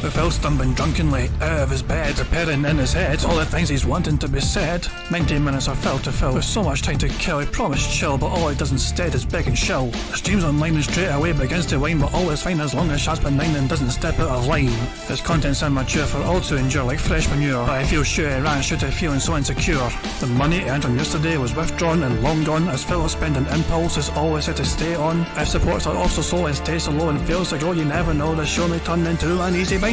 With Phil stumbling drunkenly out of his bed, appearing in his head all the things he's wanting to be said. 19 minutes of Phil to Phil, with so much time to kill. He promised chill, but all he does instead is beg and shill. The stream's online and straight away begins to whine, but all is fine as long as Shazbin9 and doesn't step out of line. His content's immature for all to endure like fresh manure, but I feel sure he ran shoot of feeling so insecure. The money earned on yesterday was withdrawn and long gone, as Phil's spending impulse is always set to stay on. If supports are also slow and stays so low and fails to grow, you never know, the show may turn into an easy bingo.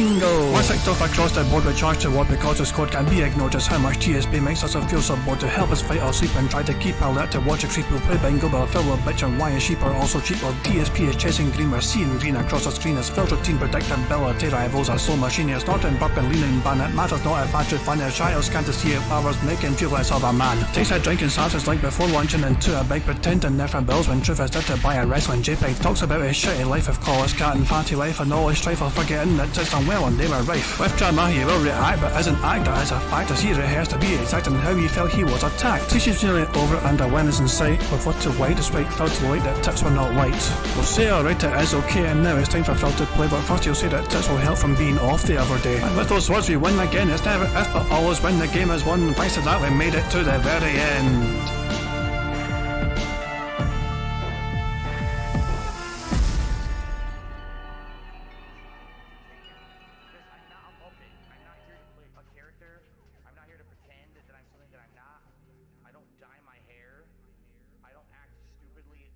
Once ticked off across the board with charge to ward because his code can't be ignored. Just how much DSP makes us feel so bored to help us fight or sleep and try to keep alert to watch a creep who play bingo, but Phil will bitch and why his sheep are also cheap. While DSP is chasing green, we're seeing green across the screen as Phil's routine predictability rivals are so machinist, snorting, burping, leaning, ban. It matters not if battery fun is child can't see if hours make him feel less of a man. Takes a drink and starts his like before launching into a big pretending there for bills when truth is dead to buy a wrestling JPEG. Talks about his shitty life of call his cat and fatty life and all his strife of forgetting that it's done well and they were rife. With drama he will react but isn't actor as a fact as he rehearsed to be exact in how he felt he was attacked. She's nearly over and a win is in sight with what to white despite Phil to light that tips were not white. We'll say alright it is okay and now it's time for Phil to play, but first he'll say that tips will help from being off the other day. And with those words we win again. It's never if but always when the game is won. Thanks to that we made it to the very end.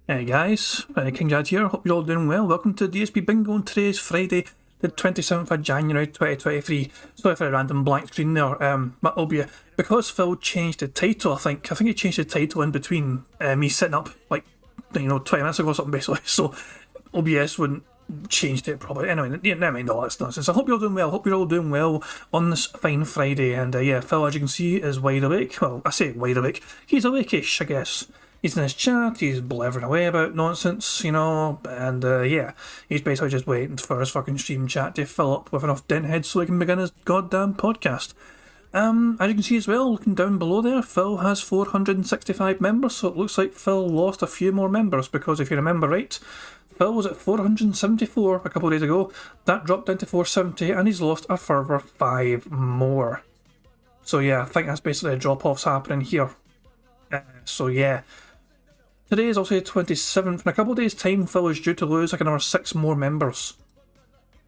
Hey guys, King Jad here, hope you're all doing well. Welcome to DSP Bingo on today's Friday, the 27th of January 2023. Sorry for a random blank screen there, but it'll be because Phil changed the title, I think he changed the title in between me sitting up like, 20 minutes ago or something basically, so OBS wouldn't changed it probably. Anyway, never mind all that nonsense. I hope you're all doing well on this fine Friday, and yeah, Phil, as you can see, is wide awake. Well, I say wide awake, he's awake-ish, I guess. He's in his chat, he's blathering away about nonsense, and yeah, he's basically just waiting for his fucking stream chat to fill up with enough dentheads so he can begin his goddamn podcast. As you can see as well, looking down below there, Phil has 465 members, so it looks like Phil lost a few more members, because if you remember right, Phil was at 474 a couple of days ago, that dropped down to 470, and he's lost a further 5 more. So yeah, I think that's basically a drop-off's happening here. So yeah. Today is also the 27th. In a couple of days' time, Phil is due to lose like another 6 more members.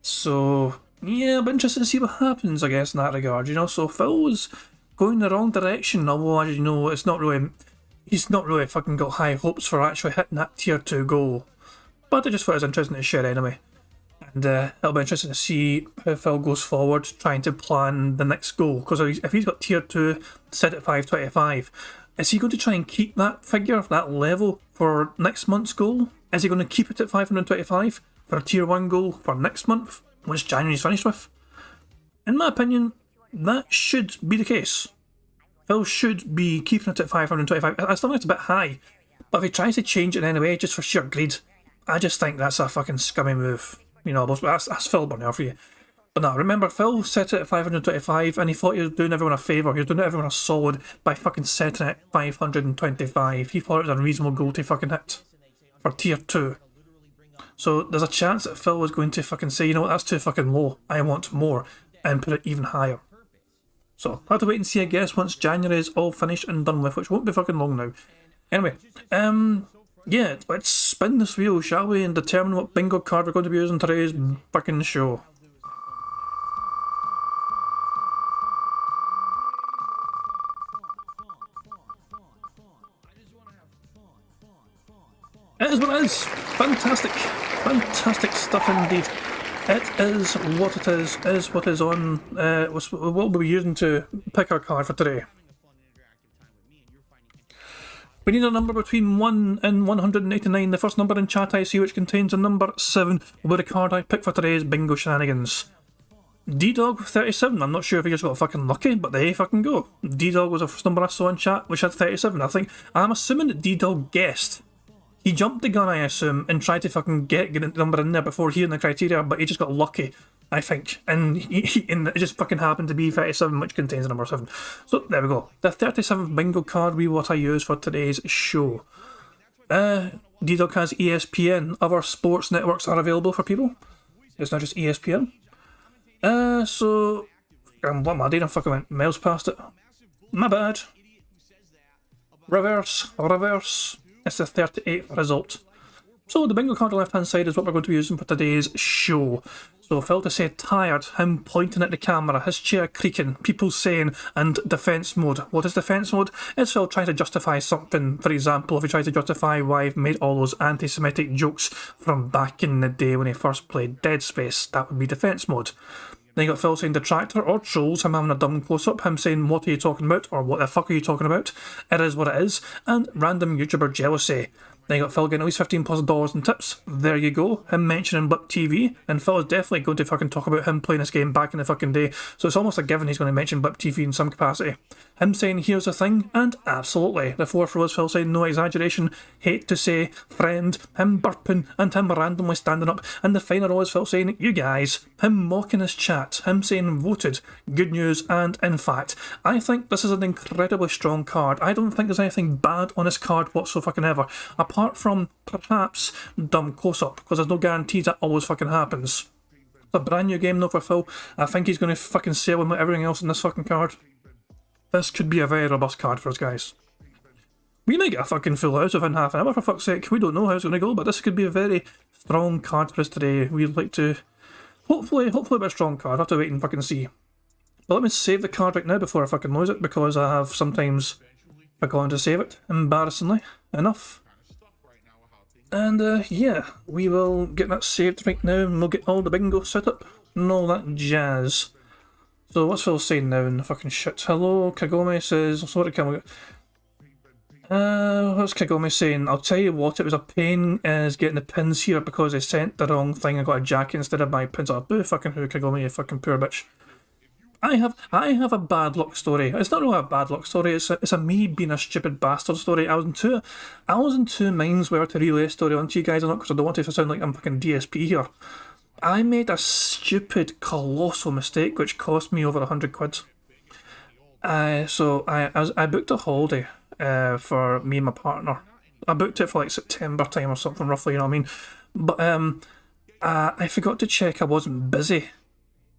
So, yeah, I'm interested to see what happens, I guess, in that regard, So Phil's going the wrong direction, although, as you know, he's not really fucking got high hopes for actually hitting that tier 2 goal. But I just thought it was interesting to share anyway. And it'll be interesting to see how Phil goes forward, trying to plan the next goal. Because if he's got tier 2 set at 525, is he going to try and keep that figure, that level, for next month's goal? Is he going to keep it at 525 for a tier 1 goal for next month, which January's finished with? In my opinion, that should be the case. Phil should be keeping it at 525. I still think it's a bit high, but if he tries to change it anyway, just for sheer greed, I just think that's a fucking scummy move. That's Phil Burnell for you. But no, remember, Phil set it at 525 and he thought he was doing everyone a favour. He was doing everyone a solid by fucking setting it at 525. He thought it was a reasonable goal to fucking hit for tier 2. So there's a chance that Phil was going to fucking say, you know what, that's too fucking low, I want more, and put it even higher. So I'll have to wait and see, I guess, once January is all finished and done with, which won't be fucking long now. Anyway, yeah, let's spin this wheel, shall we, and determine what bingo card we're going to be using today's fucking show. It is what it is. Fantastic. Fantastic stuff indeed. It is what it is what is on, what we'll be using to pick our card for today. We need a number between 1 and 189. The first number in chat I see, which contains the number 7, will be the card I pick for today's bingo shenanigans. D-Dog 37, I'm not sure if he just got fucking lucky, but there you fucking go. D-Dog was the first number I saw in chat, which had 37, I'm assuming that D-Dog guessed. He jumped the gun, I assume, and tried to fucking get the number in there before hearing the criteria, but he just got lucky, I think. And it just fucking happened to be 37, which contains the number 7. So, there we go. The 37th bingo card will be what I use for today's show. D-Dog has ESPN. Other sports networks are available for people. It's not just ESPN. So what am I doing? I fucking went miles past it. My bad. Reverse. It's the 38th result. So the bingo card on the left hand side is what we're going to be using for today's show. So Phil to say tired, him pointing at the camera, his chair creaking, people saying, and defence mode. What is defence mode? It's Phil trying to justify something. For example, if he tries to justify why he made all those anti-Semitic jokes from back in the day when he first played Dead Space, that would be defence mode. Then you got Phil saying detractor or trolls, him having a dumb close-up, him saying what are you talking about, or what the fuck are you talking about, it is what it is, and random YouTuber jealousy. Then you got Phil getting at least $15+ in tips. There you go. Him mentioning Blip TV. And Phil is definitely going to fucking talk about him playing this game back in the fucking day. So it's almost a given he's going to mention Blip TV in some capacity. Him saying here's the thing, and absolutely. The fourth row is Phil saying no exaggeration, hate to say, friend, him burping, and him randomly standing up. And the final row is Phil saying you guys, him mocking his chat, him saying voted, good news, and in fact, I think this is an incredibly strong card. I don't think there's anything bad on this card whatsoever. Apart from perhaps dumb close-up, because there's no guarantees that always fucking happens. It's a brand new game though for Phil. I think he's going to fucking sail him with everything else in this fucking card. This could be a very robust card for us guys. We might get a fucking full house within half an hour for fuck's sake. We don't know how it's going to go, but this could be a very strong card for us today. We'd like to, hopefully a bit strong card. I'll have to wait and fucking see. But let me save the card right now before I fucking lose it, because I have sometimes forgotten to save it, embarrassingly enough. And yeah, we will get that saved right now and we'll get all the bingo set up and all that jazz. So what's Phil saying now in the fucking shit? Hello, Kagome says, sorry, can we... what's Kagome saying? I'll tell you what, it was a pain is getting the pins here because they sent the wrong thing. I got a jacket instead of my pins. Oh, boo fucking who, Kagome, you fucking poor bitch. I have a bad luck story. It's not really a bad luck story. It's a me being a stupid bastard story. I was in two minds whether to relay a story onto you guys or not, because I don't want it to sound like I'm fucking DSP here. I made a stupid, colossal mistake which cost me over £100. So I booked a holiday for me and my partner. I booked it for like September time or something roughly, you know what I mean? But I forgot to check I wasn't busy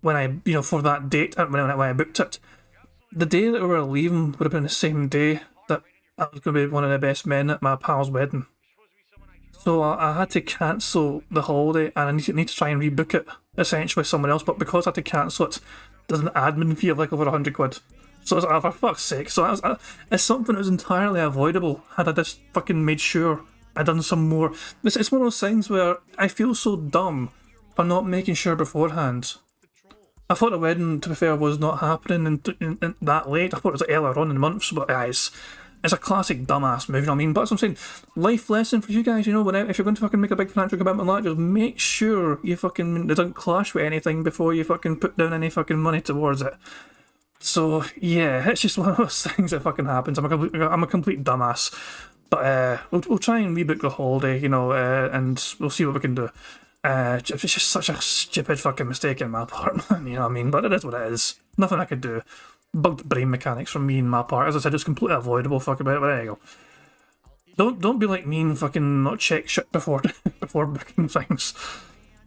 when I, for that date, when I booked it. The day that we were leaving would have been the same day that I was going to be one of the best men at my pal's wedding. So I had to cancel the holiday and I need to try and rebook it, essentially with someone else, but because I had to cancel it, there's an admin fee of like over £100. So it's like, for fuck's sake. So it's something that was entirely avoidable had I just fucking made sure I'd done some more. It's one of those things where I feel so dumb for not making sure beforehand. I thought the wedding, to be fair, was not happening in that late. I thought it was like earlier on in the months, but it's a classic dumbass move, you know what I mean? But that's what I'm saying. Life lesson for you guys, if you're going to fucking make a big financial commitment like that, just make sure you fucking, it doesn't clash with anything before you fucking put down any fucking money towards it. So, yeah, it's just one of those things that fucking happens. I'm a complete dumbass. But we'll try and rebook the holiday, and we'll see what we can do. It's just such a stupid fucking mistake in my part, man, you know what I mean? But it is what it is. Nothing I could do. Bugged brain mechanics from me and my part. As I said, it's completely avoidable, fuck about it, but there you go. Don't be like me and fucking not check shit before booking things.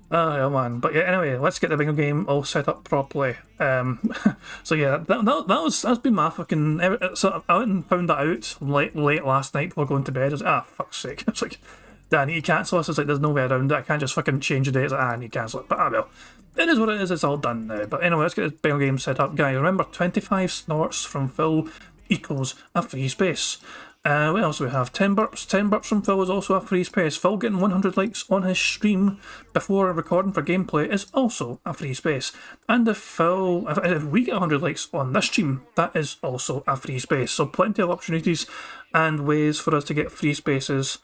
Oh yeah, man. But yeah, anyway, let's get the bingo game all set up properly. So yeah, that's been my fucking... So I went and found that out late last night before going to bed. I was like, fuck's sake. It's like, I need to cancel this. It's like, there's no way around it. I can't just fucking change the date. It's like, I need to cancel it. But well, it is what it is. It's all done now. But anyway, let's get this bingo game set up. Guys, remember, 25 snorts from Phil equals a free space. What else do we have? 10 burps. 10 burps from Phil is also a free space. Phil getting 100 likes on his stream before recording for gameplay is also a free space. And if we get 100 likes on this stream, that is also a free space. So plenty of opportunities and ways for us to get free spaces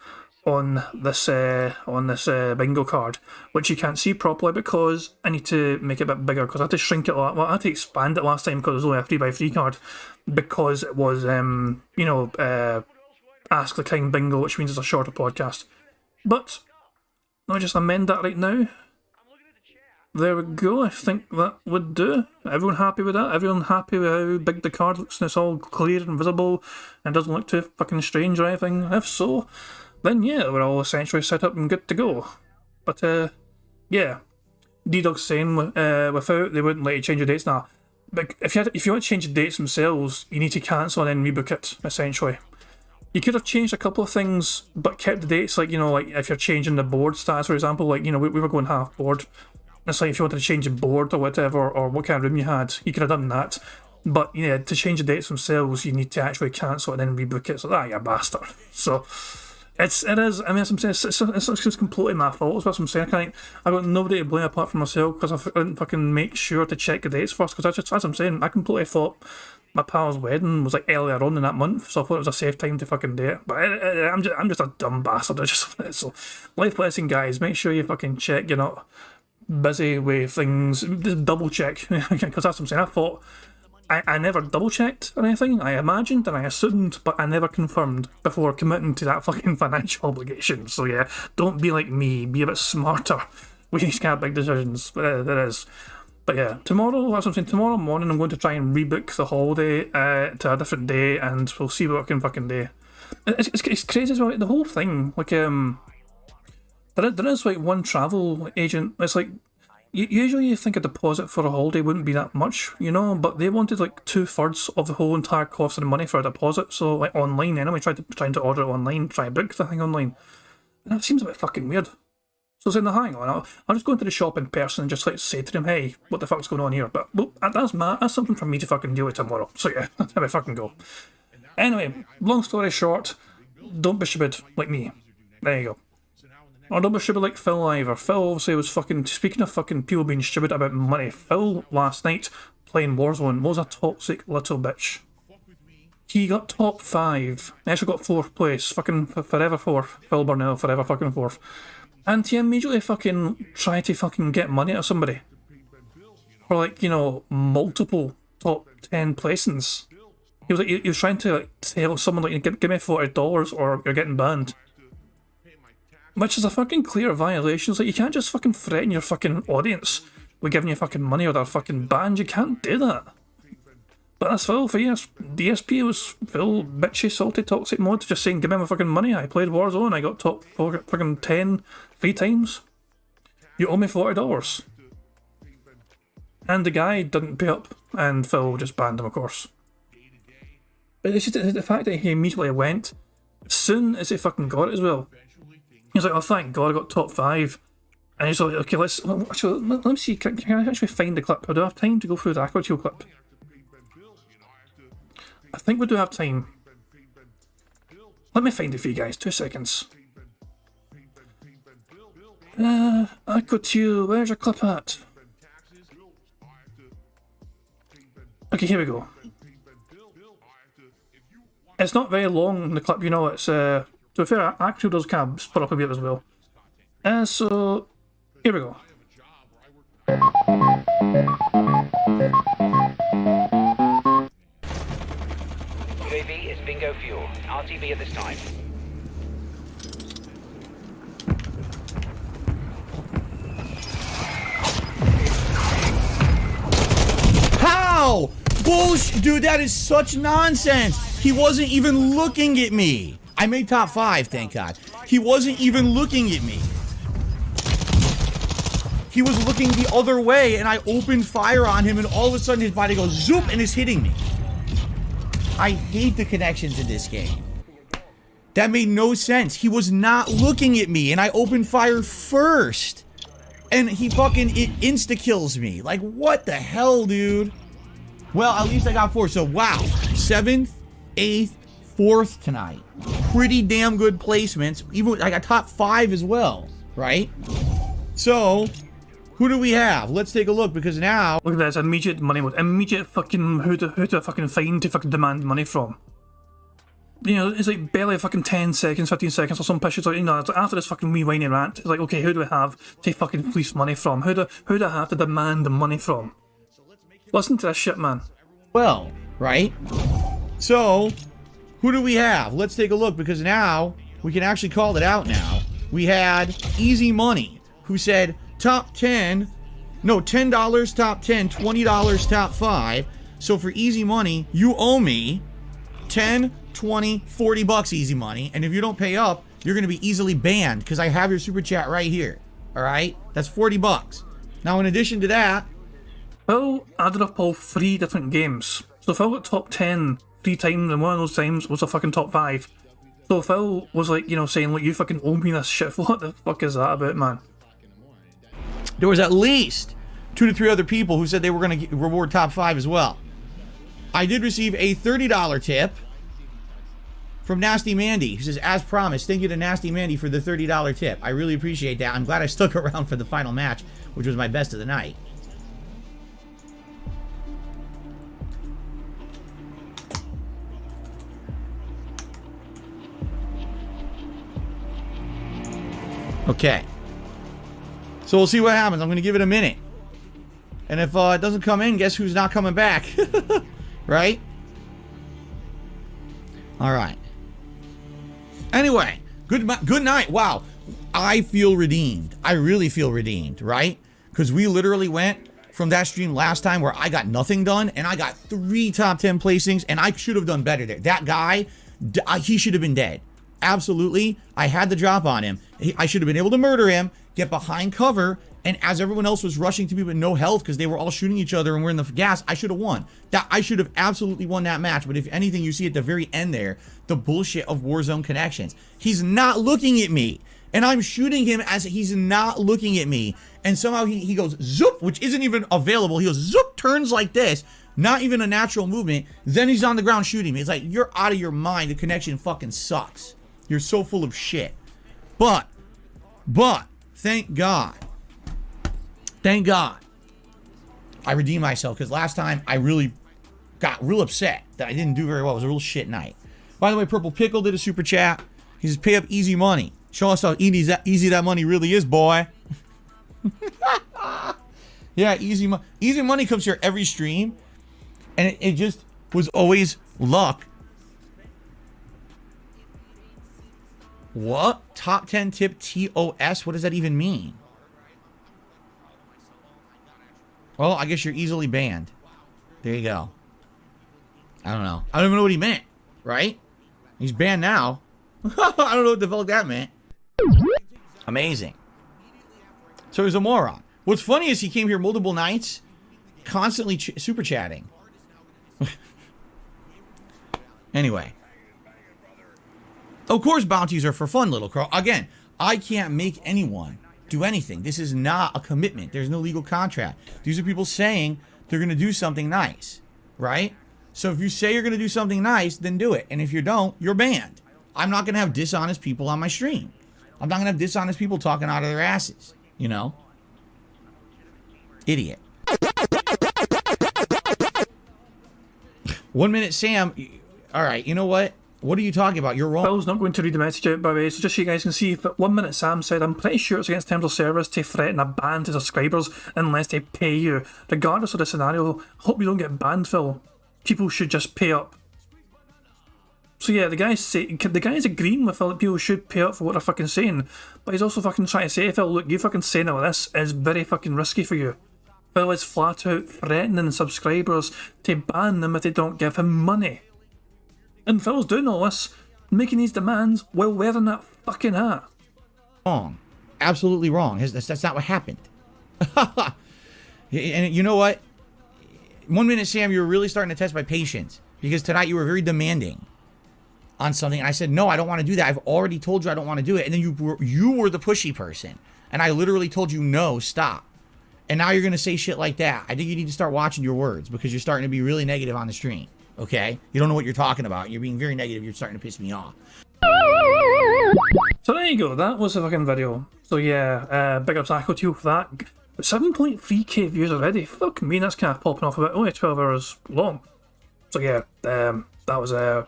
on this bingo card, which you can't see properly because I need to make it a bit bigger, because I had to shrink it a lot. Well, I had to expand it last time because it was only a 3x3 card, because it was Ask the King bingo, which means it's a shorter podcast. But I'll just amend that right now. There we go. I think that would do. Everyone happy with that? Everyone happy with how big the card looks and it's all clear and visible and doesn't look too fucking strange or anything? If so, then yeah, we're all essentially set up and good to go. But yeah, D-Dog's saying without, they wouldn't let you change your dates now. But if you want to change the dates themselves, you need to cancel and then rebook it, essentially. You could have changed a couple of things, but kept the dates, like, you know, like if you're changing the board stats, for example, like, you know, we were going half board. It's like if you wanted to change the board or whatever, or what kind of room you had, you could have done that. But, yeah, to change the dates themselves, you need to actually cancel and then rebook it. So, you bastard. So, it is, I mean, as I'm saying, it's completely my fault, is what I'm saying. I got nobody to blame apart from myself, because I didn't fucking make sure to check the dates first, because as I'm saying, I completely thought my pal's wedding was like earlier on in that month, so I thought it was a safe time to fucking do it. But I'm just a dumb bastard. So, life lesson, guys, make sure you fucking check you're not busy with things. Just double check, because that's what I'm saying. I thought I never double checked or anything. I imagined and I assumed, but I never confirmed before committing to that fucking financial obligation. So yeah, don't be like me. Be a bit smarter with these kind of big decisions. There is. But yeah, tomorrow, that's what I'm saying. Tomorrow morning, I'm going to try and rebook the holiday to a different day, and we'll see what I can fucking do. It's crazy as well. The whole thing, like there is like one travel agent. It's like, usually you think a deposit for a holiday wouldn't be that much, you know, but they wanted like 2/3 of the whole entire cost of the money for a deposit. So like online anyway, trying to order it online, try to book the thing online. And that seems a bit fucking weird. So I was saying, hang on, I'll just go into the shop in person and just like say to them, hey, what the fuck's going on here? But well, that's something for me to fucking deal with tomorrow. So yeah, that's how I fucking go. Anyway, long story short, don't be stupid like me. There you go. Or don't be stupid like Phil either. Phil obviously was fucking, speaking of fucking people being stupid about money, Phil last night playing Warzone was a toxic little bitch. He got top 5. He actually got 4th place. Fucking forever 4th. Phil Burnell, forever fucking 4th. And he immediately fucking tried to fucking get money out of somebody. For like, you know, multiple top 10 placings. He was trying to like tell someone like, give me $40 or you're getting banned. Which is a fucking clear violation. It's like, you can't just fucking threaten your fucking audience with giving you fucking money or they're fucking banned. You can't do that. But that's Phil for years. DSP was Phil, bitchy, salty, toxic mod, just saying, give me my fucking money. I played Warzone, I got top fucking 10 3 times. You owe me $40. And the guy didn't pay up, and Phil just banned him, of course. But it's just the fact that he immediately went, as soon as he fucking got it as well. He's like, oh, thank God I got top 5. And he's like, okay, let me see, can I actually find the clip? Do I have time to go through the actual clip? I think we do have time. Let me find it for you guys, 2 seconds. I got you, where's your clip at? Okay, here we go. It's not very long, the clip, you know, it's, to be fair, actually does kind of split up a bit as well. So, here we go. UAV is bingo fuel. RTB at this time. How? Bullshit, dude, that is such nonsense. He wasn't even looking at me. I made top 5, thank God. He wasn't even looking at me. He was looking the other way, and I opened fire on him, and all of a sudden his body goes zoop and is hitting me. I hate the connections in this game. That made no sense. He was not looking at me, and I opened fire first. And he fucking insta-kills me. Like, what the hell, dude? Well, at least I got 4. So, wow. 7th, 8th, 4th tonight. Pretty damn good placements. Even I got top 5 as well, right? So, who do we have? Let's take a look, because now... Look at this, immediate money mode. Immediate fucking who to fucking find to fucking demand money from. You know, it's like barely fucking 10 seconds, 15 seconds or some pitches. Like, you know, after this fucking wee whiny rant, it's like, okay, who do we have to fucking fleece money from? Who do I have to demand the money from? Listen to this shit, man. Well, right? So, who do we have? Let's take a look, because now we can actually call it out now. We had Easy Money, who said top 10, no, $10 top 10, $20 top 5. So for Easy Money, you owe me 10, 20, 40 bucks, Easy Money. And if you don't pay up, you're going to be easily banned, because I have your super chat right here. All right? That's 40 bucks. Now, in addition to that, Phil added up all 3 different games. So Phil got top 10 3 times, and one of those times was a fucking top 5. So Phil was like, you know, saying, like, you fucking owe me this shit. What the fuck is that about, man? there was at least 2 to 3 other people who said they were going to reward top 5 as well. I did receive a $30 tip from Nasty Mandy, who says, as promised, thank you to Nasty Mandy for the $30 tip. I really appreciate that. I'm glad I stuck around for the final match, which was my best of the night. Okay. So we'll see what happens. I'm going to give it a minute. And if it doesn't come in, guess who's not coming back? Right? All right. Anyway, good night. Wow. I feel redeemed. I really feel redeemed, right? Because we literally went from that stream last time where I got nothing done, and I got 3 top 10 placings, and I should have done better there. That guy, he should have been dead. Absolutely. I had the drop on him. I should have been able to murder him, get behind cover, and as everyone else was rushing to me with no health because they were all shooting each other and we're in the gas, I should have won. I should have absolutely won that match. But if anything, you see at the very end there, the bullshit of Warzone connections. He's not looking at me. And I'm shooting him as he's not looking at me. And somehow he goes zoop, which isn't even available. He goes zoop, turns like this. Not even a natural movement. Then he's on the ground shooting me. It's like, you're out of your mind. The connection fucking sucks. You're so full of shit. But, thank God. Thank God. I redeemed myself because last time I really got real upset that I didn't do very well. It was a real shit night. By the way, Purple Pickle did a super chat. He says, pay up easy money. Show us how easy that money really is, boy. Yeah, easy money. Easy money comes here every stream. And it just was always luck. What? Top 10 tip TOS? What does that even mean? Well, I guess you're easily banned. There you go. I don't know. I don't even know what he meant, right? He's banned now. I don't know what the fuck that meant. Amazing. So he's a moron. What's funny is he came here multiple nights, constantly super chatting. Anyway. Of course, bounties are for fun, Little Crow. Again, I can't make anyone do anything. This is not a commitment. There's no legal contract. These are people saying they're going to do something nice, right? So if you say you're going to do something nice, then do it. And if you don't, you're banned. I'm not going to have dishonest people on my stream. I'm not going to have dishonest people talking out of their asses, you know? Idiot. 1 minute, Sam. All right, you know what? What are you talking about? You're wrong. Phil's not going to read the message out, by the way, so just so you guys can see, but 1 minute Sam said, I'm pretty sure it's against terms of service to threaten a ban to subscribers unless they pay you. Regardless of the scenario, hope you don't get banned, Phil. People should just pay up. So yeah, the guy's agreeing with Phil that people should pay up for what they're fucking saying, but he's also fucking trying to say, Phil, look, you fucking saying all this is very fucking risky for you. Phil is flat out threatening subscribers to ban them if they don't give him money. And Phil's doing all this, making these demands while wearing that fucking hat. Wrong. Absolutely wrong. That's not what happened. And you know what? 1 minute, Sam, you were really starting to test my patience. Because tonight you were very demanding on something. And I said, no, I don't want to do that. I've already told you I don't want to do it. And then you were the pushy person. And I literally told you, no, stop. And now you're going to say shit like that. I think you need to start watching your words because you're starting to be really negative on the stream. Okay? You don't know what you're talking about. You're being very negative. You're starting to piss me off. So there you go. That was the fucking video. So yeah, big ups Aqua to you for that. 7.3k views already. Fuck me, that's kind of popping off about only 12 hours long. So yeah, that was a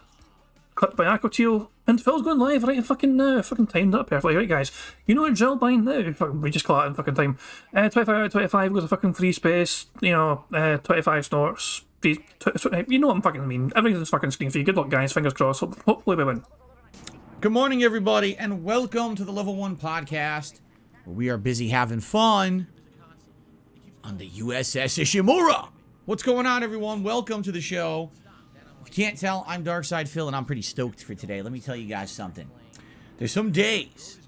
clip by Aquateel, and Phil's going live right in fucking now. Fucking timed up perfectly, right guys? You know what drill by now? We just call it in fucking time. 25 out of 25 goes a fucking free space. You know, 25 snorts. You know what I'm fucking mean. Everything's fucking screen free. Good luck, guys. Fingers crossed. Hopefully we win. Good morning, everybody, and welcome to the Level 1 podcast, where we are busy having fun on the USS Ishimura. What's going on, everyone? Welcome to the show. If you can't tell, I'm Darkside Phil, and I'm pretty stoked for today. Let me tell you guys something. There's some days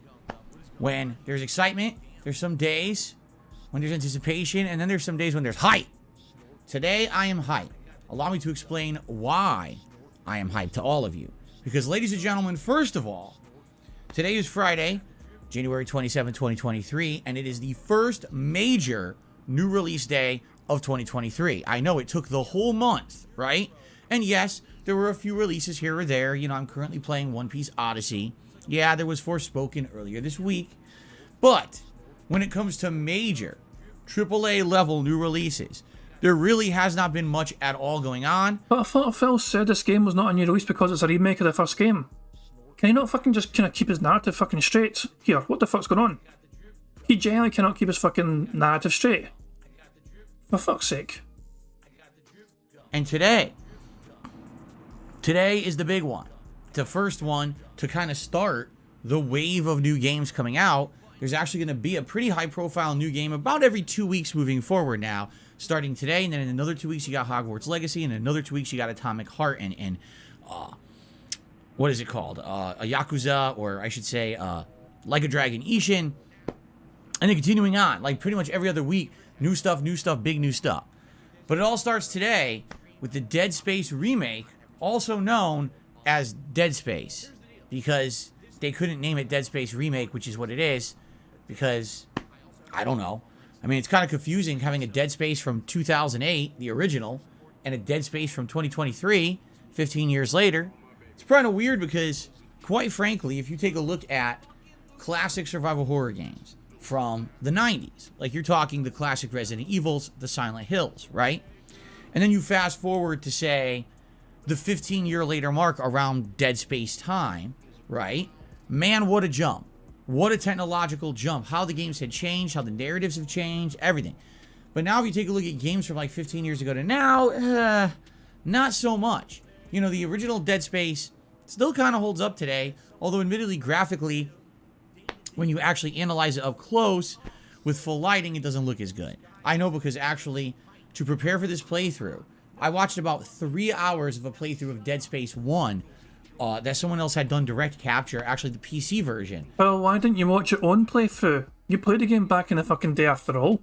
when there's excitement. There's some days when there's anticipation, and then there's some days when there's hype. Today, I am hyped. Allow me to explain why I am hyped to all of you. Because, ladies and gentlemen, first of all, today is Friday, January 27, 2023, and it is the first major new release day of 2023. I know it took the whole month, right? And yes, there were a few releases here or there. You know, I'm currently playing One Piece Odyssey. Yeah, there was Forspoken earlier this week. But when it comes to major AAA level new releases, there really has not been much at all going on. But I thought Phil said this game was not a new release because it's a remake of the first game. Can he not fucking just kind of keep his narrative fucking straight? Here, what the fuck's going on? He genuinely cannot keep his fucking narrative straight. For fuck's sake. And today is the big one. The first one to kind of start the wave of new games coming out. There's actually going to be a pretty high-profile new game about every 2 weeks moving forward now, starting today, and then in another 2 weeks you got Hogwarts Legacy, and in another 2 weeks you got Atomic Heart, and what is it called? A Yakuza, or I should say, Like a Dragon Ishin, and then continuing on, like pretty much every other week, new stuff, big new stuff. But it all starts today with the Dead Space remake, also known as Dead Space, because they couldn't name it Dead Space Remake, which is what it is, because, I don't know. I mean, it's kind of confusing having a Dead Space from 2008, the original, and a Dead Space from 2023, 15 years later. It's kind of weird because, quite frankly, if you take a look at classic survival horror games from the 90s, like you're talking the classic Resident Evils, the Silent Hills, right? And then you fast forward to, say, the 15-year later mark around Dead Space time, right? Man, what a jump. What a technological jump. How the games had changed, how the narratives have changed, everything. But now if you take a look at games from like 15 years ago to now, not so much. You know, the original Dead Space still kind of holds up today, although admittedly graphically, when you actually analyze it up close with full lighting, it doesn't look as good. I know, because actually, to prepare for this playthrough, I watched about 3 hours of a playthrough of Dead Space 1 that someone else had done direct capture, actually the PC version. Well, why didn't you watch your own playthrough? You played the game back in the fucking day after all.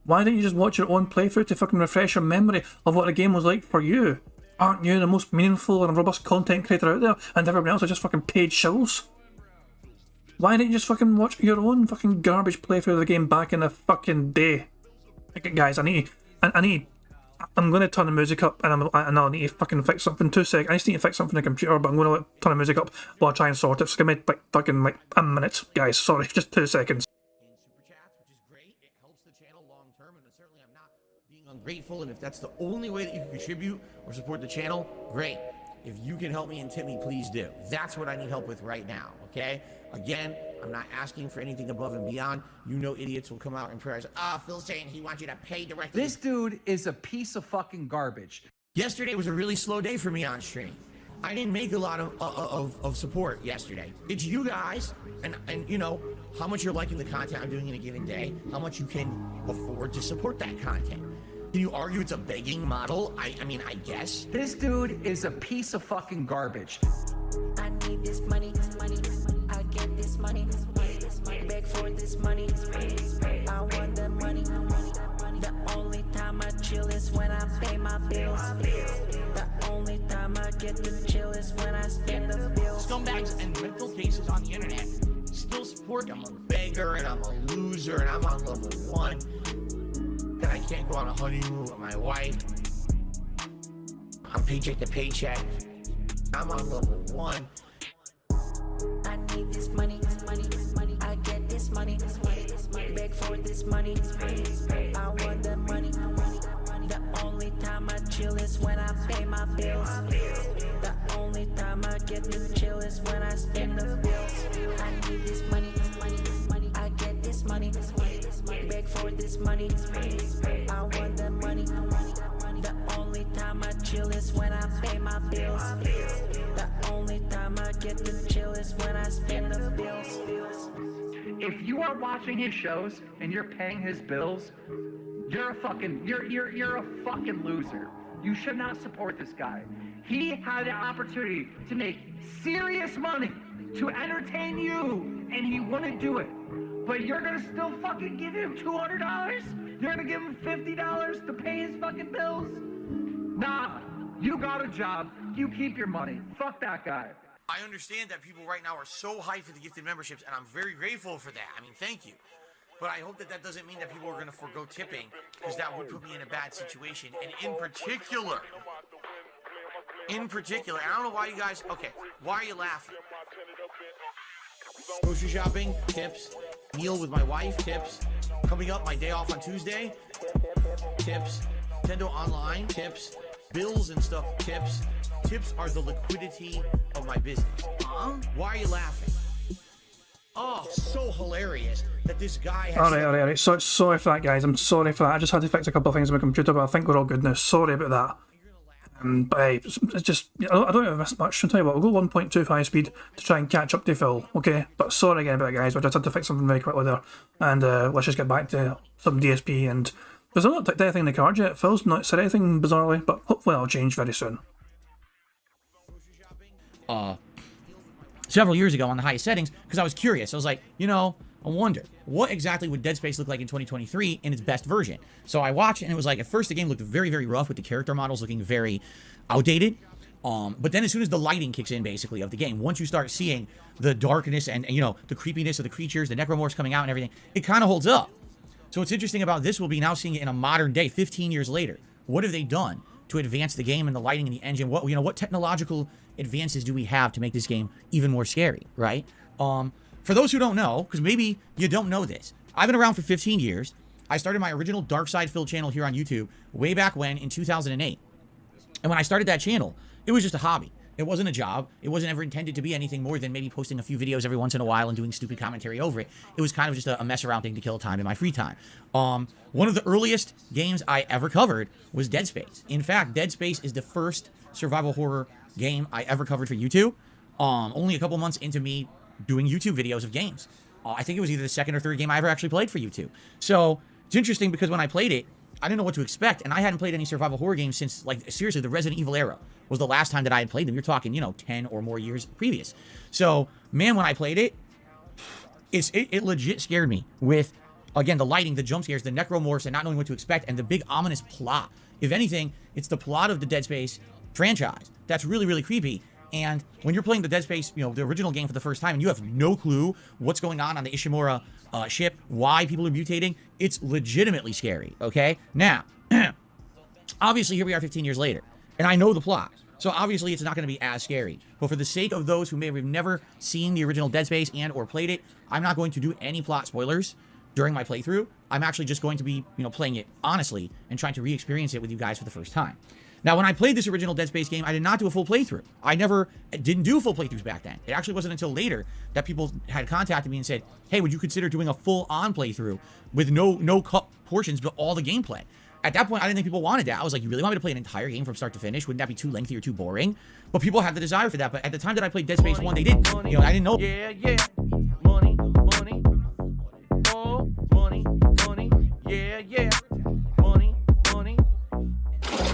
Why didn't you just watch your own playthrough to fucking refresh your memory of what the game was like for you? Aren't you the most meaningful and robust content creator out there, and everyone else are just fucking paid shills? Why didn't you just fucking watch your own fucking garbage playthrough of the game back in the fucking day? Okay, guys, I'm going to turn the music up, and I'll need to fucking fix something. 2 seconds. I just need to fix something on the computer, but I'm going to turn the music up while I try and sort it. So give me like a minute, guys. Sorry, just 2 seconds. Super chats, which is great. It helps the channel long term, and certainly I'm not being ungrateful. And if that's the only way that you can contribute or support the channel, great. If you can help me and tip me, please do. That's what I need help with right now, okay? Again, I'm not asking for anything above and beyond. You know idiots will come out in prayers. Phil's saying he wants you to pay directly. This dude is a piece of fucking garbage. Yesterday was a really slow day for me on stream. I didn't make a lot of support yesterday. It's you guys, and you know, how much you're liking the content I'm doing in a given day, how much you can afford to support that content. Can you argue it's a begging model? I mean, I guess. This dude is a piece of fucking garbage. I need this money, I get this money, beg for this money, I want the money. The only time I chill is when I pay my bills. The only time I get to chill is when I spend the bills. Scumbags and mental cases on the internet still support. I'm a beggar and I'm a loser and I'm on level 1. And I can't go on a honeymoon with my wife. I'm paycheck to paycheck. I'm on level 1. I need this money, I get this money, beg for this money, I want the money. The only time I chill is when I pay my bills. The only time I get to chill is when I spend the bills. I need this money, I get this money, beg for this money, I want the money. The only time I chill is when I pay my bills. The only time I get to chill is when I spend the bills. If you are watching his shows and you're paying his bills, you're a fucking loser. You should not support this guy. He had an opportunity to make serious money to entertain you, and he wouldn't do it. But you're gonna still fucking give him $200? You're gonna give him $50 to pay his fucking bills? Nah, you got a job. You keep your money. Fuck that guy. I understand that people right now are so hyped for the gifted memberships, and I'm very grateful for that. I mean, thank you. But I hope that that doesn't mean that people are going to forego tipping, because that would put me in a bad situation. And in particular, I don't know why you guys, okay, why are you laughing? Grocery shopping, tips. Meal with my wife, tips. Coming up, my day off on Tuesday, tips. Nintendo Online, tips. Bills and stuff, tips. Tips are the liquidity of my business. Huh? Why are you laughing? Oh, so hilarious that this guy has... Alright. So, sorry for that, guys. I'm sorry for that. I just had to fix a couple of things on my computer, but I think we're all good now. Sorry about that. But hey, it's just... I don't have this much. I'll tell you what, we'll go 1.25 speed to try and catch up to Phil, okay? But sorry again about it, guys. I just had to fix something very quickly there. And let's just get back to some DSP. And there's not anything in the card yet. Phil's not said anything bizarrely, but hopefully that'll change very soon. Several years ago on the highest settings, because I was curious. I was like, you know, I wonder, what exactly would Dead Space look like in 2023 in its best version? So I watched, and it was like, at first the game looked very, very rough, with the character models looking very outdated. But then as soon as the lighting kicks in, basically, of the game, once you start seeing the darkness and you know, the creepiness of the creatures, the necromorphs coming out and everything, it kind of holds up. So what's interesting about this will be now seeing it in a modern day, 15 years later. What have they done to advance the game and the lighting and the engine? What, you know, what technological advances do we have to make this game even more scary, right? For those who don't know, because maybe you don't know this, I've been around for 15 years. I started my original Dark Side Phil channel here on YouTube way back when, in 2008. And when I started that channel, it was just a hobby. It wasn't a job. It wasn't ever intended to be anything more than maybe posting a few videos every once in a while and doing stupid commentary over it. It was kind of just a mess around thing to kill time in my free time. One of the earliest games I ever covered was Dead Space. In fact, Dead Space is the first survival horror game I ever covered for YouTube. Only a couple months into me doing YouTube videos of games. I think it was either the second or third game I ever actually played for YouTube. So it's interesting because when I played it, I didn't know what to expect, and I hadn't played any survival horror games since, like, seriously, the Resident Evil era was the last time that I had played them. You're talking, you know, 10 or more years previous. So, man, when I played it, it legit scared me with, again, the lighting, the jump scares, the necromorphs, and not knowing what to expect, and the big ominous plot. If anything, it's the plot of the Dead Space franchise that's really, really creepy. And when you're playing the Dead Space, you know, the original game for the first time, and you have no clue what's going on the Ishimura ship, why people are mutating, it's legitimately scary, okay? Now, obviously, here we are 15 years later, and I know the plot, so obviously it's not going to be as scary. But for the sake of those who may have never seen the original Dead Space and or played it, I'm not going to do any plot spoilers during my playthrough. I'm actually just going to be, you know, playing it honestly and trying to re-experience it with you guys for the first time. Now, when I played this original Dead Space game, I did not do a full playthrough. I didn't do full playthroughs back then. It actually wasn't until later that people had contacted me and said, hey, would you consider doing a full-on playthrough with no cut portions, but all the gameplay? At that point, I didn't think people wanted that. I was like, you really want me to play an entire game from start to finish? Wouldn't that be too lengthy or too boring? But people had the desire for that. But at the time that I played Dead Space 1, they didn't. You know, I didn't know. Yeah. Money. Oh, money. Yeah. Money.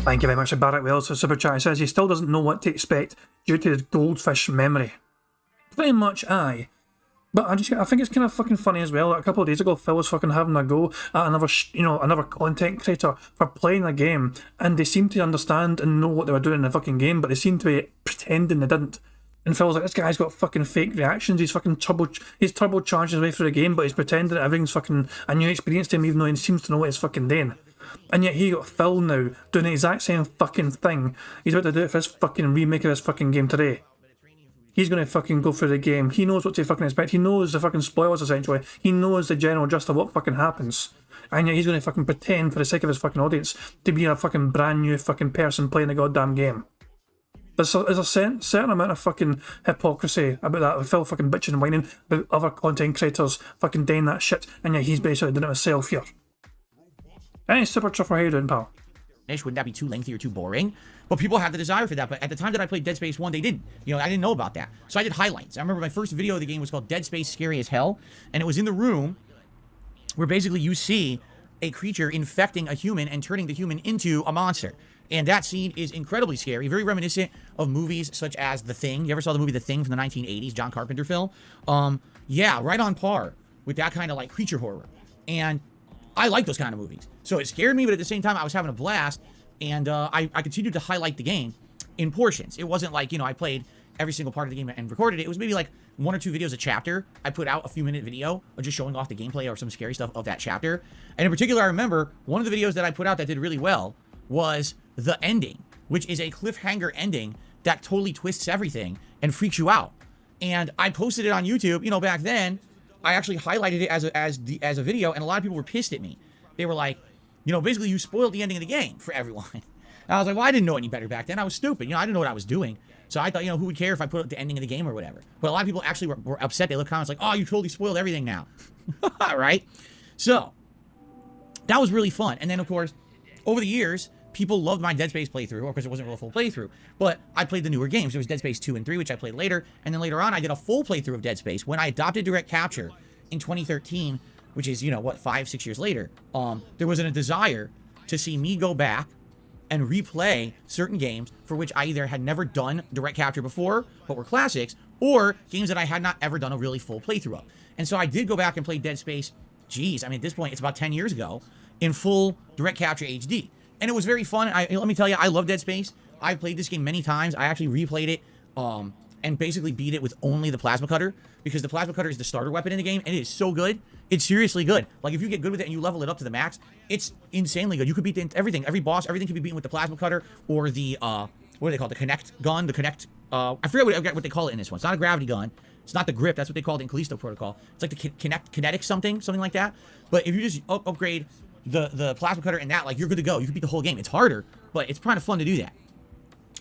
Thank you very much to Barrett Wells for Super Chat. He says he still doesn't know what to expect due to his goldfish memory. Pretty much, aye. But I think it's kind of fucking funny as well. Like a couple of days ago, Phil was fucking having a go at another content creator for playing a game, and they seemed to understand and know what they were doing in the fucking game, but they seemed to be pretending they didn't. And Phil was like, this guy's got fucking fake reactions. He's turbocharged his way through the game, but he's pretending that everything's fucking a new experience to him, even though he seems to know what he's fucking doing. And yet he got Phil now doing the exact same fucking thing. He's about to do it for his fucking remake of this fucking game today. He's going to fucking go through the game. He knows what to fucking expect. He knows the fucking spoilers, essentially. He knows the general gist of what fucking happens. And yet he's going to fucking pretend, for the sake of his fucking audience, to be a fucking brand new fucking person playing the goddamn game. There's a certain amount of fucking hypocrisy about that. Phil fucking bitching and whining about other content creators fucking doing that shit. And yet he's basically doing it himself here. Hey, Super Truffer, how you doing, pal? Wouldn't that be too lengthy or too boring? But people had the desire for that. But at the time that I played Dead Space 1, they didn't. You know, I didn't know about that. So I did highlights. I remember my first video of the game was called Dead Space Scary as Hell. And it was in the room where basically you see a creature infecting a human and turning the human into a monster. And that scene is incredibly scary, very reminiscent of movies such as The Thing. You ever saw the movie The Thing from the 1980s, John Carpenter film? Yeah, right on par with that kind of like creature horror. And I like those kind of movies. So it scared me, but at the same time, I was having a blast. And I continued to highlight the game in portions. It wasn't like, I played every single part of the game and recorded it. It was maybe like 1 or 2 videos a chapter. I put out a few minute video of just showing off the gameplay or some scary stuff of that chapter. And in particular, I remember one of the videos that I put out that did really well was the ending, which is a cliffhanger ending that totally twists everything and freaks you out. And I posted it on YouTube. Back then, I actually highlighted it as a video, and a lot of people were pissed at me. They were like, basically you spoiled the ending of the game for everyone. And I was like, well, I didn't know any better back then. I was stupid. I didn't know what I was doing. So I thought, who would care if I put up the ending of the game or whatever. But a lot of people actually were upset. They looked comments like, oh, you totally spoiled everything now. Right? So that was really fun. And then, of course, over the years, people loved my Dead Space playthrough, because it wasn't a real full playthrough. But I played the newer games. There was Dead Space 2 and 3, which I played later. And then later on, I did a full playthrough of Dead Space when I adopted Direct Capture in 2013, which is, 5-6 years later. There was a desire to see me go back and replay certain games for which I either had never done Direct Capture before, but were classics, or games that I had not ever done a really full playthrough of. And so I did go back and play Dead Space, at this point, it's about 10 years ago, in full Direct Capture HD. And it was very fun. Let me tell you, I love Dead Space. I've played this game many times. I actually replayed it, and basically beat it with only the plasma cutter, because the plasma cutter is the starter weapon in the game, and it is so good. It's seriously good. Like, if you get good with it and you level it up to the max, it's insanely good. You could beat everything. Every boss, everything can be beaten with the plasma cutter, or the, what do they call it? The Connect gun? The Connect, I forget what they call it in this one. It's not a gravity gun. It's not the grip. That's what they called it in Callisto Protocol. It's like the kinetic something like that. But if you just upgrade the plasma cutter and that, like, you're good to go. You can beat the whole game. It's harder, but it's kind of fun to do that.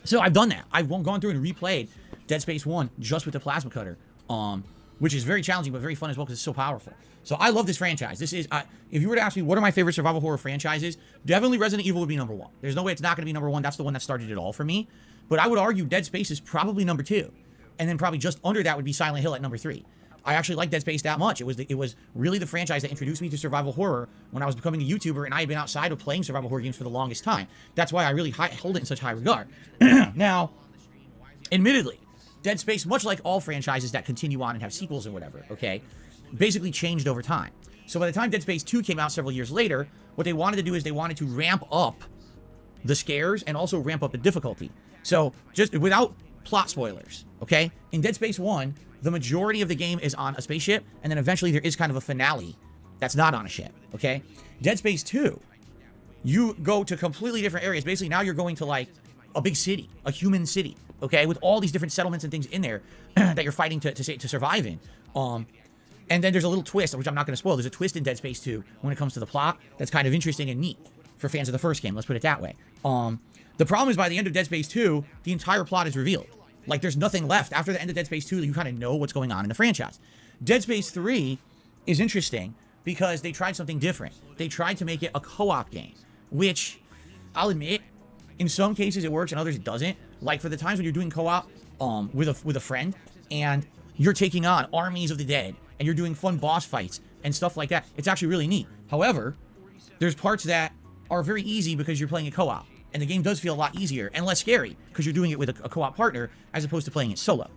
So I've done that. I've gone through and replayed Dead Space 1 just with the plasma cutter, which is very challenging but very fun as well because it's so powerful. So I love this franchise. This is, if you were to ask me what are my favorite survival horror franchises, definitely Resident Evil would be number 1. There's no way it's not going to be number 1. That's the one that started it all for me. But I would argue Dead Space is probably number 2. And then probably just under that would be Silent Hill at number 3. I actually like Dead Space that much. It was really the franchise that introduced me to survival horror when I was becoming a YouTuber, and I had been outside of playing survival horror games for the longest time. That's why I really hold it in such high regard. Now, admittedly, Dead Space, much like all franchises that continue on and have sequels and whatever, okay, basically changed over time. So by the time Dead Space 2 came out several years later, what they wanted to do is they wanted to ramp up the scares and also ramp up the difficulty. So just without plot spoilers, okay, in Dead Space 1, the majority of the game is on a spaceship, and then eventually there is kind of a finale that's not on a ship, okay? Dead Space 2, you go to completely different areas. Basically, now you're going to, like, a big city, a human city, okay, with all these different settlements and things in there that you're fighting to survive in. And then there's a little twist, which I'm not going to spoil. There's a twist in Dead Space 2 when it comes to the plot that's kind of interesting and neat for fans of the first game. Let's put it that way. The problem is by the end of Dead Space 2, the entire plot is revealed. Like, there's nothing left. After the end of Dead Space 2, you kind of know what's going on in the franchise. Dead Space 3 is interesting because they tried something different. They tried to make it a co-op game, which, I'll admit, in some cases it works, and others it doesn't. Like, for the times when you're doing co-op with a friend, and you're taking on armies of the dead, and you're doing fun boss fights and stuff like that, it's actually really neat. However, there's parts that are very easy because you're playing a co-op. And the game does feel a lot easier and less scary because you're doing it with a co-op partner as opposed to playing it solo.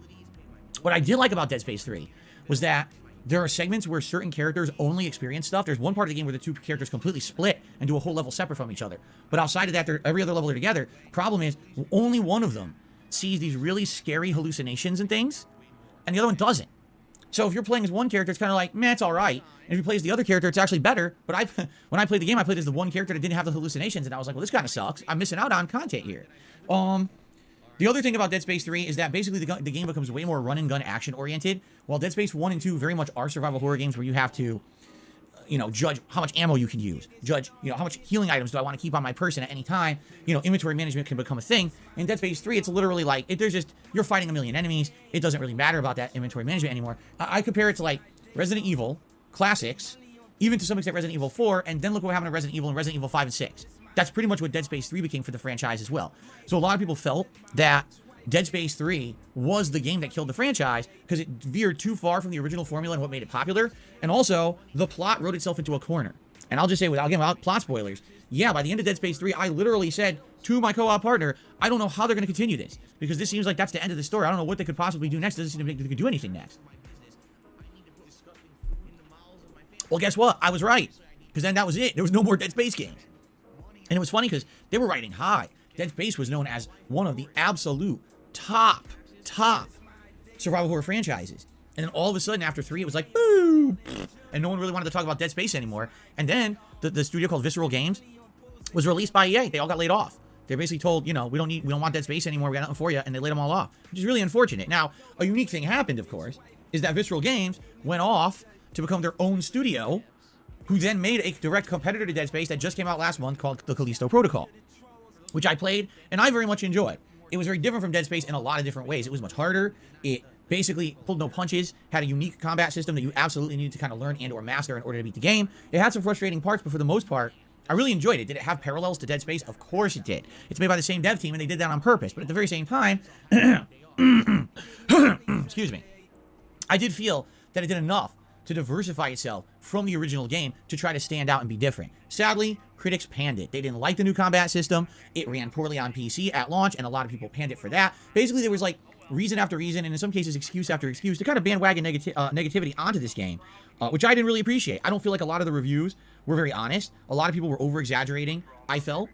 What I did like about Dead Space 3 was that there are segments where certain characters only experience stuff. There's one part of the game where the two characters completely split and do a whole level separate from each other. But outside of that, every other level are together. Problem is, only one of them sees these really scary hallucinations and things, and the other one doesn't. So if you're playing as one character, it's kind of like, meh, it's all right. And if you play as the other character, it's actually better. But when I played the game, I played as the one character that didn't have the hallucinations, and I was like, well, this kind of sucks. I'm missing out on content here. The other thing about Dead Space 3 is that basically the game becomes way more run-and-gun action-oriented, while Dead Space 1 and 2 very much are survival horror games where you have to, judge how much ammo you can use. Judge, how much healing items do I want to keep on my person at any time. Inventory management can become a thing. In Dead Space 3, it's literally like, you're fighting a million enemies. It doesn't really matter about that inventory management anymore. I compare it to, like, Resident Evil, classics, even to some extent Resident Evil 4, and then look what happened to Resident Evil and Resident Evil 5 and 6. That's pretty much what Dead Space 3 became for the franchise as well. So a lot of people felt that Dead Space 3 was the game that killed the franchise because it veered too far from the original formula and what made it popular. And also, the plot wrote itself into a corner. And I'll just say, without giving out plot spoilers, yeah, by the end of Dead Space 3, I literally said to my co-op partner, I don't know how they're going to continue this because this seems like that's the end of the story. I don't know what they could possibly do next. It doesn't seem like they could do anything next. Well, guess what? I was right. Because then that was it. There was no more Dead Space games. And it was funny because they were riding high. Dead Space was known as one of the absolute top survival horror franchises. And then all of a sudden, after 3, it was like, boo! And no one really wanted to talk about Dead Space anymore. And then the studio called Visceral Games was released by EA. They all got laid off. They're basically told, we don't want Dead Space anymore. We got nothing for you. And they laid them all off, which is really unfortunate. Now, a unique thing happened, of course, is that Visceral Games went off to become their own studio, who then made a direct competitor to Dead Space that just came out last month called the Callisto Protocol, which I played and I very much enjoyed. It was very different from Dead Space in a lot of different ways. It was much harder. It basically pulled no punches, had a unique combat system that you absolutely needed to kind of learn and or master in order to beat the game. It had some frustrating parts, but for the most part, I really enjoyed it. Did it have parallels to Dead Space? Of course it did. It's made by the same dev team, and they did that on purpose. But at the very same time, excuse me, I did feel that it did enough to diversify itself from the original game to try to stand out and be different. Sadly, critics panned it. They didn't like the new combat system. It ran poorly on PC at launch, and a lot of people panned it for that. Basically, there was like reason after reason, and in some cases, excuse after excuse, to kind of bandwagon negativity onto this game, which I didn't really appreciate. I don't feel like a lot of the reviews were very honest. A lot of people were over-exaggerating, I felt,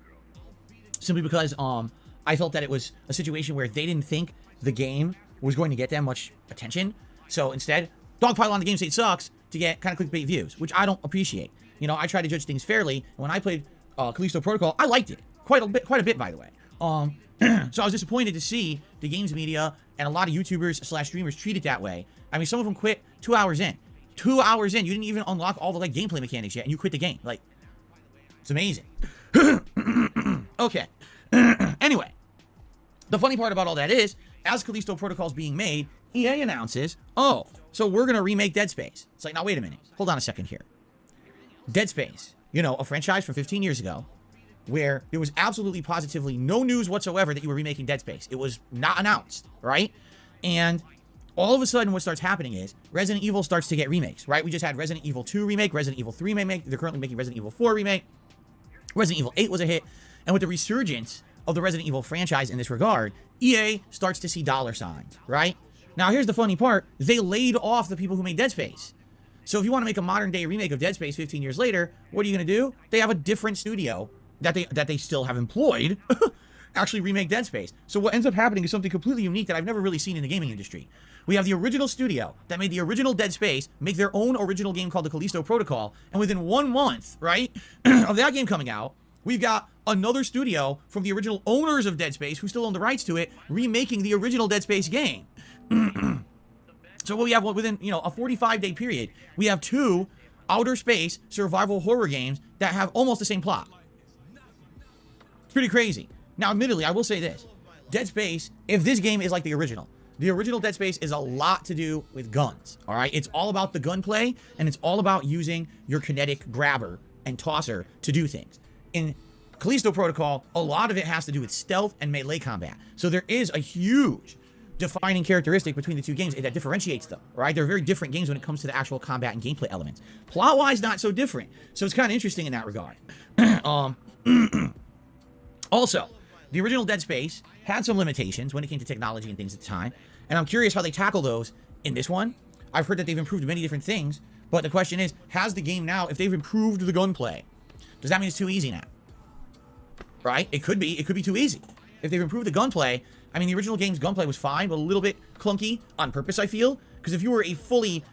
simply because I felt that it was a situation where they didn't think the game was going to get that much attention. So instead, dogpile on the game state sucks to get kind of clickbait views, which I don't appreciate. I try to judge things fairly. When I played Callisto Protocol, I liked it quite a bit, by the way. So I was disappointed to see the games media and a lot of YouTubers / streamers treat it that way. I mean, some of them quit 2 hours in. 2 hours in, you didn't even unlock all the gameplay mechanics yet, and you quit the game. It's amazing. Okay. Anyway, the funny part about all that is, as Callisto Protocol's being made, EA announces, so we're going to remake Dead Space. It's like, now wait a minute. Hold on a second here. Dead Space, a franchise from 15 years ago, where there was absolutely positively no news whatsoever that you were remaking Dead Space. It was not announced, right? And all of a sudden what starts happening is Resident Evil starts to get remakes, right? We just had Resident Evil 2 remake, Resident Evil 3 remake. They're currently making Resident Evil 4 remake. Resident Evil 8 was a hit. And with the resurgence of the Resident Evil franchise in this regard, EA starts to see dollar signs, right? Now, here's the funny part. They laid off the people who made Dead Space. So if you want to make a modern day remake of Dead Space 15 years later, what are you going to do? They have a different studio that they still have employed actually remake Dead Space. So what ends up happening is something completely unique that I've never really seen in the gaming industry. We have the original studio that made the original Dead Space make their own original game called the Callisto Protocol, and within 1 month, right, of that game coming out, we've got another studio from the original owners of Dead Space, who still own the rights to it, remaking the original Dead Space game. So what we have within, a 45-day period, we have 2 outer space survival horror games that have almost the same plot. It's pretty crazy. Now, admittedly, I will say this. Dead Space, if this game is like the original Dead Space is a lot to do with guns, all right? It's all about the gunplay, and it's all about using your kinetic grabber and tosser to do things. In Callisto Protocol, a lot of it has to do with stealth and melee combat. So there is a huge defining characteristic between the two games that differentiates them, right? They're very different games when it comes to the actual combat and gameplay elements. Plot-wise, not so different. So it's kind of interesting in that regard. Also, the original Dead Space had some limitations when it came to technology and things at the time, and I'm curious how they tackle those in this one. I've heard that they've improved many different things, but the question is, has the game now, if they've improved the gunplay, does that mean it's too easy now? Right? It could be too easy. If they've improved the gunplay, I mean, the original game's gunplay was fine, but a little bit clunky on purpose, I feel, because if you were a fully,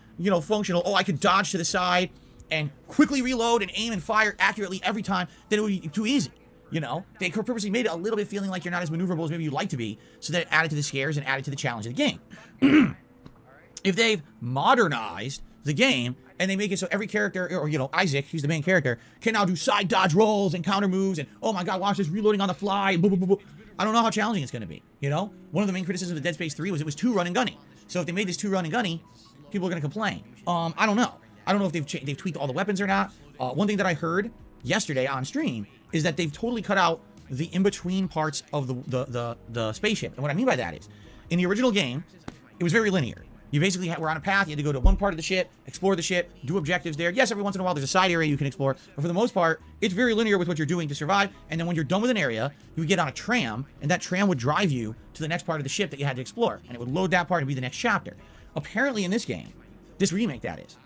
functional, I could dodge to the side and quickly reload and aim and fire accurately every time, then it would be too easy. They purposely made it a little bit feeling like you're not as maneuverable as maybe you'd like to be, so that it added to the scares and added to the challenge of the game. If they've modernized the game, and they make it so every character, or, Isaac, he's the main character, can now do side dodge rolls and counter moves, and, oh my god, watch this, reloading on the fly, blah, blah, blah, blah. I don't know how challenging it's going to be, One of the main criticisms of Dead Space 3 was it was too run and gunny. So if they made this too run and gunny, people are going to complain. I don't know. I don't know if they've tweaked all the weapons or not. One thing that I heard yesterday on stream is that they've totally cut out the in-between parts of the spaceship. And what I mean by that is, in the original game, it was very linear. You basically were on a path, you had to go to one part of the ship, explore the ship, do objectives there. Yes, every once in a while there's a side area you can explore, but for the most part, it's very linear with what you're doing to survive. And then when you're done with an area, you would get on a tram, and that tram would drive you to the next part of the ship that you had to explore. And it would load that part and be the next chapter. Apparently in this game, this remake that is,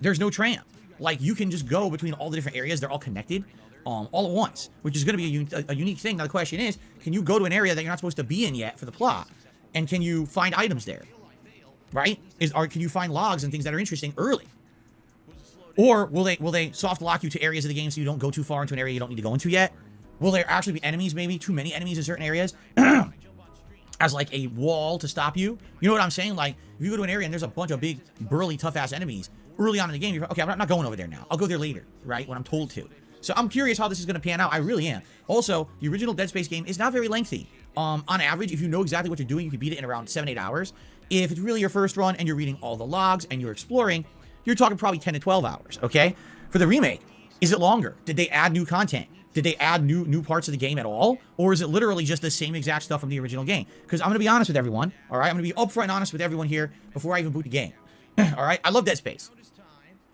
there's no tram. Like, you can just go between all the different areas. They're all connected all at once, which is going to be a unique thing. Now, the question is, can you go to an area that you're not supposed to be in yet for the plot? And can you find items there? Right? Or can you find logs and things that are interesting early? Or will they soft lock you to areas of the game so you don't go too far into an area you don't need to go into yet? Will there actually be enemies, maybe too many enemies in certain areas, as like a wall to stop you? You know what I'm saying? Like, if you go to an area and there's a bunch of big, burly, tough-ass enemies, early on in the game, you're okay, I'm not going over there now. I'll go there later, right? When I'm told to. So I'm curious how this is going to pan out. I really am. Also, the original Dead Space game is not very lengthy. On average, if you know exactly what you're doing, you can beat it in around 7-8 hours. If it's really your first run and you're reading all the logs and you're exploring, you're talking probably 10 to 12 hours, okay? For the remake, is it longer? Did they add new content? Did they add new parts of the game at all? Or is it literally just the same exact stuff from the original game? Because I'm going to be honest with everyone, all right? I'm going to be upfront and honest with everyone here before I even boot the game, all right? I love Dead Space.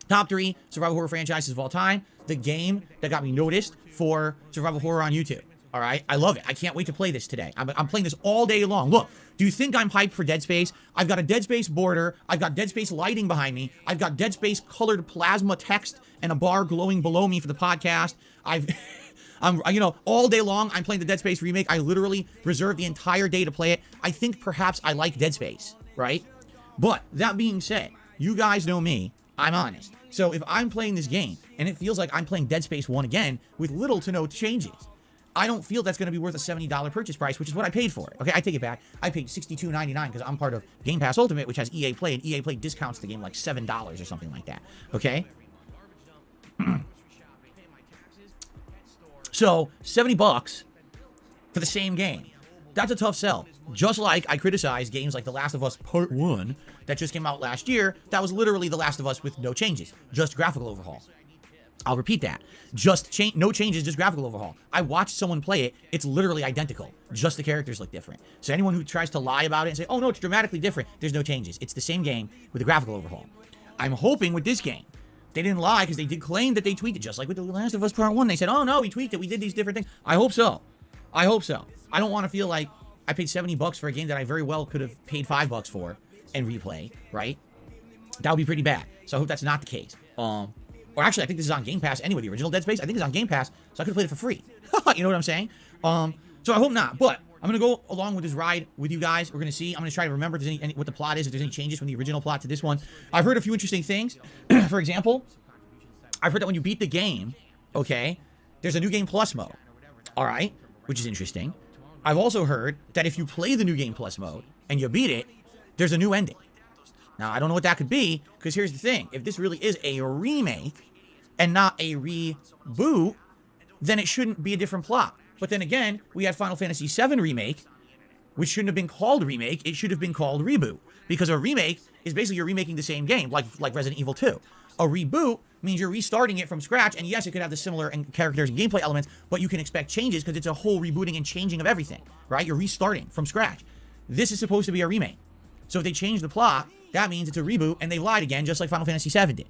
Top 3 survival horror franchises of all time. The game that got me noticed for survival horror on YouTube. All right, I love it. I can't wait to play this today. I'm playing this all day long. Look, do you think I'm hyped for Dead Space? I've got a Dead Space border. I've got Dead Space lighting behind me. I've got Dead Space colored plasma text and a bar glowing below me for the podcast. All day long, I'm playing the Dead Space remake. I literally reserved the entire day to play it. I think perhaps I like Dead Space, right? But that being said, you guys know me. I'm honest. So if I'm playing this game and it feels like I'm playing Dead Space 1 again with little to no changes, I don't feel that's going to be worth a $70 purchase price, which is what I paid for it. Okay, I take it back. I paid $62.99 because I'm part of Game Pass Ultimate, which has EA Play, and EA Play discounts the game like $7 or something like that. Okay? So, $70 for the same game. That's a tough sell. Just like I criticize games like The Last of Us Part 1 that just came out last year. That was literally The Last of Us with no changes. Just graphical overhaul. I'll repeat that. No changes, just graphical overhaul. I watched someone play it. It's literally identical. Just the characters look different. So anyone who tries to lie about it and say, oh no, it's dramatically different, there's no changes. It's the same game with a graphical overhaul. I'm hoping with this game, they didn't lie because they did claim that they tweaked it, just like with The Last of Us Part 1. They said, oh no, we tweaked it. We did these different things. I hope so. I hope so. I don't want to feel like I paid $70 for a game that I very well could have paid $5 for and replay, right? That would be pretty bad. So I hope that's not the case. Or actually, I think this is on Game Pass anyway. The original Dead Space, I think it's on Game Pass, so I could have played it for free. You know what I'm saying? So I hope not. But I'm going to go along with this ride with you guys. We're going to see. I'm going to try to remember if there's any what the plot is, if there's any changes from the original plot to this one. I've heard a few interesting things. For example, I've heard that when you beat the game, okay, there's a New Game Plus mode. All right, which is interesting. I've also heard that if you play the New Game Plus mode and you beat it, there's a new ending. Now, I don't know what that could be, because here's the thing. If this really is a remake and not a reboot, then it shouldn't be a different plot. But then again, we had Final Fantasy VII Remake, which shouldn't have been called remake. It should have been called reboot. Because a remake is basically you're remaking the same game, like Resident Evil 2. A reboot means you're restarting it from scratch, and yes, it could have the similar characters and gameplay elements, but you can expect changes because it's a whole rebooting and changing of everything, right? You're restarting from scratch. This is supposed to be a remake. So if they change the plot, that means it's a reboot, and they lied again, just like Final Fantasy VII did.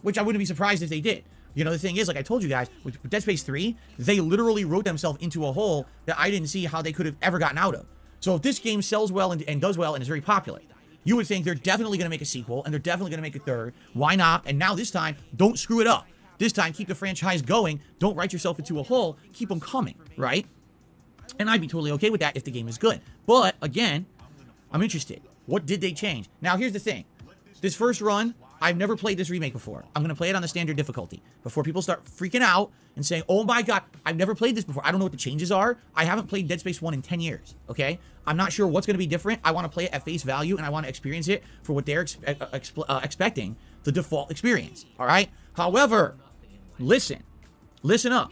Which I wouldn't be surprised if they did. You know, the thing is, like I told you guys, with Dead Space 3, they literally wrote themselves into a hole that I didn't see how they could have ever gotten out of. So if this game sells well and does well and is very popular, you would think they're definitely going to make a sequel, and they're definitely going to make a third. Why not? And now this time, don't screw it up. This time, keep the franchise going. Don't write yourself into a hole. Keep them coming, right? And I'd be totally okay with that if the game is good. But, again, I'm interested. What did they change? Now, here's the thing. This first run, I've never played this remake before. I'm going to play it on the standard difficulty before people start freaking out and saying, oh my God, I've never played this before. I don't know what the changes are. I haven't played Dead Space 1 in 10 years, okay? I'm not sure what's going to be different. I want to play it at face value, and I want to experience it for what they're expecting, the default experience, all right? However, listen up.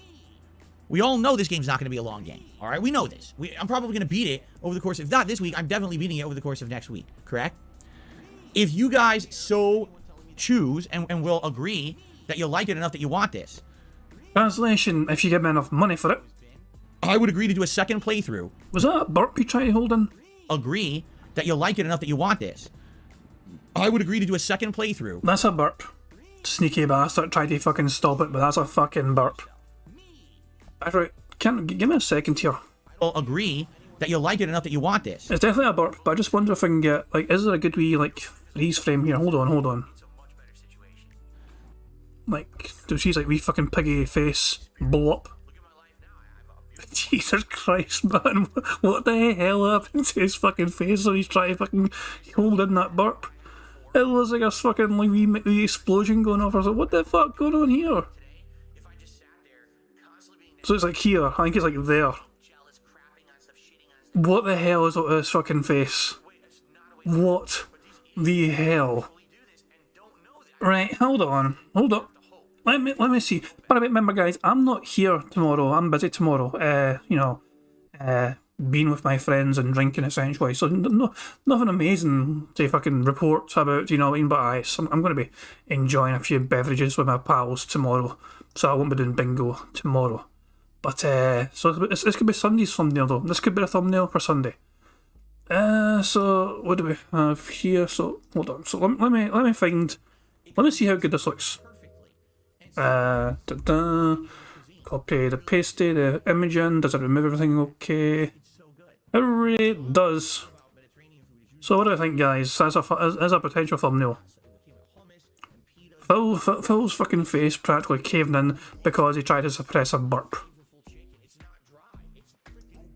We all know this game's not going to be a long game, all right? We know this. I'm probably going to beat it over the course of, if not this week, I'm definitely beating it over the course of next week, correct? If you guys so choose and will agree that you like it enough that you want this. Translation, if you give me enough money for it. I would agree to do a second playthrough. Was that a burp you tried to hold in? Agree that you like it enough that you want this. I would agree to do a second playthrough. That's a burp. Sneaky bastard tried to fucking stop it, but that's a fucking burp. Give me a second here. I'll agree that you like it enough that you want this. It's definitely a burp, but I just wonder if I can get, like, is there a good wee, like, freeze frame here? Hold on. Like, she's like wee fucking piggy face blow up. Jesus Christ, man. What the hell happened to his fucking face when he's trying to fucking hold in that burp? It was like a fucking like wee explosion going off. I was like, what the fuck going on here? So it's like here. I think it's like there. What the hell is up with his fucking face? What the hell? Right, hold on. Hold up. Let me see. But remember, guys, I'm not here tomorrow. I'm busy tomorrow. Being with my friends and drinking essentially. So nothing amazing to fucking report about. You know what I mean? But I'm going to be enjoying a few beverages with my pals tomorrow. So I won't be doing bingo tomorrow. But so this could be Sunday's thumbnail though. This could be a thumbnail for Sunday. So what do we have here? So hold on. So let me find. Let me see how good this looks. Copy the pasty, the image in. Does it remove everything okay? It really does. So what do I think, guys? As a potential thumbnail. Phil's fucking face practically caving in because he tried to suppress a burp.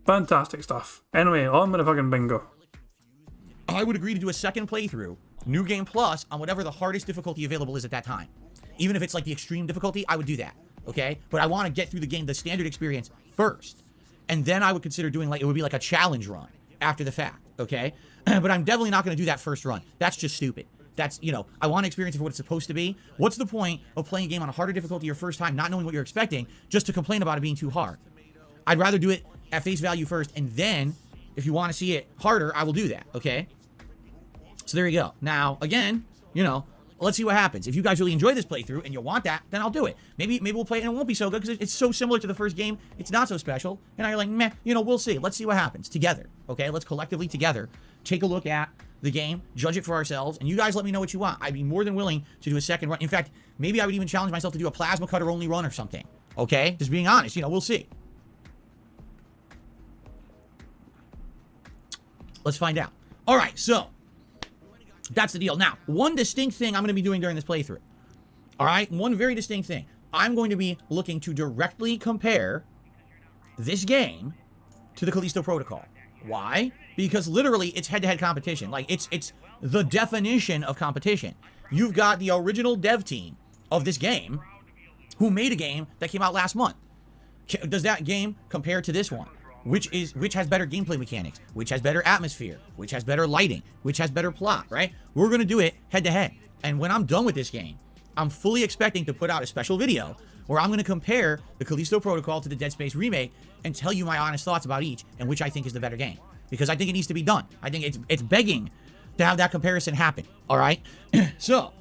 Fantastic stuff. Anyway, on with the fucking bingo. I would agree to do a second playthrough, New Game Plus, on whatever the hardest difficulty available is at that time. Even if it's like the extreme difficulty, I would do that, okay? But I want to get through the game, the standard experience first. And then I would consider doing like, it would be like a challenge run after the fact, okay? But I'm definitely not going to do that first run. That's just stupid. That's, you know, I want to experience it for what it's supposed to be. What's the point of playing a game on a harder difficulty your first time, not knowing what you're expecting, just to complain about it being too hard? I'd rather do it at face value first, and then, if you want to see it harder, I will do that, okay? So there you go. Now, again, you know, let's see what happens. If you guys really enjoy this playthrough and you want that, then I'll do it. Maybe we'll play it and it won't be so good because it's so similar to the first game. It's not so special. And now you're like, meh, you know, we'll see. Let's see what happens together, okay? Let's collectively together take a look at the game, judge it for ourselves, and you guys let me know what you want. I'd be more than willing to do a second run. In fact, maybe I would even challenge myself to do a plasma cutter only run or something, okay? Just being honest, you know, we'll see. Let's find out. All right, so that's the deal. Now, one distinct thing I'm going to be doing during this playthrough. All right, one very distinct thing. I'm going to be looking to directly compare this game to the Callisto Protocol. Why? Because literally it's head-to-head competition. Like it's the definition of competition. You've got the original dev team of this game who made a game that came out last month. Does that game compare to this one? Which has better gameplay mechanics, which has better atmosphere, which has better lighting, which has better plot, right? We're going to do it head-to-head. And when I'm done with this game, I'm fully expecting to put out a special video where I'm going to compare the Callisto Protocol to the Dead Space remake and tell you my honest thoughts about each and which I think is the better game. Because I think it needs to be done. I think it's begging to have that comparison happen, all right? So,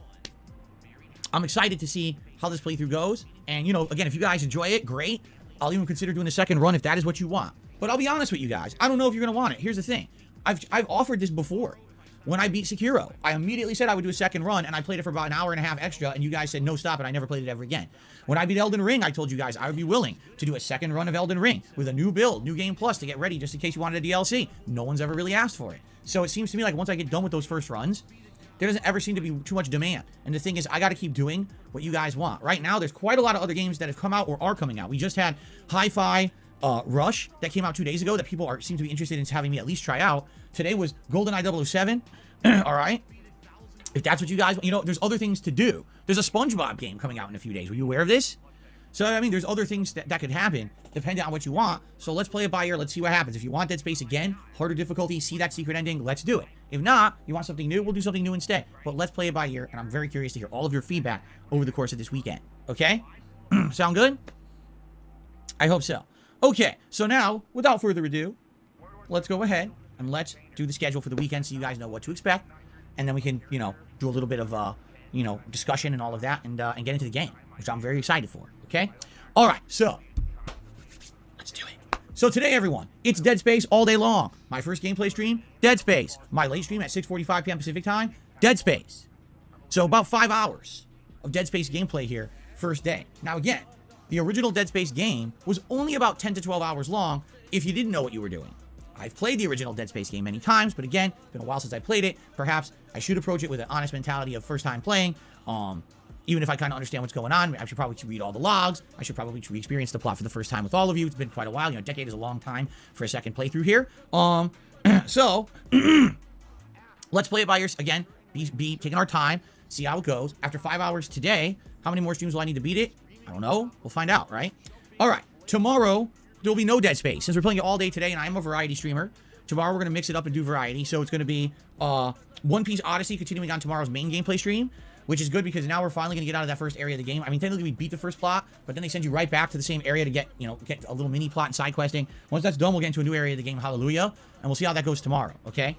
I'm excited to see how this playthrough goes. And, you know, again, if you guys enjoy it, great. I'll even consider doing a second run if that is what you want. But I'll be honest with you guys. I don't know if you're going to want it. Here's the thing. I've offered this before. When I beat Sekiro, I immediately said I would do a second run, and I played it for about an hour and a half extra, and you guys said, no, stop it. I never played it ever again. When I beat Elden Ring, I told you guys I would be willing to do a second run of Elden Ring with a new build, new game plus to get ready just in case you wanted a DLC. No one's ever really asked for it. So it seems to me like once I get done with those first runs, there doesn't ever seem to be too much demand. And the thing is, I got to keep doing what you guys want. Right now, there's quite a lot of other games that have come out or are coming out. We just had Hi-Fi Rush that came out 2 days ago that people seem to be interested in having me at least try out. Today was GoldenEye 007. All right. If that's what you guys, you know, there's other things to do. There's a SpongeBob game coming out in a few days. Were you aware of this? So, I mean, there's other things that could happen depending on what you want. So let's play it by ear. Let's see what happens. If you want Dead Space again, harder difficulty, see that secret ending, let's do it. If not, you want something new, we'll do something new instead. But let's play it by ear, and I'm very curious to hear all of your feedback over the course of this weekend. Okay? Sound good? I hope so. Okay, so now, without further ado, let's go ahead and let's do the schedule for the weekend so you guys know what to expect. And then we can, you know, do a little bit of, you know, discussion and all of that and get into the game, which I'm very excited for, okay? All right, so let's do it. So today, everyone, it's Dead Space all day long. My first gameplay stream, Dead Space. My late stream at 6:45 p.m. Pacific time, Dead Space. So about 5 hours of Dead Space gameplay here, first day. Now, again, the original Dead Space game was only about 10 to 12 hours long if you didn't know what you were doing. I've played the original Dead Space game many times, but again, it's been a while since I played it. Perhaps I should approach it with an honest mentality of first time playing. Even if I kind of understand what's going on, I should probably read all the logs. I should probably re-experience the plot for the first time with all of you. It's been quite a while. You know, a decade is a long time for a second playthrough here. So let's play it by yours again. Be taking our time, see how it goes. After 5 hours today, how many more streams will I need to beat it? I don't know. We'll find out, right? All right. Tomorrow there will be no Dead Space since we're playing it all day today, and I'm a variety streamer. Tomorrow we're gonna mix it up and do variety. So it's gonna be One Piece Odyssey continuing on tomorrow's main gameplay stream, which is good because now we're finally gonna get out of that first area of the game. I mean, technically we beat the first plot, but then they send you right back to the same area to get, you know, get a little mini plot and side questing. Once that's done, we'll get into a new area of the game, Hallelujah, and we'll see how that goes tomorrow. Okay.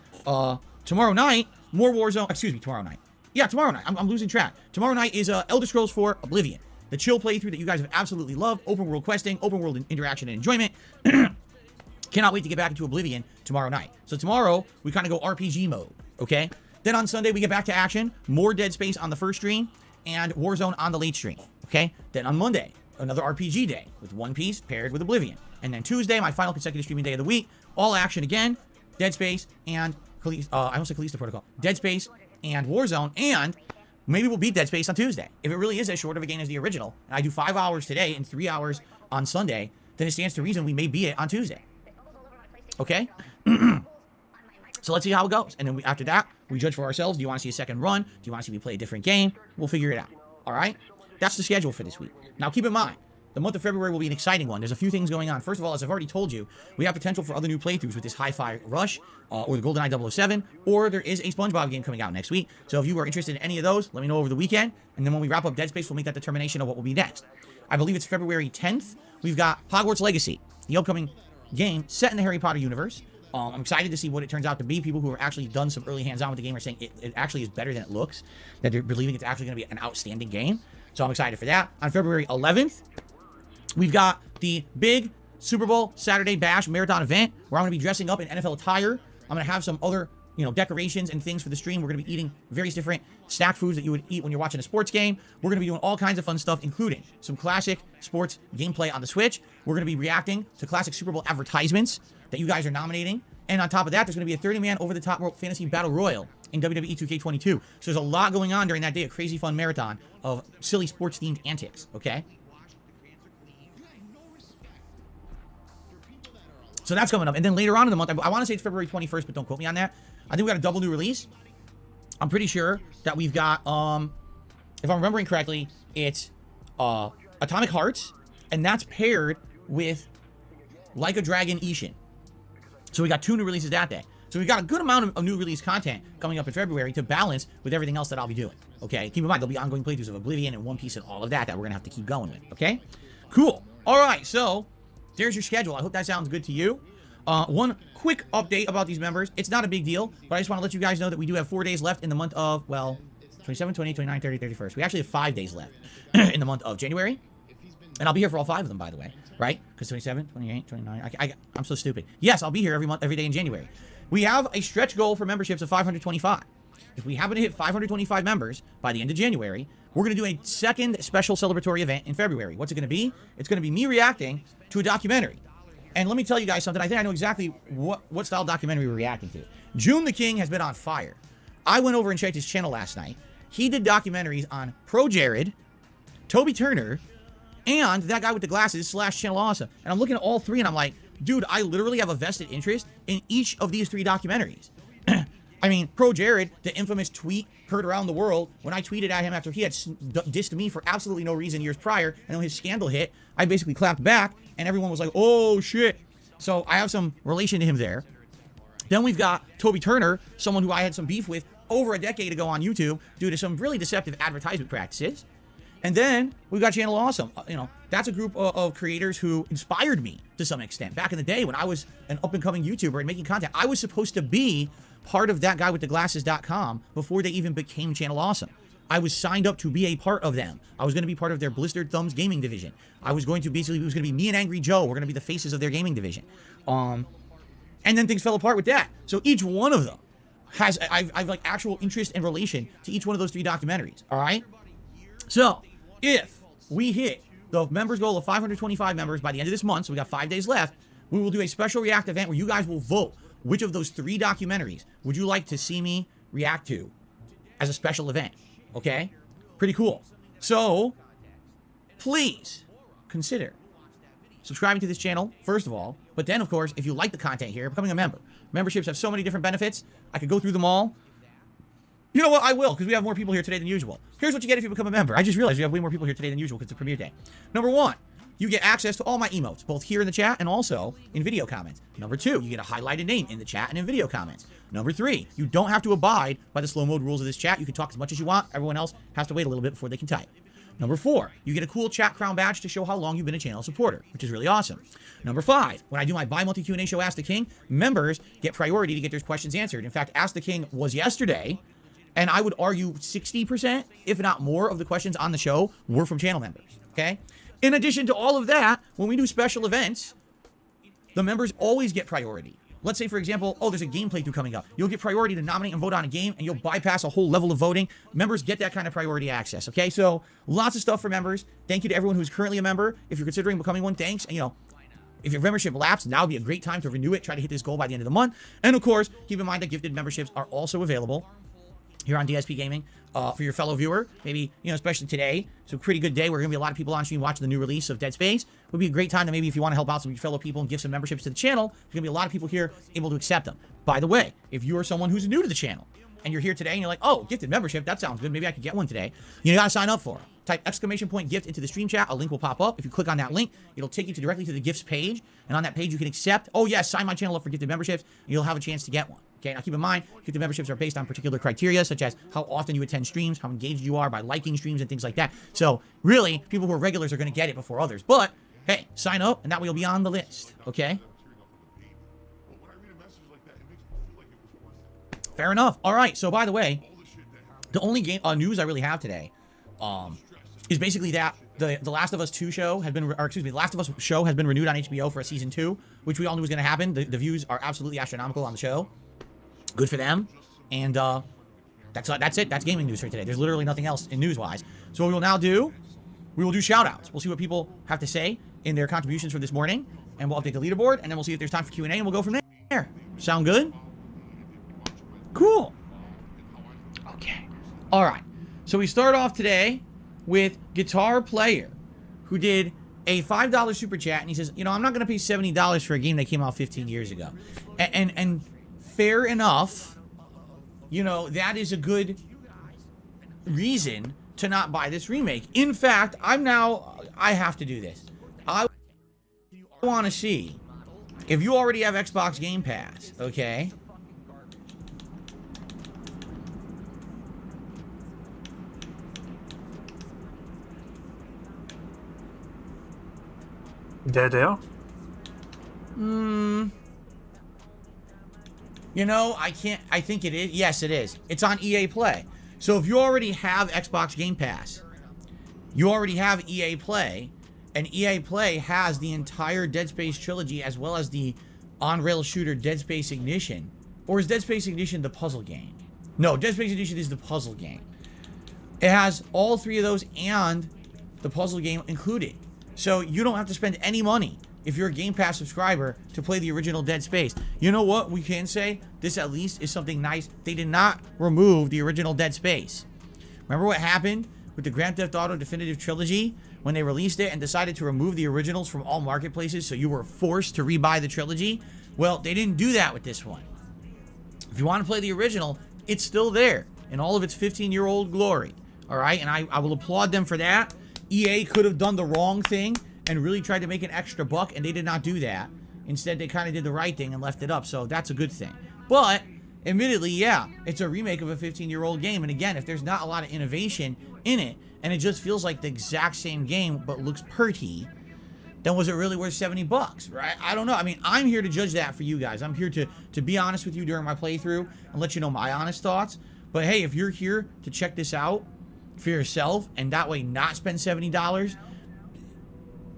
Tomorrow night, more Warzone. Excuse me, tomorrow night. Yeah, tomorrow night. I'm losing track. Tomorrow night is Elder Scrolls 4 Oblivion, the chill playthrough that you guys have absolutely loved. Open world questing, open world interaction and enjoyment. Cannot wait to get back into Oblivion tomorrow night. So tomorrow, we kind of go RPG mode, okay? Then on Sunday, we get back to action. More Dead Space on the first stream, and Warzone on the late stream, okay? Then on Monday, another RPG day with One Piece paired with Oblivion. And then Tuesday, my final consecutive streaming day of the week, all action again, Dead Space and, I almost said Callisto Protocol. Dead Space and Warzone, and maybe we'll beat Dead Space on Tuesday. If it really is as short of a game as the original, and I do 5 hours today and 3 hours on Sunday, then it stands to reason we may beat it on Tuesday. Okay? So let's see how it goes. And then after that, we judge for ourselves. Do you want to see a second run? Do you want to see me play a different game? We'll figure it out. All right? That's the schedule for this week. Now, keep in mind, the month of February will be an exciting one. There's a few things going on. First of all, as I've already told you, we have potential for other new playthroughs with this Hi-Fi Rush or the GoldenEye 007, or there is a SpongeBob game coming out next week. So if you are interested in any of those, let me know over the weekend. And then when we wrap up Dead Space, we'll make that determination of what will be next. I believe it's February 10th. We've got Hogwarts Legacy, the upcoming game set in the Harry Potter universe. I'm excited to see what it turns out to be. People who have actually done some early hands-on with the game are saying it actually is better than it looks, that they're believing it's actually going to be an outstanding game. So I'm excited for that. On February 11th, we've got the big Super Bowl Saturday Bash marathon event where I'm going to be dressing up in NFL attire. I'm going to have some other, decorations and things for the stream. We're going to be eating various different snack foods that you would eat when you're watching a sports game. We're going to be doing all kinds of fun stuff, including some classic sports gameplay on the Switch. We're going to be reacting to classic Super Bowl advertisements that you guys are nominating. And on top of that, there's going to be a 30-man over-the-top fantasy battle royal in WWE 2K22. So there's a lot going on during that day, a crazy fun marathon of silly sports-themed antics, okay? So that's coming up. And then later on in the month, I want to say it's February 21st, but don't quote me on that. I think we got a double new release. I'm pretty sure that we've got, if I'm remembering correctly, it's Atomic Hearts, and that's paired with Like a Dragon Ishin. So we got 2 new releases that day. So we've got a good amount of new release content coming up in February to balance with everything else that I'll be doing. Okay? Keep in mind, there'll be ongoing playthroughs of Oblivion and One Piece and all of that we're going to have to keep going with. Okay? Cool. All right. So there's your schedule. I hope that sounds good to you. One quick update about these members. It's not a big deal, but I just want to let you guys know that we do have 4 days left in the month of, 27, 28, 29, 30, 31st. We actually have 5 days left in the month of January. And I'll be here for all 5 of them, by the way. Right? Because 27, 28, 29. I'm so stupid. Yes, I'll be here every month, every day in January. We have a stretch goal for memberships of 525. If we happen to hit 525 members by the end of January, we're going to do a second special celebratory event in February. What's it going to be? It's going to be me reacting to a documentary. And let me tell you guys something. I think I know exactly what style documentary we're reacting to. June the King has been on fire. I went over and checked his channel last night. He did documentaries on Pro Jared, Toby Turner, and that guy with the glasses / Channel Awesome. And I'm looking at all 3 and I'm like, dude, I literally have a vested interest in each of these 3 documentaries. I mean, Pro Jared, the infamous tweet heard around the world when I tweeted at him after he had dissed me for absolutely no reason years prior, and when his scandal hit, I basically clapped back, and everyone was like, oh, shit. So I have some relation to him there. Then we've got Toby Turner, someone who I had some beef with over a decade ago on YouTube due to some really deceptive advertisement practices. And then we've got Channel Awesome. That's a group of creators who inspired me to some extent. Back in the day when I was an up-and-coming YouTuber and making content, I was supposed to be part of that guy with the glasses.com before they even became Channel Awesome. I was signed up to be a part of them. I was going to be part of their Blistered Thumbs gaming division. It was going to be me and Angry Joe. We're going to be the faces of their gaming division. And then things fell apart with that. So each one of them has, I've like actual interest and relation to each one of those 3 documentaries. All right. So if we hit the members goal of 525 members by the end of this month, so we got 5 days left, we will do a special react event where you guys will vote which of those 3 documentaries would you like to see me react to as a special event. Okay? Pretty cool. So, please consider subscribing to this channel, first of all. But then, of course, if you like the content here, becoming a member. Memberships have so many different benefits. I could go through them all. You know what? I will, because we have more people here today than usual. Here's what you get if you become a member. I just realized we have way more people here today than usual because it's a premiere day. Number one, you get access to all my emotes, both here in the chat and also in video comments. Number two, you get a highlighted name in the chat and in video comments. Number three, you don't have to abide by the slow mode rules of this chat. You can talk as much as you want. Everyone else has to wait a little bit before they can type. Number four, you get a cool chat crown badge to show how long you've been a channel supporter, which is really awesome. Number five, when I do my bi-monthly Q&A show, Ask the King, members get priority to get their questions answered. In fact, Ask the King was yesterday, and I would argue 60%, if not more, of the questions on the show were from channel members, okay? In addition to all of that, when we do special events, the members always get priority. Let's say, for example, oh, there's a game playthrough coming up. You'll get priority to nominate and vote on a game, and you'll bypass a whole level of voting. Members get that kind of priority access, okay? So lots of stuff for members. Thank you to everyone who's currently a member. If you're considering becoming one, thanks. And, you know, if your membership lapsed, now would be a great time to renew it. Try to hit this goal by the end of the month. And, of course, keep in mind that gifted memberships are also available here on DSP Gaming for your fellow viewer. Maybe, you know, especially today. It's a pretty good day. We're going to be a lot of people on stream watching the new release of Dead Space. It would be a great time to maybe if you want to help out some of your fellow people and give some memberships to the channel, there's going to be a lot of people here able to accept them. By the way, if you are someone who's new to the channel and you're here today and you're like, oh, gifted membership, that sounds good. Maybe I could get one today. You got to sign up for it. Type !gift into the stream chat. A link will pop up. If you click on that link, it'll take you directly to the gifts page. And on that page, you can accept, oh, yes, sign my channel up for gifted memberships. And you'll have a chance to get one. Okay, now keep in mind, gifted memberships are based on particular criteria, such as how often you attend streams, how engaged you are by liking streams, and things like that. So, really, people who are regulars are going to get it before others. But, hey, sign up, and that way you'll be on the list. Okay? Fair enough. All right, so by the way, the only game news I really have today is basically that the Last of Us 2 show has been, or excuse me, the Last of Us show has been renewed on HBO for a season 2, which we all knew was going to happen. The views are absolutely astronomical on the show. Good for them. And that's it. That's gaming news for today. There's literally nothing else in news-wise. So what we will now do, we will do shout-outs. We'll see what people have to say in their contributions for this morning, and we'll update the leaderboard, and then we'll see if there's time for Q&A, and we'll go from there. Sound good? Cool. Okay. All right. So we start off today with Guitar Player, who did a $5 super chat, and he says, you know, I'm not going to pay $70 for a game that came out 15 years ago. And fair enough, you know, that is a good reason to not buy this remake. In fact, I have to do this. I want to see if you already have Xbox Game Pass, okay? There. You know, I think it is. Yes, it is. It's on EA Play. So if you already have Xbox Game Pass, you already have EA Play, and EA Play has the entire Dead Space trilogy as well as the on-rail shooter Dead Space Ignition. Or is Dead Space Ignition the puzzle game? No, Dead Space Ignition is the puzzle game. It has all three of those and the puzzle game included. So you don't have to spend any money if you're a Game Pass subscriber to play the original Dead Space. You know what? We can say this at least is something nice. They did not remove the original Dead Space. Remember what happened with the Grand Theft Auto Definitive Trilogy when they released it and decided to remove the originals from all marketplaces so you were forced to rebuy the trilogy? Well, they didn't do that with this one. If you want to play the original, it's still there in all of its 15-year-old glory. All right? And I will applaud them for that. EA could have done the wrong thing and really tried to make an extra buck, and they did not do that. Instead, they kind of did the right thing and left it up, so that's a good thing. But, admittedly, yeah, it's a remake of a 15-year-old game, and again, if there's not a lot of innovation in it, and it just feels like the exact same game, but looks pretty, then was it really worth $70, right? I don't know. I mean, I'm here to judge that for you guys. I'm here to be honest with you during my playthrough and let you know my honest thoughts. But hey, if you're here to check this out for yourself, and that way not spend $70,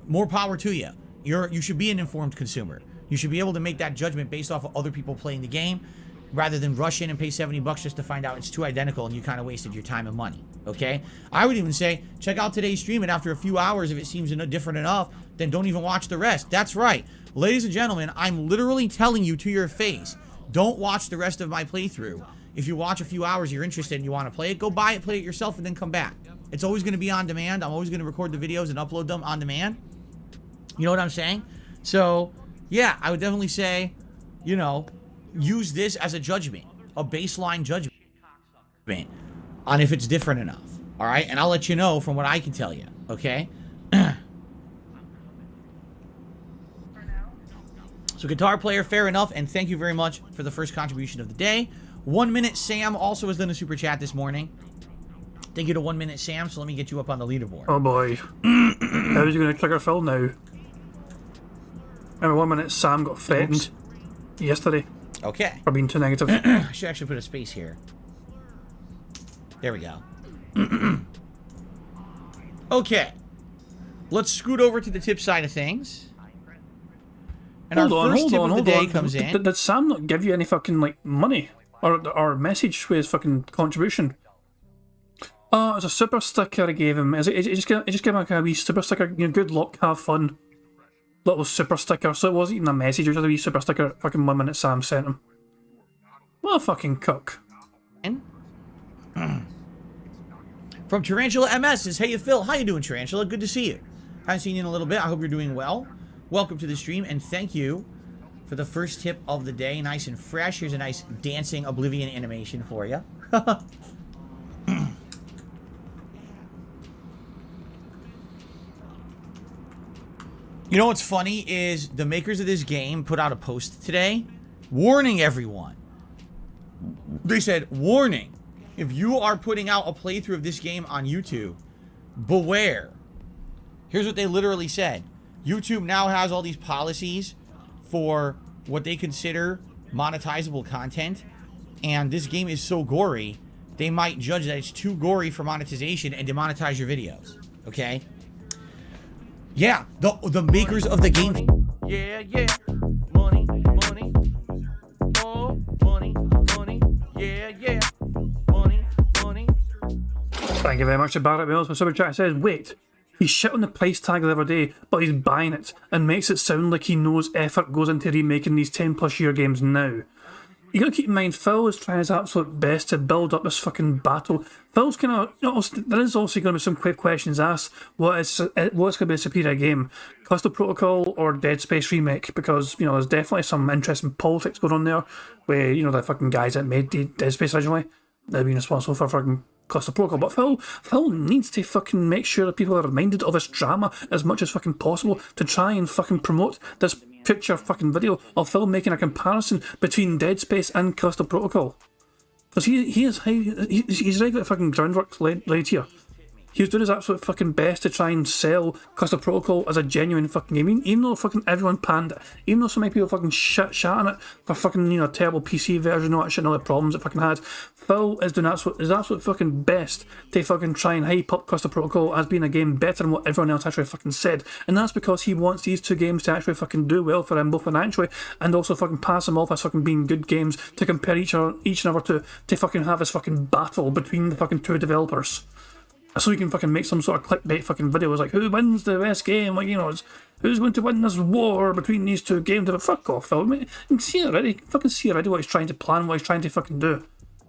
more power to you. You should be an informed consumer. You should be able to make that judgment based off of other people playing the game, rather than rush in and pay $70 just to find out it's too identical and you kind of wasted your time and money. Okay? I would even say check out today's stream, and after a few hours, if it seems different enough, then don't even watch the rest. That's right, ladies and gentlemen. I'm literally telling you to your face, don't watch the rest of my playthrough. If you watch a few hours, you're interested and you want to play it, go buy it, play it yourself, and then come back. It's always going to be on demand. I'm always going to record the videos and upload them on demand. You know what I'm saying? So, yeah, I would definitely say, you know, use this as a judgment, a baseline judgment on if it's different enough. All right? And I'll let you know from what I can tell you. Okay? So, guitar player, fair enough. And thank you very much for the first contribution of the day. 1 Minute Sam also has done a super chat this morning. Thank you to 1 Minute Sam. So let me get you up on the leaderboard. Oh boy. How's he going to trigger Phil now? Remember 1 Minute Sam got threatened yesterday Okay. for being too negative. I should actually put a space here. There we go. Okay. Let's scoot over to the tip side of things. And our first tip of the day comes in. Did Sam not give you any fucking, like, money? Or message with his fucking contribution? Oh, it's a super sticker I gave him. He just gave him like a wee super sticker. You know, good luck, have fun. Little super sticker. So it wasn't even a message, it was just a wee super sticker fucking 1 Minute Sam sent him. What a fucking cook. From Tarantula MS says, hey Phil, how you doing, Tarantula? Good to see you. Haven't seen you in a little bit. I hope you're doing well. Welcome to the stream, and thank you for the first tip of the day. Nice and fresh. Here's a nice dancing Oblivion animation for you. You know what's funny is the makers of this game put out a post today warning everyone. They said, warning, if you are putting out a playthrough of this game on YouTube, beware. Here's what they literally said. YouTube now has all these policies for what they consider monetizable content, and this game is so gory, they might judge that it's too gory for monetization and demonetize your videos. Okay? Yeah, the makers of the game. Yeah, yeah. Money, money. Oh, money, money. Yeah, yeah. Money, money. Thank you very much to Barrett Mills. My super chat says, wait, he shit on the price tag the other day, but he's buying it and makes it sound like he knows effort goes into remaking these 10+ year games now. You gotta keep in mind, Phil is trying his absolute best to build up this fucking battle. Phil's kind of, you know, there is also going to be some quick questions asked. What's going to be a superior game? Callisto Protocol or Dead Space Remake? Because, you know, there's definitely some interesting politics going on there, where, you know, the fucking guys that made Dead Space originally, they've been responsible for fucking Callisto Protocol. But Phil needs to fucking make sure that people are reminded of this drama as much as fucking possible to try and fucking promote this picture fucking video of Phil making a comparison between Dead Space and Callisto Protocol. Because he's regular fucking groundwork laid here. He was doing his absolute fucking best to try and sell Callisto Protocol as a genuine fucking game, even though fucking everyone panned it, even though so many people fucking shit on it for fucking, you know, terrible PC version and all that shit and all the problems it fucking had. Phil is doing his absolute fucking best to fucking try and hype up Callisto Protocol as being a game better than what everyone else actually fucking said. And that's because he wants these two games to actually fucking do well for him, both financially and also fucking pass them off as fucking being good games to compare each and other to fucking have this fucking battle between the fucking two developers. So we can fucking make some sort of clickbait fucking videos like, who wins the best game? Like, you know, who's going to win this war between these two games? But fuck off, Phil. You can see already. Fucking see already what he's trying to plan, what he's trying to fucking do.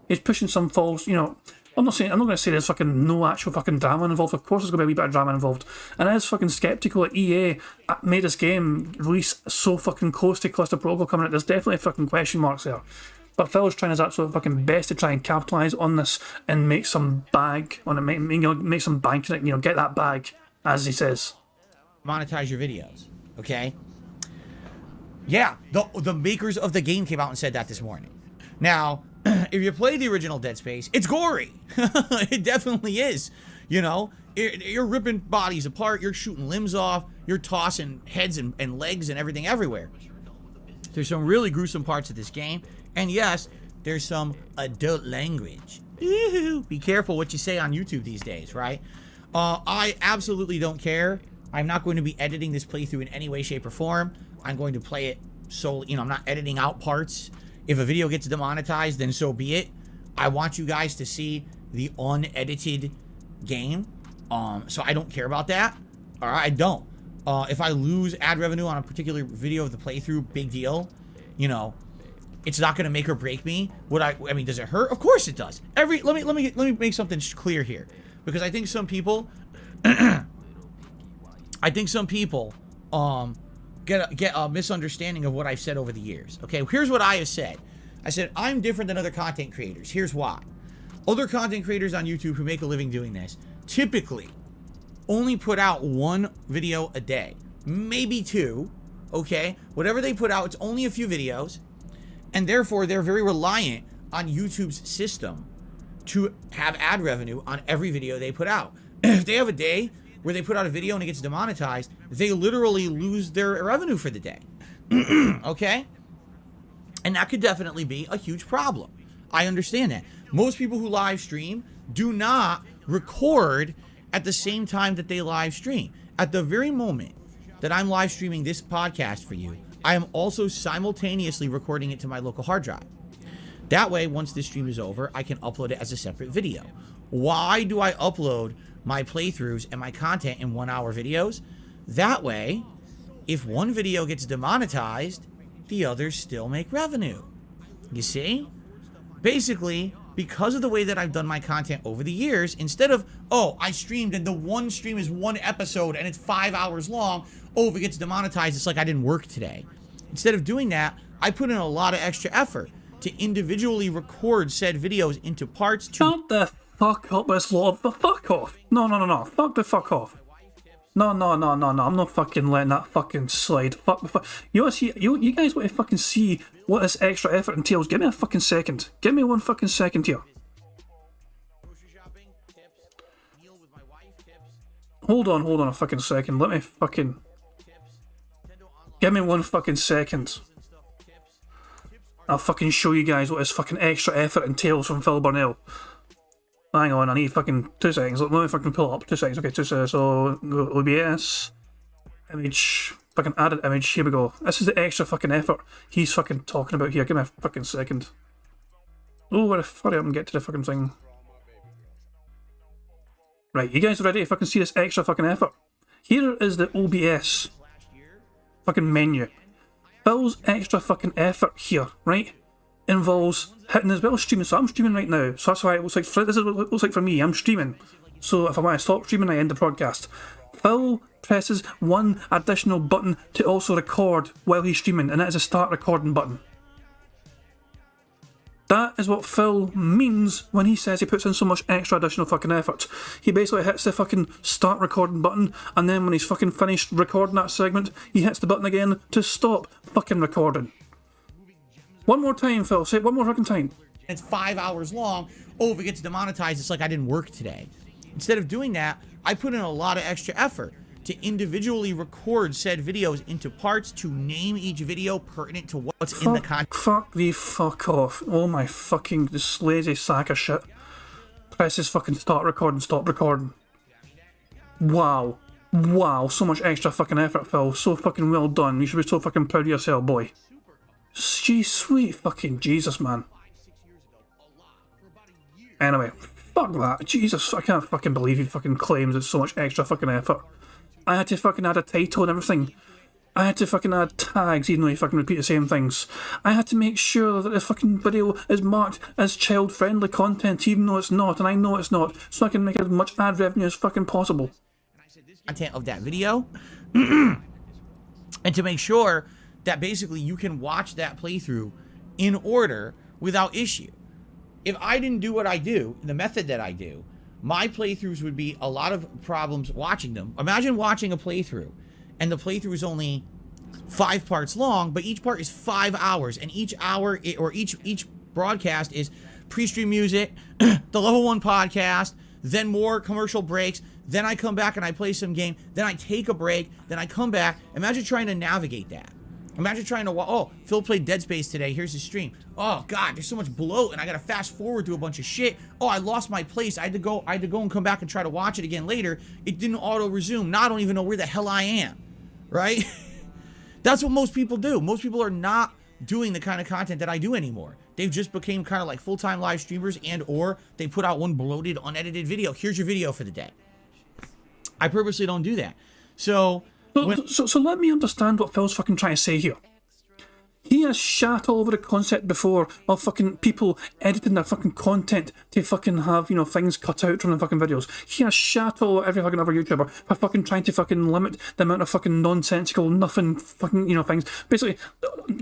He's pushing some false, you know. I'm not going to say there's fucking no actual fucking drama involved. Of course there's going to be a wee bit of drama involved. And I was fucking skeptical that EA made this game release so fucking close to Callisto Protocol coming out. There's definitely fucking question marks there. But Phil's trying his absolute fucking best to try and capitalise on this and make some bag on it, make some bank in it, you know, get that bag, as he says. Monetize your videos, okay? Yeah, the makers of the game came out and said that this morning. Now, if you play the original Dead Space, it's gory. It definitely is. You know, you're ripping bodies apart, you're shooting limbs off, you're tossing heads and legs and everything everywhere. There's some really gruesome parts of this game. And yes, there's some adult language. Ew, be careful what you say on YouTube these days, right? I absolutely don't care. I'm not going to be editing this playthrough in any way, shape, or form. I'm going to play it solely, you know, I'm not editing out parts. If a video gets demonetized, then so be it. I want you guys to see the unedited game. So I don't care about that. All right, I don't. If I lose ad revenue on a particular video of the playthrough, big deal. You know, it's not going to make or break me. I mean, does it hurt? Of course it does. Let me make something clear here. because I think some people, get a misunderstanding of what I've said over the years. Okay, here's what I have said. I said I'm different than other content creators. Here's why. Other content creators on YouTube who make a living doing this typically only put out one video a day, maybe two. Okay, whatever they put out, it's only a few videos, and therefore they're very reliant on YouTube's system to have ad revenue on every video they put out. If they have a day where they put out a video and it gets demonetized, they literally lose their revenue for the day. Okay? And that could definitely be a huge problem. I understand that. Most people who live stream do not record at the same time that they live stream. At the very moment that I'm live streaming this podcast for you, I am also simultaneously recording it to my local hard drive. That way, once this stream is over, I can upload it as a separate video. Why do I upload my playthroughs and my content in 1 hour videos? That way, if one video gets demonetized, the others still make revenue. You see? Basically, because of the way that I've done my content over the years, instead of, oh, I streamed and the one stream is one episode and it's 5 hours long, oh, if it gets demonetized, it's like I didn't work today. Instead of doing that, I put in a lot of extra effort to individually record said videos into parts to... Shut the fuck up, this lot. Fuck off. No. Fuck the fuck off. No. I'm not fucking letting that fucking slide. Fuck the fuck. You want to see? You guys want to fucking see what this extra effort entails? Give me a fucking second. Give me 1 fucking second here. Hold on a fucking second. Let me fucking... Give me 1 fucking second. I'll fucking show you guys what this fucking extra effort entails from Phil Burnell. Hang on, I need fucking 2 seconds. Let me fucking pull it up. 2 seconds. Okay, 2 seconds. So, go OBS. Image. Fucking added image. Here we go. This is the extra fucking effort he's fucking talking about here. Give me a fucking second. Oh, hurry up and get to the fucking thing. Right, you guys ready to fucking see this extra fucking effort? Here is the OBS fucking menu. Phil's extra fucking effort here, right, involves hitting as well as streaming. So I'm streaming right now, so that's why it looks like, this is what it looks like for me. I'm streaming. So if I want to stop streaming, I end the broadcast. Phil presses 1 additional button to also record while he's streaming, and that is a start recording button. That is what Phil means when he says he puts in so much extra additional fucking effort. He basically hits the fucking start recording button, and then when he's fucking finished recording that segment, he hits the button again to stop fucking recording. One more time, Phil. Say it one more fucking time. It's 5 hours long. Oh, if it gets demonetized, it's like I didn't work today. Instead of doing that, I put in a lot of extra effort to individually record said videos into parts to name each video pertinent to what's in the content. Fuck the fuck off. Oh my fucking, this lazy sack of shit. Press this fucking start recording, stop recording. Wow. Wow, so much extra fucking effort, Phil. So fucking well done. You should be so fucking proud of yourself, boy. Gee, sweet fucking Jesus, man. Anyway, fuck that. Jesus, I can't fucking believe he fucking claims it's so much extra fucking effort. I had to fucking add a title and everything. I had to fucking add tags even though you fucking repeat the same things. I had to make sure that the fucking video is marked as child-friendly content even though it's not, and I know it's not, so I can make as much ad revenue as fucking possible. Content of that video, and to make sure that basically you can watch that playthrough in order without issue. If I didn't do what I do, the method that I do, my playthroughs would be a lot of problems watching them. Imagine watching a playthrough, and the playthrough is only 5 parts long, but each part is 5 hours, and each hour, or each broadcast is pre-stream music, the level 1 podcast, then more commercial breaks, then I come back and I play some game, then I take a break, then I come back. Imagine trying to navigate that. Imagine trying to, oh, Phil played Dead Space today, here's his stream. Oh God, there's so much bloat and I gotta fast forward through a bunch of shit. Oh, I lost my place, I had to go and come back and try to watch it again later. It didn't auto resume, now I don't even know where the hell I am, right? That's what most people do. Most people are not doing the kind of content that I do anymore. They've just became kind of like full-time live streamers, and or they put out one bloated, unedited video. Here's your video for the day. I purposely don't do that. So let me understand what Phil's fucking trying to say here. He has shat all over the concept before of fucking people editing their fucking content to fucking have, you know, things cut out from the fucking videos. He has shat all over every fucking other YouTuber for fucking trying to fucking limit the amount of fucking nonsensical, nothing fucking, you know, things. Basically,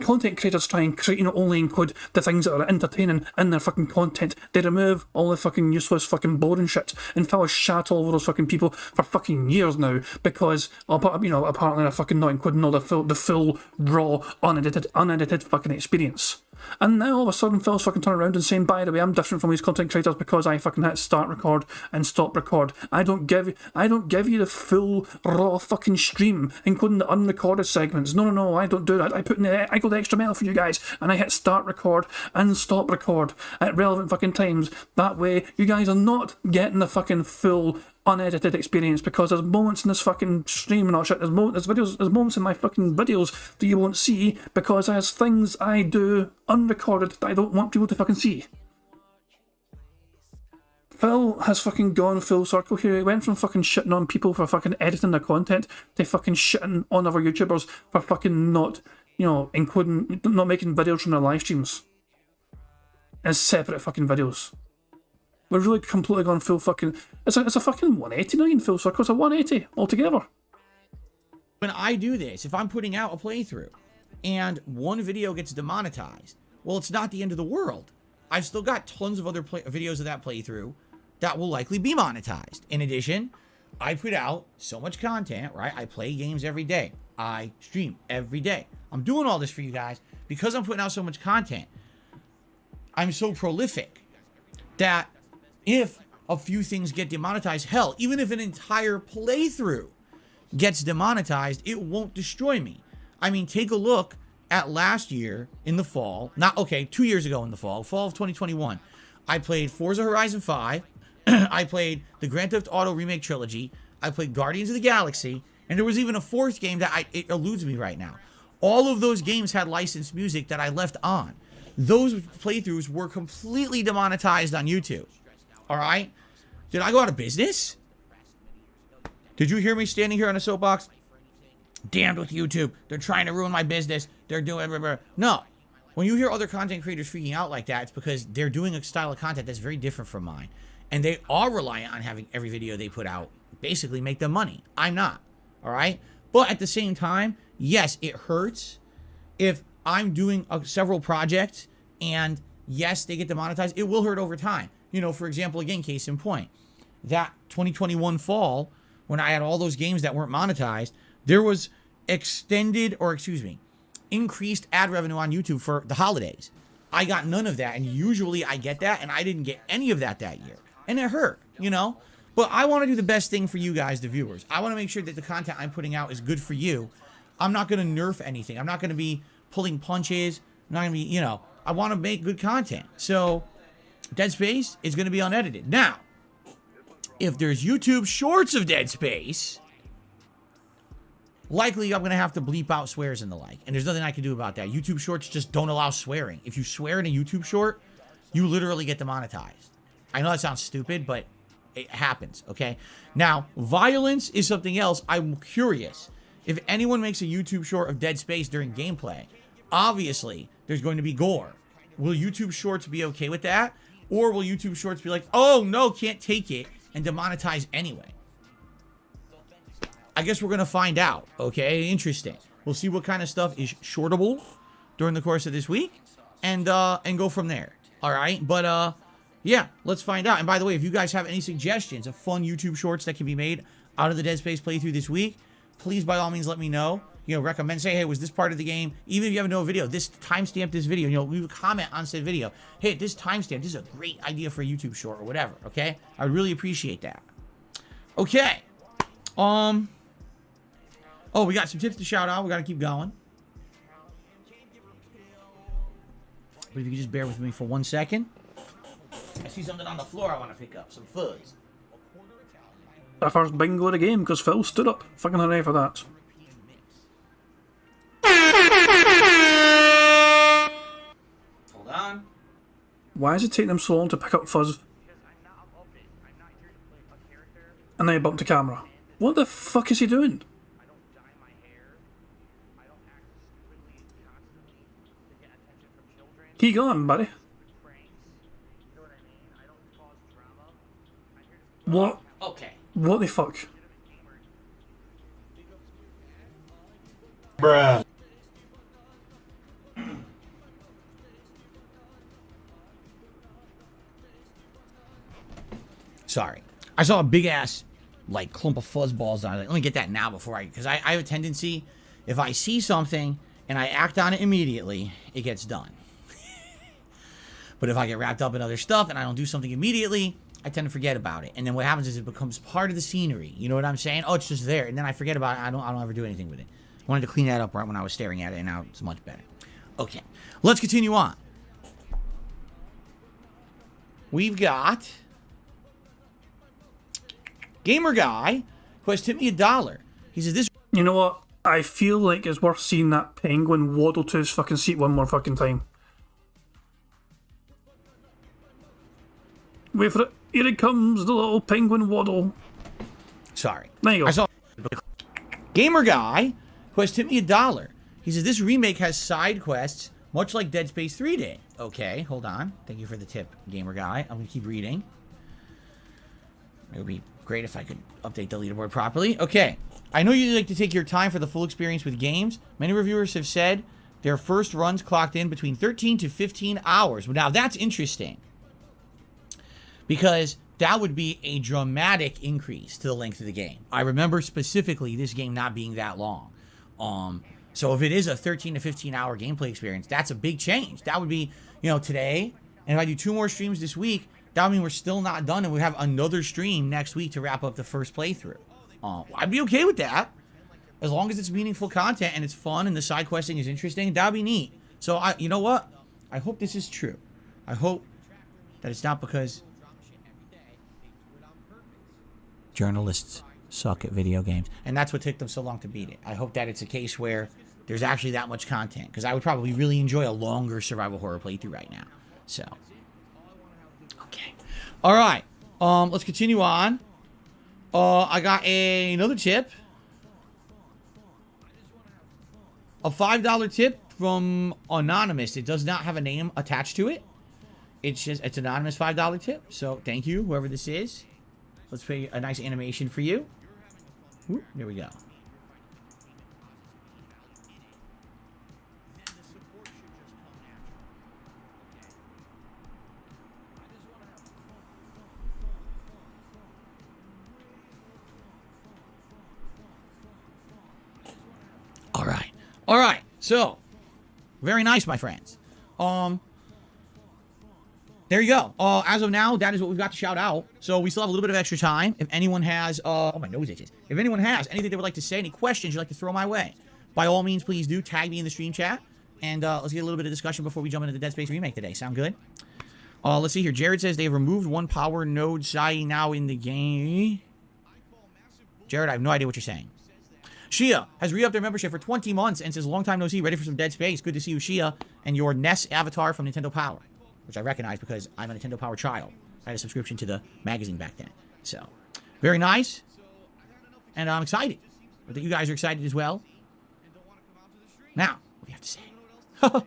content creators try and create, you know, only include the things that are entertaining in their fucking content. They remove all the fucking useless fucking boring shit. And Phil has shat all over those fucking people for fucking years now because, you know, apparently they're fucking not including all the full raw, unedited fucking experience. And now all of a sudden Phil's fucking turning around and saying, by the way, I'm different from these content creators because I fucking hit start record and stop record. I don't give you the full raw fucking stream, including the unrecorded segments. No, I don't do that. I go the extra mile for you guys, and I hit start record and stop record at relevant fucking times. That way you guys are not getting the fucking full unedited experience, because there's moments in this fucking stream and all shit, there's moments in my fucking videos that you won't see because there's things I do unrecorded that I don't want people to fucking see. Phil has fucking gone full circle here. He went from fucking shitting on people for fucking editing their content to fucking shitting on other YouTubers for fucking not, you know, not making videos from their live streams as separate fucking videos. We're really completely gone full fucking... It's a fucking 180 now in full circle. It's a 180 altogether. When I do this, if I'm putting out a playthrough and one video gets demonetized, well, it's not the end of the world. I've still got tons of other videos of that playthrough that will likely be monetized. In addition, I put out so much content, right? I play games every day. I stream every day. I'm doing all this for you guys because I'm putting out so much content. I'm so prolific that if a few things get demonetized, hell, even if an entire playthrough gets demonetized, it won't destroy me. I mean, take a look at last year in the fall. 2 years ago in the fall of 2021. I played Forza Horizon 5. I played the Grand Theft Auto Remake Trilogy. I played Guardians of the Galaxy. And there was even a fourth game that it eludes me right now. All of those games had licensed music that I left on. Those playthroughs were completely demonetized on YouTube. All right? Did I go out of business? Did you hear me standing here on a soapbox? Damned with YouTube. They're trying to ruin my business. They're doing... No. When you hear other content creators freaking out like that, it's because they're doing a style of content that's very different from mine. And they are reliant on having every video they put out basically make them money. I'm not. All right? But at the same time, yes, it hurts if I'm doing several projects and yes, they get demonetized. It will hurt over time. You know, for example, again, case in point, that 2021 fall, when I had all those games that weren't monetized, there was increased ad revenue on YouTube for the holidays. I got none of that, and usually I get that, and I didn't get any of that year. And it hurt, you know? But I want to do the best thing for you guys, the viewers. I want to make sure that the content I'm putting out is good for you. I'm not going to nerf anything. I'm not going to be pulling punches. I'm not going to be, you know, I want to make good content. So Dead Space is going to be unedited. Now, if there's YouTube shorts of Dead Space, likely I'm going to have to bleep out swears and the like. And there's nothing I can do about that. YouTube shorts just don't allow swearing. If you swear in a YouTube short, you literally get demonetized. I know that sounds stupid, but it happens, okay? Now, violence is something else. I'm curious. If anyone makes a YouTube short of Dead Space during gameplay, obviously there's going to be gore. Will YouTube shorts be okay with that? Or will YouTube shorts be like, oh no, can't take it, and demonetize anyway? I guess we're going to find out, okay? Interesting. We'll see what kind of stuff is shortable during the course of this week and go from there. All right? But, yeah, let's find out. And by the way, if you guys have any suggestions of fun YouTube shorts that can be made out of the Dead Space playthrough this week, please, by all means, let me know. You know, recommend, say, hey, was this part of the game? Even if you have no video, this timestamp this video. You know, leave a comment on said video. Hey, this timestamp, this is a great idea for a YouTube short or whatever, okay? I would really appreciate that. Okay. Oh, we got some tips to shout out. We got to keep going. But if you could just bear with me for 1 second. I see something on the floor I want to pick up. Some fuzz. The first bingo of the game because Phil stood up. Fucking hooray for that. Hold on. Why is it taking him so long to pick up fuzz? And now you bump the camera. What the fuck is he doing? He gone, buddy. What? Okay. What the fuck? Bruh. Sorry. I saw a big ass, like, clump of fuzzballs on it. Like, let me get that now before because I have a tendency, if I see something and I act on it immediately, it gets done. But if I get wrapped up in other stuff and I don't do something immediately, I tend to forget about it. And then what happens is it becomes part of the scenery. You know what I'm saying? Oh, it's just there. And then I forget about it. I don't ever do anything with it. I wanted to clean that up right when I was staring at it, and now it's much better. Okay. Let's continue on. We've got Gamer Guy who has tipped me $1. He says this. You know what? I feel like it's worth seeing that penguin waddle to his fucking seat one more fucking time. Wait for it. Here it comes, the little penguin waddle. Sorry. There you go. I saw Gamer Guy who has tipped me $1. He says this remake has side quests much like Dead Space 3 did. Okay, hold on. Thank you for the tip, Gamer Guy. I'm going to keep reading. It would be great if I could update the leaderboard properly. Okay. I know you like to take your time for the full experience with games. Many reviewers have said their first runs clocked in between 13 to 15 hours. Now, that's interesting, because that would be a dramatic increase to the length of the game. I remember specifically this game not being that long. So if it is a 13 to 15 hour gameplay experience, that's a big change. That would be, you know, today, and if I do 2 more streams this week, that would mean we're still not done, and we have another stream next week to wrap up the first playthrough. I'd be okay with that, as long as it's meaningful content and it's fun and the side questing is interesting. That'd be neat. So you know what? I hope this is true. I hope that it's not because journalists suck at video games, and that's what took them so long to beat it. I hope that it's a case where there's actually that much content, because I would probably really enjoy a longer survival horror playthrough right now. So, okay. All right. Let's continue on. I got another tip. A $5 tip from Anonymous. It does not have a name attached to it. It's anonymous $5 tip. So thank you, whoever this is. Let's play a nice animation for you. Whoop, there we go. All right. So, very nice, my friends. There you go. As of now, that is what we've got to shout out. So we still have a little bit of extra time. If anyone has, oh, my nose itches. If anyone has anything they would like to say, any questions you'd like to throw my way, by all means, please do tag me in the stream chat. And let's get a little bit of discussion before we jump into the Dead Space remake today. Sound good? Let's see here. Jared says they have removed one power node Sai now in the game. Jared, I have no idea what you're saying. Shia has re-upped their membership for 20 months and says, long time no see, ready for some Dead Space. Good to see you, Shia, and your NES avatar from Nintendo Power, which I recognize because I'm a Nintendo Power child. I had a subscription to the magazine back then. So, very nice. And I'm excited that you guys are excited as well. Now, what do you have to say? Let's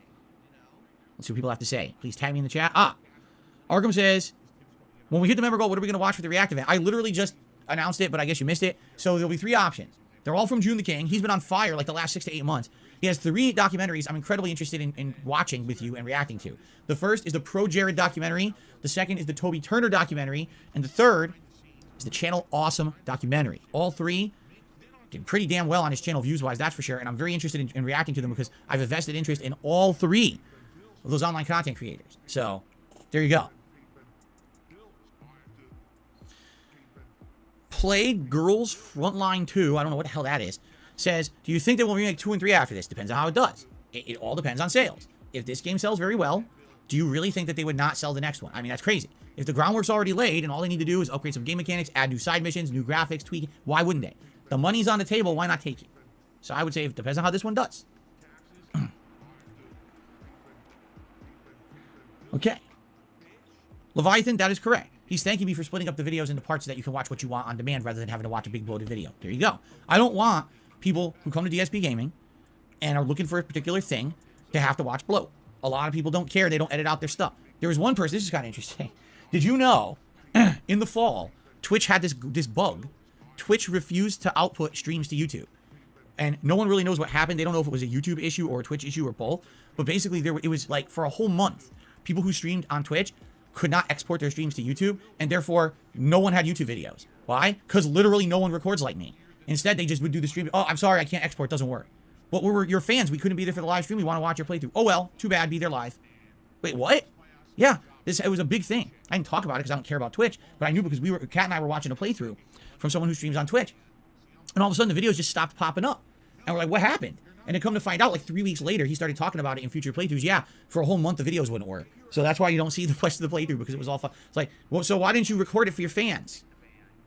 see what people have to say. Please tag me in the chat. Arkham says, when we hit the member goal, what are we going to watch for the React event? I literally just announced it, but I guess you missed it. So there'll be 3 options. They're all from June the King. He's been on fire like the last 6 to 8 months. He has 3 documentaries I'm incredibly interested in watching with you and reacting to. The first is the Pro Jared documentary. The second is the Toby Turner documentary. And the third is the Channel Awesome documentary. All 3 did pretty damn well on his channel views-wise, that's for sure. And I'm very interested in reacting to them because I have a vested interest in all 3 of those online content creators. So, there you go. Played Girls Frontline 2, I don't know what the hell that is, says, do you think they will remake 2 and 3 after this? Depends on how it does. It all depends on sales. If this game sells very well, do you really think that they would not sell the next one? I mean, that's crazy. If the groundwork's already laid and all they need to do is upgrade some game mechanics, add new side missions, new graphics, tweak it, why wouldn't they? The money's on the table, why not take it? So I would say it depends on how this one does. Okay. Leviathan, that is correct. He's thanking me for splitting up the videos into parts so that you can watch what you want on demand rather than having to watch a big bloated video. There you go. I don't want people who come to DSP Gaming and are looking for a particular thing to have to watch bloat. A lot of people don't care. They don't edit out their stuff. There was one person, this is kind of interesting. Did you know, in the fall, Twitch had this bug. Twitch refused to output streams to YouTube. And no one really knows what happened. They don't know if it was a YouTube issue or a Twitch issue or both. But basically, it was like for a whole month, people who streamed on Twitch could not export their streams to YouTube. And therefore, no one had YouTube videos. Why? Because literally no one records like me. Instead, they just would do the stream. Oh, I'm sorry, I can't export. It doesn't work. But we were your fans. We couldn't be there for the live stream. We want to watch your playthrough. Oh, well, too bad. Be there live. Wait, what? Yeah, it was a big thing. I didn't talk about it because I don't care about Twitch. But I knew because Kat and I were watching a playthrough from someone who streams on Twitch. And all of a sudden, the videos just stopped popping up. And we're like, what happened? And to come to find out, like 3 weeks later, he started talking about it in future playthroughs. Yeah, for a whole month, the videos wouldn't work. So that's why you don't see the rest of the playthrough, because it was all fun. It's like, well, so why didn't you record it for your fans?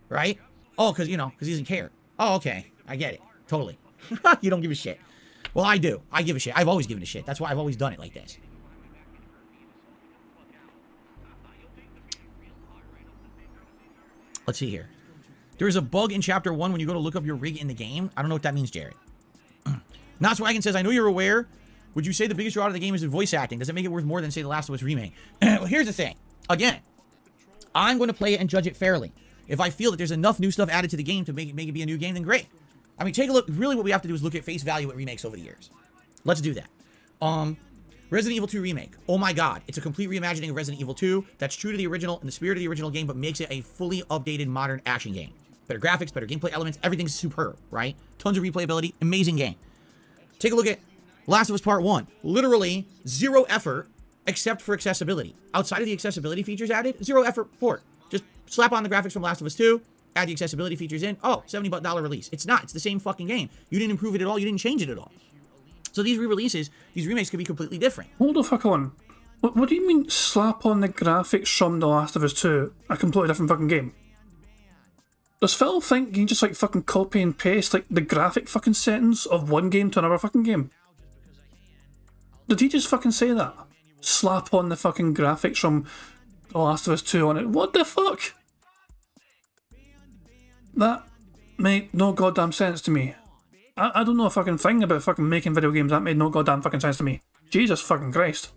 Right? Oh, because, because he doesn't care. Oh, okay. I get it. Totally. You don't give a shit. Well, I do. I give a shit. I've always given a shit. That's why I've always done it like this. Let's see here. There is a bug in Chapter 1 when you go to look up your rig in the game. I don't know what that means, Jared. Not Swaggin says, I know you're aware. Would you say the biggest draw of the game is in voice acting? Does it make it worth more than, say, The Last of Us Remake? Well, here's the thing. Again, I'm going to play it and judge it fairly. If I feel that there's enough new stuff added to the game to make it be a new game, then great. I mean, take a look. Really, what we have to do is look at face value at remakes over the years. Let's do that. Resident Evil 2 Remake. Oh my god. It's a complete reimagining of Resident Evil 2 that's true to the original and the spirit of the original game, but makes it a fully updated modern action game. Better graphics, better gameplay elements, everything's superb, right? Tons of replayability, amazing game. Take a look at Last of Us Part 1. Literally zero effort except for accessibility. Outside of the accessibility features added, zero effort port. Just slap on the graphics from Last of Us 2, add the accessibility features in. Oh, $70 release. It's not. It's the same fucking game. You didn't improve it at all. You didn't change it at all. So these re-releases, these remakes could be completely different. Hold the fuck on. What do you mean slap on the graphics from The Last of Us 2? A completely different fucking game. Does Phil think you can just like fucking copy and paste like the graphic fucking settings of one game to another fucking game? Did he just fucking say that? Slap on the fucking graphics from The Last of Us 2 on it. What the fuck? That made no goddamn sense to me. I don't know a fucking thing about fucking making video games. That made no goddamn fucking sense to me. Jesus fucking Christ.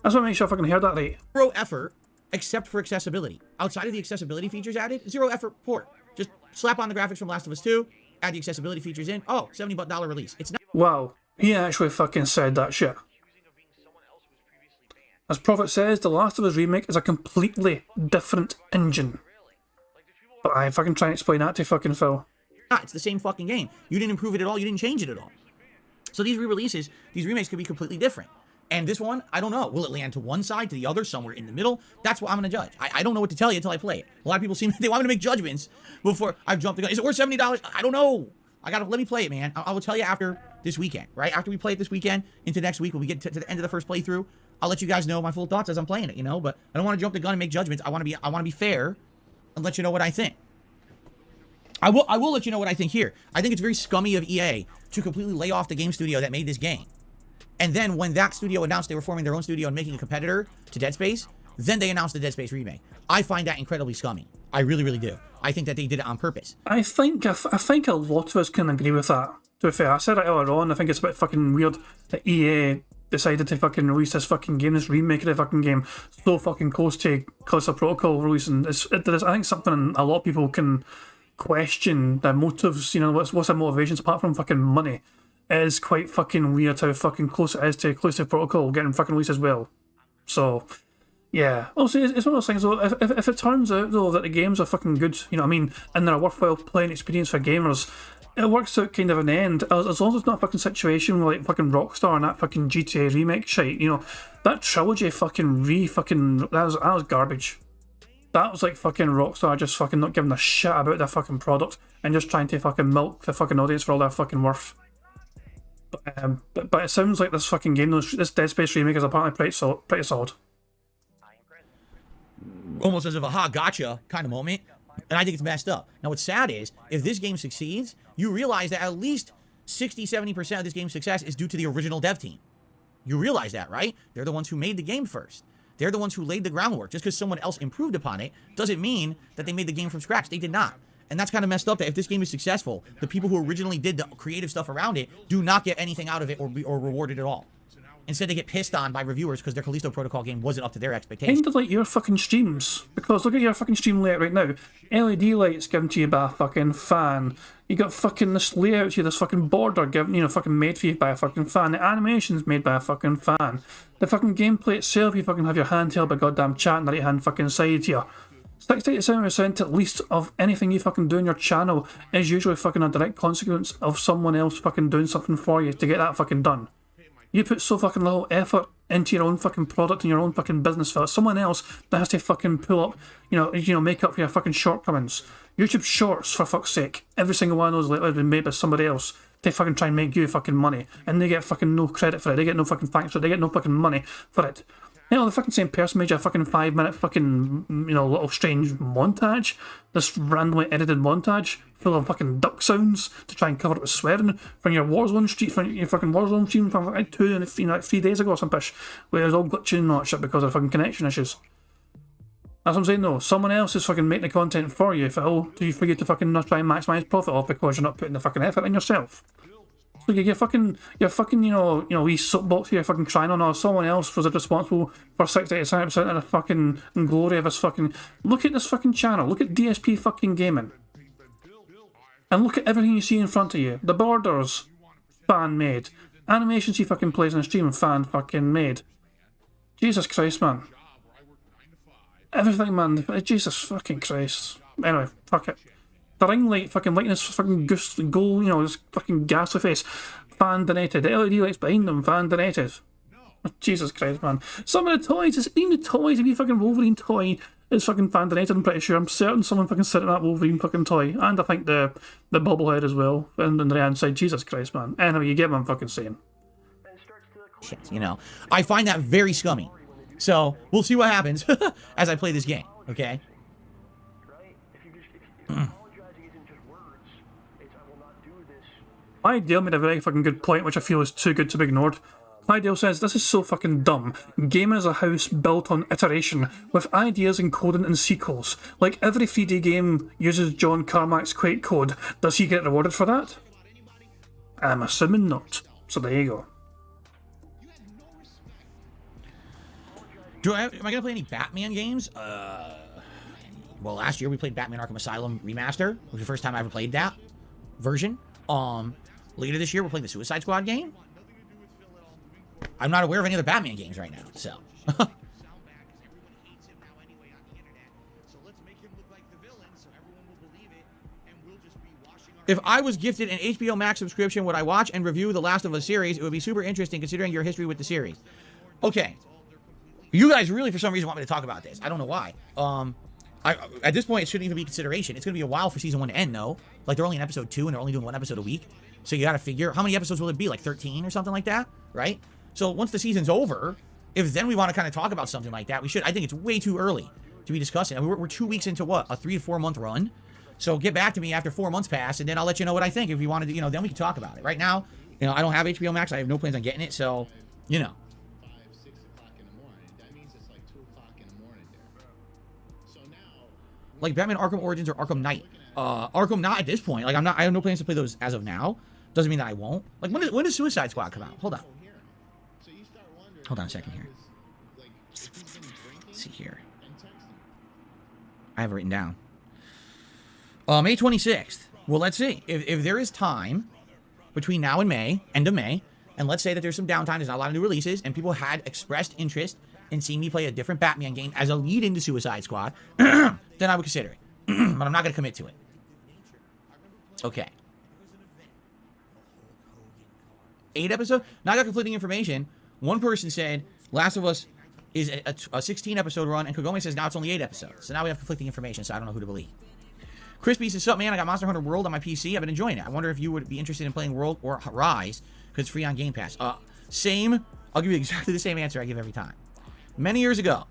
That's what makes sure I fucking heard that right. Zero effort except for accessibility. Outside of the accessibility features added, zero effort port. Just slap on the graphics from Last of Us 2, add the accessibility features in. Oh, $70 release. It's not. Wow, he actually fucking said that shit. As Prophet says, The Last of Us Remake is a completely different engine. But I fucking try and explain that to fucking Phil. It's the same fucking game. You didn't improve it at all. You didn't change it at all. So these re-releases, these remakes could be completely different. And this one, I don't know. Will it land to one side, to the other, somewhere in the middle? That's what I'm going to judge. I don't know what to tell you until I play it. A lot of people they want me to make judgments before I've jumped the gun. Is it worth $70? I don't know. Let me play it, man. I will tell you after this weekend, right? After we play it this weekend, into next week, when we get to the end of the first playthrough, I'll let you guys know my full thoughts as I'm playing it, But I don't want to jump the gun and make judgments. I want to be fair and let you know what I think. I will let you know what I think here. I think it's very scummy of EA to completely lay off the game studio that made this game. And then when that studio announced they were forming their own studio and making a competitor to Dead Space, then they announced the Dead Space remake. I find that incredibly scummy. I really, really do. I think that they did it on purpose. I think a lot of us can agree with that. To be fair, I said it earlier on, I think it's a bit fucking weird that EA decided to fucking release this fucking game, this remake of the fucking game, so fucking close to Callisto Protocol releasing. I think something a lot of people can question their motives, what's their motivations apart from fucking money. It is quite fucking weird how fucking close it is to Callisto Protocol getting fucking released as well. So, yeah. Also, it's one of those things though, if it turns out though that the games are fucking good, and they're a worthwhile playing experience for gamers, it works out kind of an end, as long as it's not a fucking situation like fucking Rockstar and that fucking GTA remake shit, that trilogy fucking that was garbage. That was like fucking Rockstar just fucking not giving a shit about their fucking product and just trying to fucking milk the fucking audience for all their fucking worth. But it sounds like this fucking game, this Dead Space remake is apparently pretty solid. Almost as if a gotcha kind of moment. And I think it's messed up. Now what's sad is, if this game succeeds, you realize that at least 60-70% of this game's success is due to the original dev team. You realize that, right? They're the ones who made the game first. They're the ones who laid the groundwork. Just because someone else improved upon it doesn't mean that they made the game from scratch. They did not. And that's kind of messed up, that if this game is successful, the people who originally did the creative stuff around it do not get anything out of it or rewarded at all. Instead, they get pissed on by reviewers because their Callisto Protocol game wasn't up to their expectations. Kind of like your fucking streams. Because look at your fucking stream layout right now. LED lights given to you by a fucking fan. You got fucking this layout here, this fucking border given, fucking made for you by a fucking fan. The animation's made by a fucking fan. The fucking gameplay itself, you fucking have your hand held by goddamn chat on the right hand fucking side here. 60-70% at least of anything you fucking do on your channel is usually fucking a direct consequence of someone else fucking doing something for you to get that fucking done. You put so fucking little effort into your own fucking product and your own fucking business for someone else that has to fucking pull up, make up for your fucking shortcomings. YouTube Shorts, for fuck's sake. Every single one of those lately have been made by somebody else. They fucking try and make you fucking money. And they get fucking no credit for it. They get no fucking thanks for it. They get no fucking money for it. The fucking same person made you a fucking 5-minute fucking, little strange montage. This randomly edited montage full of fucking duck sounds to try and cover it with swearing from your Warzone stream from like 3 days ago or some pish, where it was all glitching and all that shit because of fucking connection issues. That's what I'm saying though. Someone else is fucking making the content for you, Phil. Do you forget to fucking not try and maximise profit off because you're not putting the fucking effort in yourself? So you're fucking, wee soapbox here fucking crying on, or someone else was responsible for 60-70% of the fucking glory of this fucking... Look at this fucking channel. Look at DSP fucking gaming. And look at everything you see in front of you. The borders, fan-made. Animations he fucking plays on the stream, fan-fucking made. Jesus Christ, man. Everything, man. Jesus fucking Christ. Anyway, fuck it. The ring light fucking lighting this fucking goose goal, this fucking ghastly face. Fan donated. The LED lights behind them, fan donated. Oh, Jesus Christ, man. Some of the toys, it's even the toys, if you fucking Wolverine toy is fucking fan donated, I'm pretty sure. I'm certain someone fucking sitting on that Wolverine fucking toy. And I think the bobblehead as well. And on the right hand side, Jesus Christ, man. Anyway, you get what I'm fucking saying. I find that very scummy. So, we'll see what happens as I play this game, okay? Ideal made a very fucking good point, which I feel is too good to be ignored. Ideal says, this is so fucking dumb. Gaming is a house built on iteration, with ideas encoded in sequels. Like every 3D game uses John Carmack's Quake code. Does he get rewarded for that? I'm assuming not. So there you go. Am I going to play any Batman games? Well, last year we played Batman Arkham Asylum Remaster. It was the first time I ever played that version. Later this year, we're playing the Suicide Squad game. I'm not aware of any other Batman games right now, so. If I was gifted an HBO Max subscription, would I watch and review the Last of Us series? It would be super interesting considering your history with the series. Okay. You guys really, for some reason, want me to talk about this. I don't know why. At this point, it shouldn't even be consideration. It's going to be a while for season 1 to end, though. Like, they're only in episode 2, and they're only doing 1 episode a week. So you got to figure, how many episodes will it be? Like 13 or something like that, right? So once the season's over, if then we want to kind of talk about something like that, we should. I think it's way too early to be discussing. I mean, we're 2 weeks into what? A 3 to 4 month run? So get back to me after 4 months pass, and then I'll let you know what I think. If you wanted to, then we can talk about it. Right now, I don't have HBO Max. I have no plans on getting it, so, Like Batman Arkham Origins or Arkham Knight. Arkham not at this point. Like I have no plans to play those as of now. Doesn't mean that I won't. Like when does Suicide Squad come out? Hold on. Hold on a second here. Let's see here. I have it written down. May 26th. Well, let's see. If there is time between now and May, end of May, and let's say that there's some downtime, there's not a lot of new releases, and people had expressed interest in seeing me play a different Batman game as a lead into Suicide Squad, then I would consider it. But I'm not going to commit to it. Okay. 8 episodes? Now I got conflicting information. One person said Last of Us is a 16-episode run, and Kagome says now it's only 8 episodes. So now we have conflicting information, so I don't know who to believe. Crispy says, "Sup, man? I got Monster Hunter World on my PC. I've been enjoying it. I wonder if you would be interested in playing World or Rise, because it's free on Game Pass." Same. I'll give you exactly the same answer I give every time. Many years ago,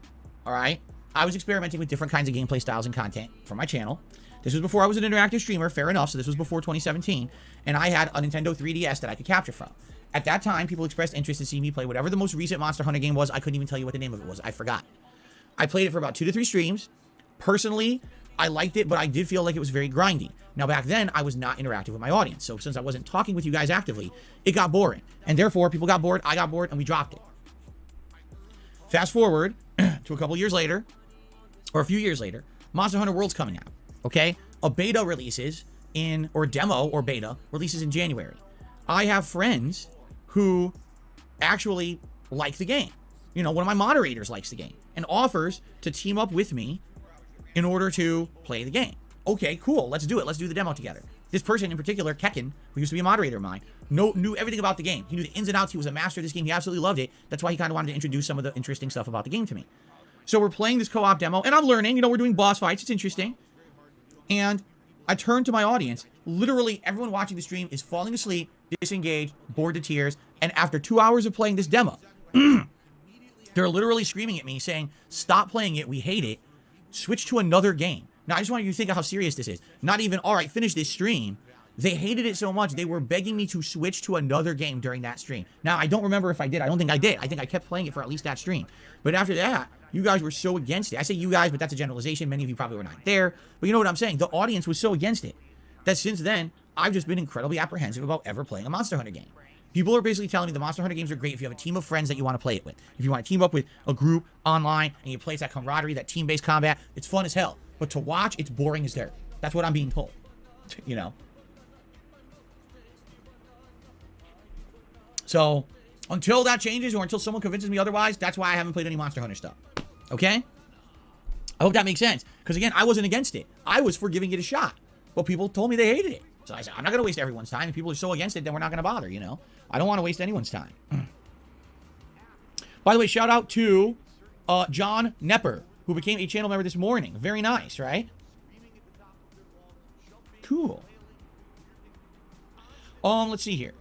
all right, I was experimenting with different kinds of gameplay styles and content for my channel. This was before I was an interactive streamer, fair enough, so this was before 2017, and I had a Nintendo 3DS that I could capture from. At that time, people expressed interest in seeing me play whatever the most recent Monster Hunter game was. I couldn't even tell you what the name of it was. I forgot. I played it for about 2 to 3 streams. Personally, I liked it, but I did feel like it was very grindy. Now, back then, I was not interactive with my audience. So since I wasn't talking with you guys actively, it got boring. And therefore, people got bored, I got bored, and we dropped it. Fast forward to a couple years later, or a few years later, Monster Hunter World's coming out, okay? A beta releases or demo or beta releases in January. I have friends who actually like the game. You know, one of my moderators likes the game and offers to team up with me in order to play the game. Okay, cool. Let's do it. Let's do the demo together. This person in particular, Kekken, who used to be a moderator of mine, knew everything about the game. He knew the ins and outs. He was a master of this game. He absolutely loved it. That's why he kind of wanted to introduce some of the interesting stuff about the game to me. So we're playing this co-op demo, and I'm learning. You know, we're doing boss fights. It's interesting. And I turn to my audience. Literally, everyone watching the stream is falling asleep, disengaged, bored to tears. And after 2 hours of playing this demo, they're literally screaming at me saying, stop playing it. We hate it. Switch to another game. Now, I just want you to think of how serious this is. Not even, all right, finish this stream. They hated it so much, they were begging me to switch to another game during that stream. Now, I don't remember if I did. I don't think I did. I think I kept playing it for at least that stream. But after that, you guys were so against it. I say you guys, but that's a generalization. Many of you probably were not there. But you know what I'm saying? The audience was so against it that since then, I've just been incredibly apprehensive about ever playing a Monster Hunter game. People are basically telling me the Monster Hunter games are great if you have a team of friends that you want to play it with. If you want to team up with a group online and you play that camaraderie, that team-based combat, it's fun as hell. But to watch, it's boring as dirt. That's what I'm being told. You know? So, until that changes or until someone convinces me otherwise, that's why I haven't played any Monster Hunter stuff. Okay? I hope that makes sense. Because again, I wasn't against it. I was for giving it a shot. But people told me they hated it. So I said, I'm not going to waste everyone's time. If people are so against it, then we're not going to bother, you know? I don't want to waste anyone's time. By the way, shout out to John Nepper, who became a channel member this morning. Very nice, right? Cool. Let's see here.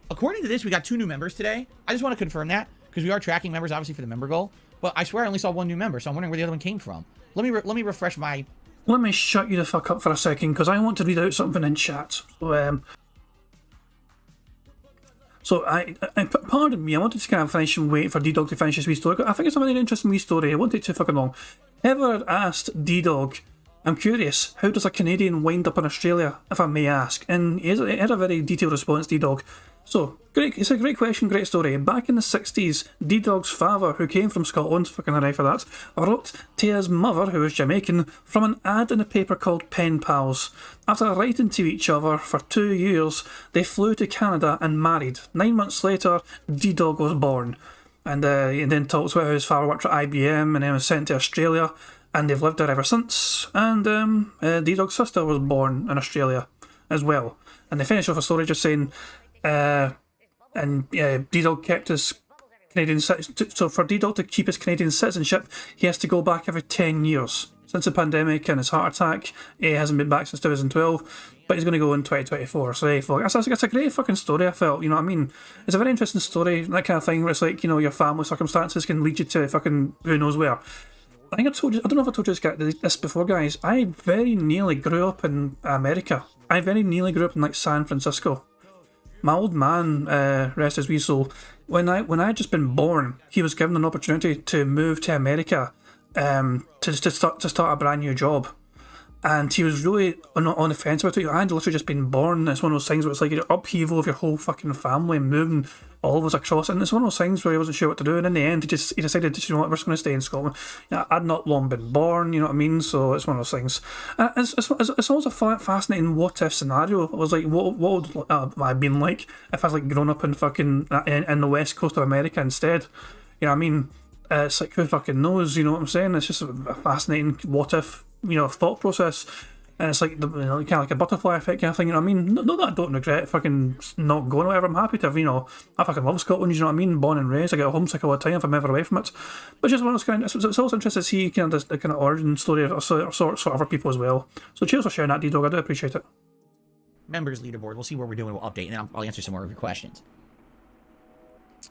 According to this, we got 2 new members today. I just want to confirm that, because we are tracking members, obviously, for the member goal. But I swear I only saw 1 new member, so I'm wondering where the other one came from. Let me refresh my... Let me shut you the fuck up for a second, because I want to read out something in chat. So, pardon me, I wanted to kind of finish and wait for D-Dog to finish his wee story. I think it's a very interesting wee story. It won't take too fucking long. Ever asked D-Dog, I'm curious, how does a Canadian wind up in Australia, if I may ask? And he had a very detailed response, D-Dog. So, great, it's a great question, great story. Back in the 60s, D-Dog's father, who came from Scotland, fucking hooray for that, wrote to his mother, who was Jamaican, from an ad in a paper called Pen Pals. After writing to each other for 2 years, they flew to Canada and married. 9 months later, D-Dog was born. And he then talks about how his father worked at IBM and then was sent to Australia, and they've lived there ever since. And D-Dog's sister was born in Australia as well. And they finish off a story just saying... D-Dog kept his Canadian citizenship. So for D-Dog to keep his Canadian citizenship, he has to go back every 10 years. Since the pandemic and his heart attack, he hasn't been back since 2012, but he's going to go in 2024. So hey, that's a great fucking story, I felt. You know what I mean? It's a very interesting story, that kind of thing, where it's like, you know, your family circumstances can lead you to fucking who knows where. I think I told you, I don't know if I told you this before, guys. I very nearly grew up in America. I very nearly grew up in like San Francisco. My old man, rest his wee soul, when I had just been born, he was given an opportunity to move to America to start a brand new job. And he was really on the fence about it. I had literally just been born. It's one of those things where it's like an upheaval of your whole fucking family and moving all of us across. And it's one of those things where he wasn't sure what to do. And in the end, he decided, you know what, we're just going to stay in Scotland. You know, I'd not long been born, you know what I mean? So it's one of those things. It's always a fascinating what-if scenario. It was like, what would I have been like if I was like grown up in fucking in the west coast of America instead? You know what I mean? It's like, who fucking knows, you know what I'm saying? It's just a fascinating what-if, you know, thought process. And it's like, you know, kind of like a butterfly effect kind of thing, you know what I mean? Not that I don't regret fucking not going or whatever. I'm happy to have, you know, I fucking love Scotland, you know what I mean? Born and raised, I get homesick all the time if I'm ever away from it. But just one of those kind of, it's also interesting to see kind of the kind of origin story of sort of other people as well. So cheers for sharing that, D-Dog, I do appreciate it. Members leaderboard, we'll see where we're doing, we'll update, and then I'll answer some more of your questions.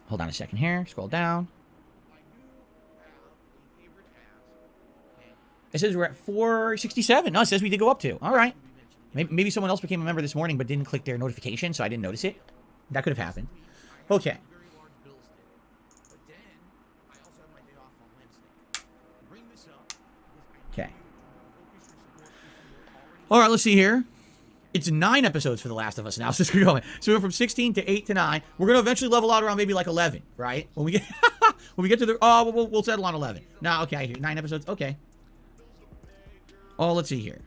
Hold on a second here, scroll down. It says we're at 467. No, it says we did go up to. All right. Maybe someone else became a member this morning but didn't click their notification, so I didn't notice it. That could have happened. Okay. Okay. All right, let's see here. It's 9 episodes for The Last of Us now. So we're going. So we went from 16 to 8 to 9. We're gonna eventually level out around maybe like 11, right? When we get when we get to the we'll settle on 11. Now, okay, I hear 9 episodes. Okay. Oh, let's see here.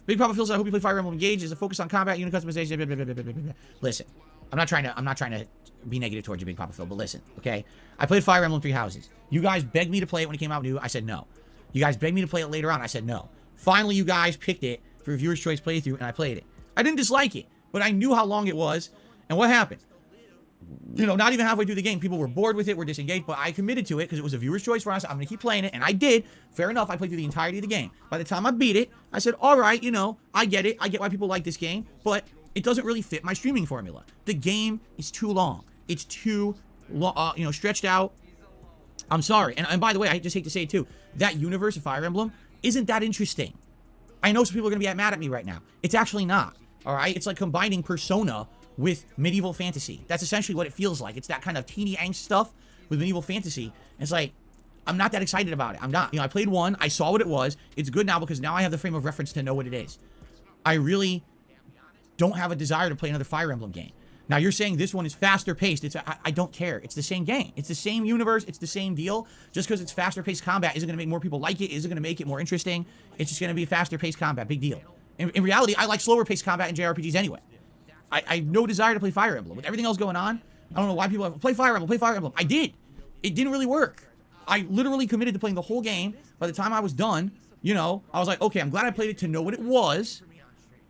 Big Papa feels I hope you play Fire Emblem Engage. Is a focus on combat, unit customization. Blah, blah, blah, blah, blah, blah. Listen, I'm not trying to be negative towards you, Big Papa Phil, but listen, okay? I played Fire Emblem Three Houses. You guys begged me to play it when it came out new. I said no. You guys begged me to play it later on. I said no. Finally, you guys picked it for a viewer's choice playthrough, and I played it. I didn't dislike it, but I knew how long it was, and what happened? You know, not even halfway through the game, people were bored with it, were disengaged, but I committed to it because it was a viewer's choice for us. I'm going to keep playing it, and I did. Fair enough, I played through the entirety of the game. By the time I beat it, I said, all right, you know, I get it. I get why people like this game, but it doesn't really fit my streaming formula. The game is too long. It's too, stretched out. I'm sorry. And by the way, I just hate to say it too. That universe of Fire Emblem isn't that interesting. I know some people are going to be mad at me right now. It's actually not. All right? It's like combining Persona with medieval fantasy. That's essentially what it feels like. It's that kind of teeny angst stuff with medieval fantasy. And it's like, I'm not that excited about it. I'm not. You know, I played one. I saw what it was. It's good now because now I have the frame of reference to know what it is. I really don't have a desire to play another Fire Emblem game. Now, you're saying this one is faster paced. I don't care. It's the same game. It's the same universe. It's the same deal. Just because it's faster paced combat isn't going to make more people like it. Isn't going to make it more interesting. It's just going to be faster paced combat. Big deal. In reality, I like slower paced combat in JRPGs anyway. I have no desire to play Fire Emblem. With everything else going on, I don't know why people have play Fire Emblem, play Fire Emblem. I did. It didn't really work. I literally committed to playing the whole game. By the time I was done, you know, I was like, okay, I'm glad I played it to know what it was,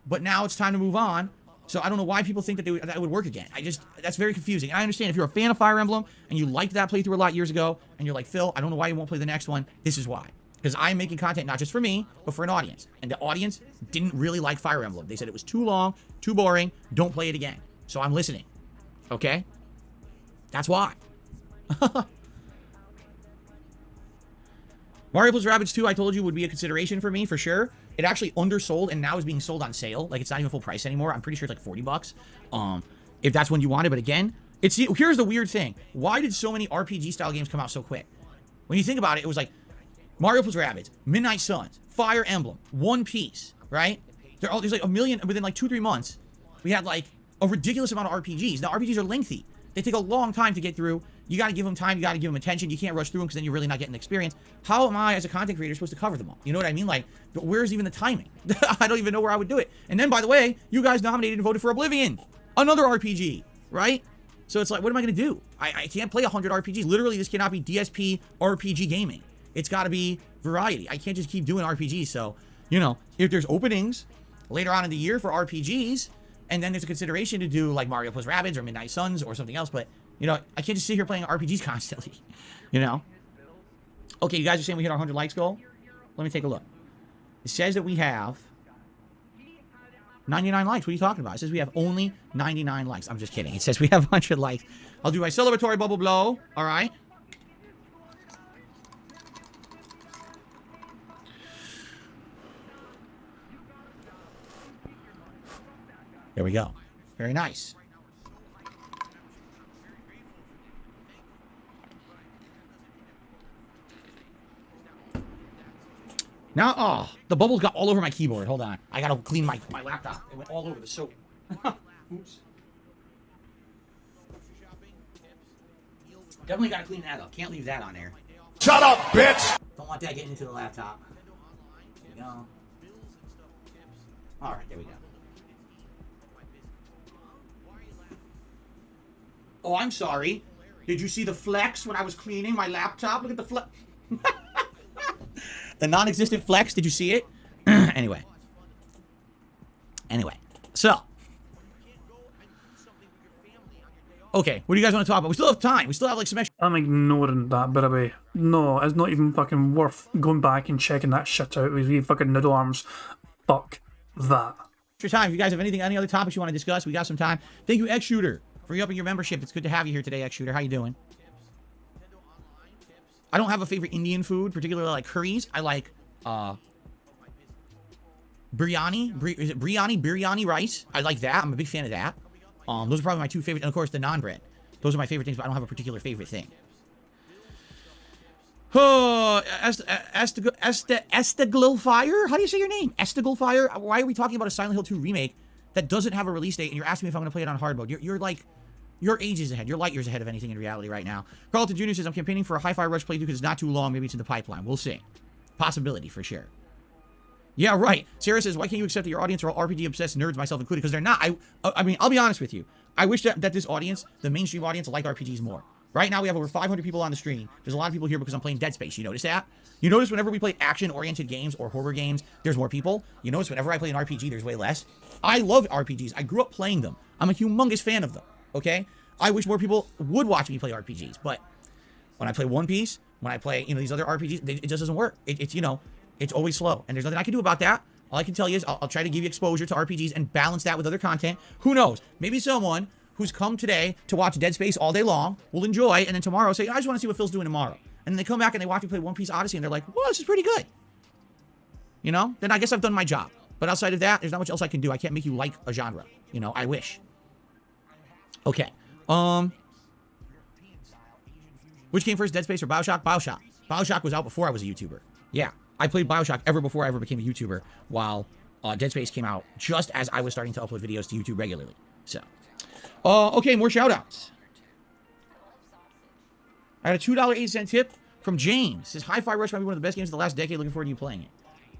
but now it's time to move on. So I don't know why people think that that would work again. That's very confusing. And I understand if you're a fan of Fire Emblem and you liked that playthrough a lot years ago, and you're like, Phil, I don't know why you won't play the next one. This is why. Because I'm making content not just for me, but for an audience. And the audience didn't really like Fire Emblem. They said it was too long, too boring, don't play it again. So I'm listening. Okay? That's why. Mario plus Rabbids 2, I told you, would be a consideration for me, for sure. It actually undersold and now is being sold on sale. Like, it's not even full price anymore. I'm pretty sure it's like $40. If that's one you wanted. But again, here's the weird thing. Why did so many RPG-style games come out so quick? When you think about it, it was like Mario plus Rabbids, Midnight Suns, Fire Emblem, One Piece, right? There's like a million, within like 2-3 months, we had like a ridiculous amount of RPGs. Now, RPGs are lengthy. They take a long time to get through. You got to give them time. You got to give them attention. You can't rush through them because then you're really not getting the experience. How am I, as a content creator, supposed to cover them all? You know what I mean? Like, where's even the timing? I don't even know where I would do it. And then, by the way, you guys nominated and voted for Oblivion, another RPG, right? So it's like, what am I going to do? I can't play 100 RPGs. Literally, this cannot be DSP RPG gaming. It's got to be variety. I can't just keep doing RPGs. So, you know, if there's openings later on in the year for RPGs, and then there's a consideration to do like Mario plus Rabbids or Midnight Suns or something else, but, you know, I can't just sit here playing RPGs constantly, you know? Okay, you guys are saying we hit our 100 likes goal? Let me take a look. It says that we have 99 likes. What are you talking about? It says we have only 99 likes. I'm just kidding. It says we have 100 likes. I'll do my celebratory bubble blow. All right. There we go. Very nice. Now, oh, the bubbles got all over my keyboard. Hold on. I gotta clean my laptop. It went all over the soap. Oops. Definitely gotta clean that up. Can't leave that on there. Shut up, bitch! Don't want that getting into the laptop. There we go. Alright, there we go. Oh, I'm sorry. Did you see the flex when I was cleaning my laptop? Look at the flex. The non-existent flex. Did you see it? Anyway. So. Okay, what do you guys want to talk about? We still have time. We still have like some extra. I'm ignoring that bit away. No, it's not even fucking worth going back and checking that shit out with you fucking noodle arms. Fuck that. Extra time. If you guys have any other topics you want to discuss, we got some time. Thank you, X Shooter, for upping your membership. It's good to have you here today, X Shooter. How you doing? I don't have a favorite Indian food, particularly like curries. I like biryani. Is it biryani? Biryani rice. I like that. I'm a big fan of that. Those are probably my two favorite. And of course, the naan bread. Those are my favorite things, but I don't have a particular favorite thing. Oh, Estiglfire? How do you say your name? Estiglfire? Why are we talking about a Silent Hill 2 remake that doesn't have a release date, and you're asking me if I'm going to play it on hard mode? You're like, you're ages ahead. You're light years ahead of anything in reality right now. Carlton Jr. says, I'm campaigning for a Hi-Fi Rush playthrough because it's not too long. Maybe it's in the pipeline. We'll see. Possibility for sure. Yeah, right. Sarah says, why can't you accept that your audience are all RPG-obsessed nerds, myself included? Because they're not. I mean, I'll be honest with you. I wish that this audience, the mainstream audience, liked RPGs more. Right now, we have over 500 people on the stream. There's a lot of people here because I'm playing Dead Space. You notice that? You notice whenever we play action-oriented games or horror games, there's more people. You notice whenever I play an RPG, there's way less. I love RPGs. I grew up playing them. I'm a humongous fan of them, okay? I wish more people would watch me play RPGs, but when I play One Piece, when I play, these other RPGs, it just doesn't work. It's always slow, and there's nothing I can do about that. All I can tell you is I'll try to give you exposure to RPGs and balance that with other content. Who knows? Maybe someone who's come today to watch Dead Space all day long will enjoy, and then tomorrow say, I just want to see what Phil's doing tomorrow. And then they come back and they watch me play One Piece Odyssey, and they're like, well, this is pretty good. Then I guess I've done my job. But outside of that, there's not much else I can do. I can't make you like a genre. I wish. Okay. Which came first, Dead Space or BioShock? BioShock. BioShock was out before I was a YouTuber. Yeah. I played BioShock ever before I ever became a YouTuber, while Dead Space came out just as I was starting to upload videos to YouTube regularly. So, okay, more shout-outs. I had a $2.08 tip from James. Says, Hi-Fi Rush might be one of the best games of the last decade. Looking forward to you playing it.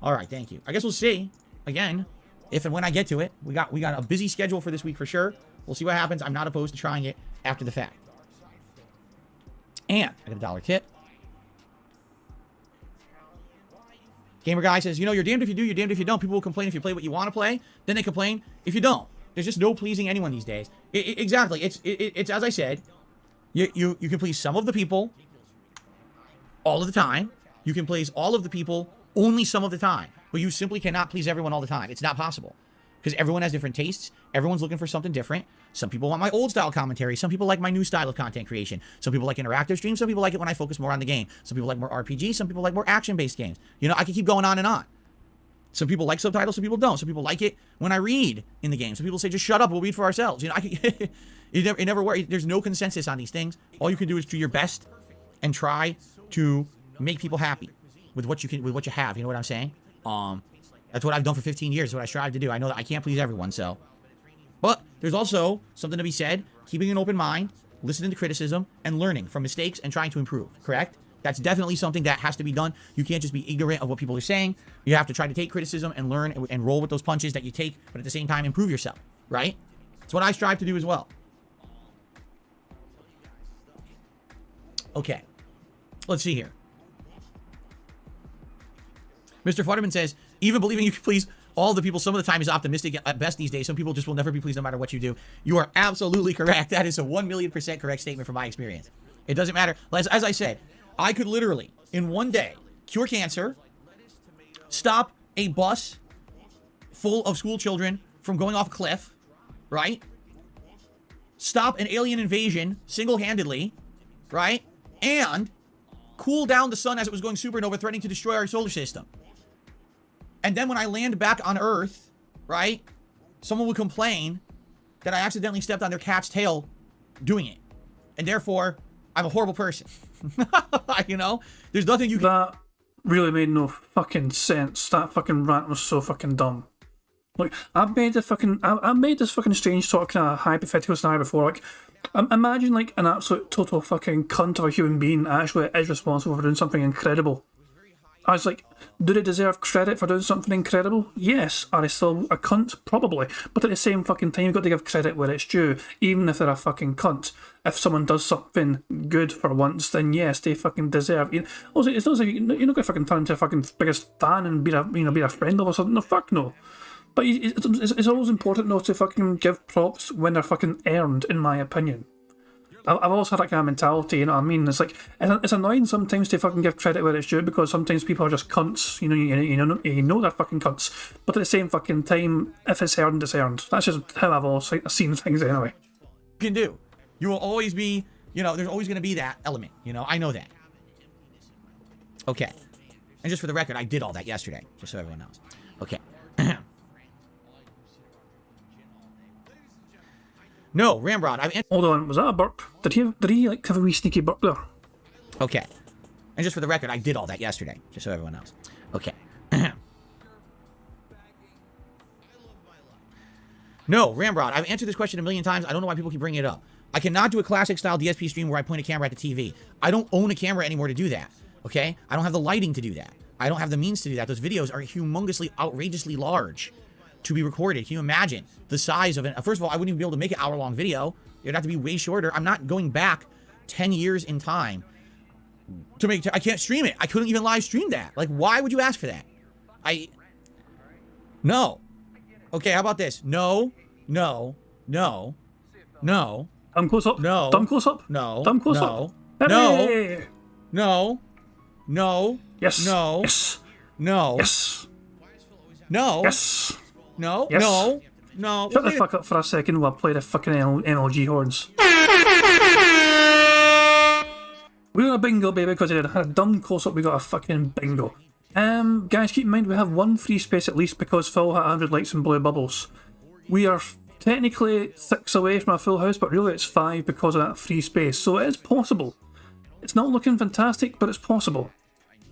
All right, thank you. I guess we'll see, again, if and when I get to it. We got a busy schedule for this week for sure. We'll see what happens. I'm not opposed to trying it after the fact. And I got a $1 tip. Gamer Guy says, you're damned if you do, you're damned if you don't. People will complain if you play what you want to play. Then they complain if you don't. There's just no pleasing anyone these days. Exactly. It's as I said. You can please some of the people all of the time. You can please all of the people only some of the time. But you simply cannot please everyone all the time. It's not possible. Because everyone has different tastes. Everyone's looking for something different. Some people want my old style commentary. Some people like my new style of content creation. Some people like interactive streams. Some people like it when I focus more on the game. Some people like more RPG. Some people like more action-based games. I can keep going on and on. Some people like subtitles. Some people don't. Some people like it when I read in the game. Some people say, just shut up. We'll read for ourselves. It never works. There's no consensus on these things. All you can do is do your best and try to make people happy with what you have. You know what I'm saying? That's what I've done for 15 years. What I strive to do. I know that I can't please everyone, so. But there's also something to be said, keeping an open mind, listening to criticism, and learning from mistakes and trying to improve, correct? That's definitely something that has to be done. You can't just be ignorant of what people are saying. You have to try to take criticism and learn and roll with those punches that you take, but at the same time, improve yourself, right? That's what I strive to do as well. Okay. Let's see here. Mr. Futterman says, even believing you can please all the people some of the time is optimistic at best these days. Some people just will never be pleased no matter what you do. You are absolutely correct. That is a 1,000,000% correct statement from my experience. It doesn't matter. As I said, I could literally, in one day, cure cancer, stop a bus full of school children from going off a cliff, right? Stop an alien invasion single-handedly, right? And cool down the sun as it was going supernova, threatening to destroy our solar system. And then when I land back on Earth, right, someone would complain that I accidentally stepped on their cat's tail doing it. And therefore, I'm a horrible person. There's nothing you can... That really made no fucking sense. That fucking rant was so fucking dumb. Like, I've made this fucking strange sort of kind of hypothetical scenario before. Like, imagine like an absolute total fucking cunt of a human being actually is responsible for doing something incredible. I was like, do they deserve credit for doing something incredible? Yes. Are they still a cunt? Probably. But at the same fucking time, you've got to give credit where it's due, even if they're a fucking cunt. If someone does something good for once, then yes, they fucking deserve it. Also, it's not like you're not going to fucking turn into a fucking biggest fan and be a friend or something. No, fuck no. But it's always important, though, to fucking give props when they're fucking earned, in my opinion. I've always had that kind of mentality, you know what I mean? It's like, it's annoying sometimes to fucking give credit where it's due, because sometimes people are just cunts, you know they're fucking cunts. But at the same fucking time, if it's earned, it's earned. That's just how I've always seen things anyway. You can do. You will always be, there's always going to be that element, I know that. Okay. And just for the record, I did all that yesterday, just so everyone knows. Okay. No, Ramrod, Hold on, was that a burp? Did he like have a wee sneaky burp there? Okay. And just for the record, I did all that yesterday, just so everyone knows. Okay. No, Ramrod, I've answered this question a million times. I don't know why people keep bringing it up. I cannot do a classic style DSP stream where I point a camera at the TV. I don't own a camera anymore to do that. Okay? I don't have the lighting to do that. I don't have the means to do that. Those videos are humongously, outrageously large to be recorded. Can you imagine the size of it? First of all, I wouldn't even be able to make an hour-long video. It'd have to be way shorter. I'm not going back 10 years in time to make... I can't stream it. I couldn't even live stream that. Like, why would you ask for that? No. Okay, how about this? No. Thumb close up. No. Thumb close up. No. Thumb close No. up. No. Hey. No. No. Yes. No. Yes. No. Yes. No. Yes. No. Yes. No. No. Shut the fuck up for a second while I play the fucking MLG horns. We got a bingo, baby, because I had a dumb close-up. We got a fucking bingo. Guys, keep in mind we have one free space at least because Phil had 100 likes and blue bubbles. We are technically 6 away from a full house, but really it's 5 because of that free space. So it is possible. It's not looking fantastic, but it's possible.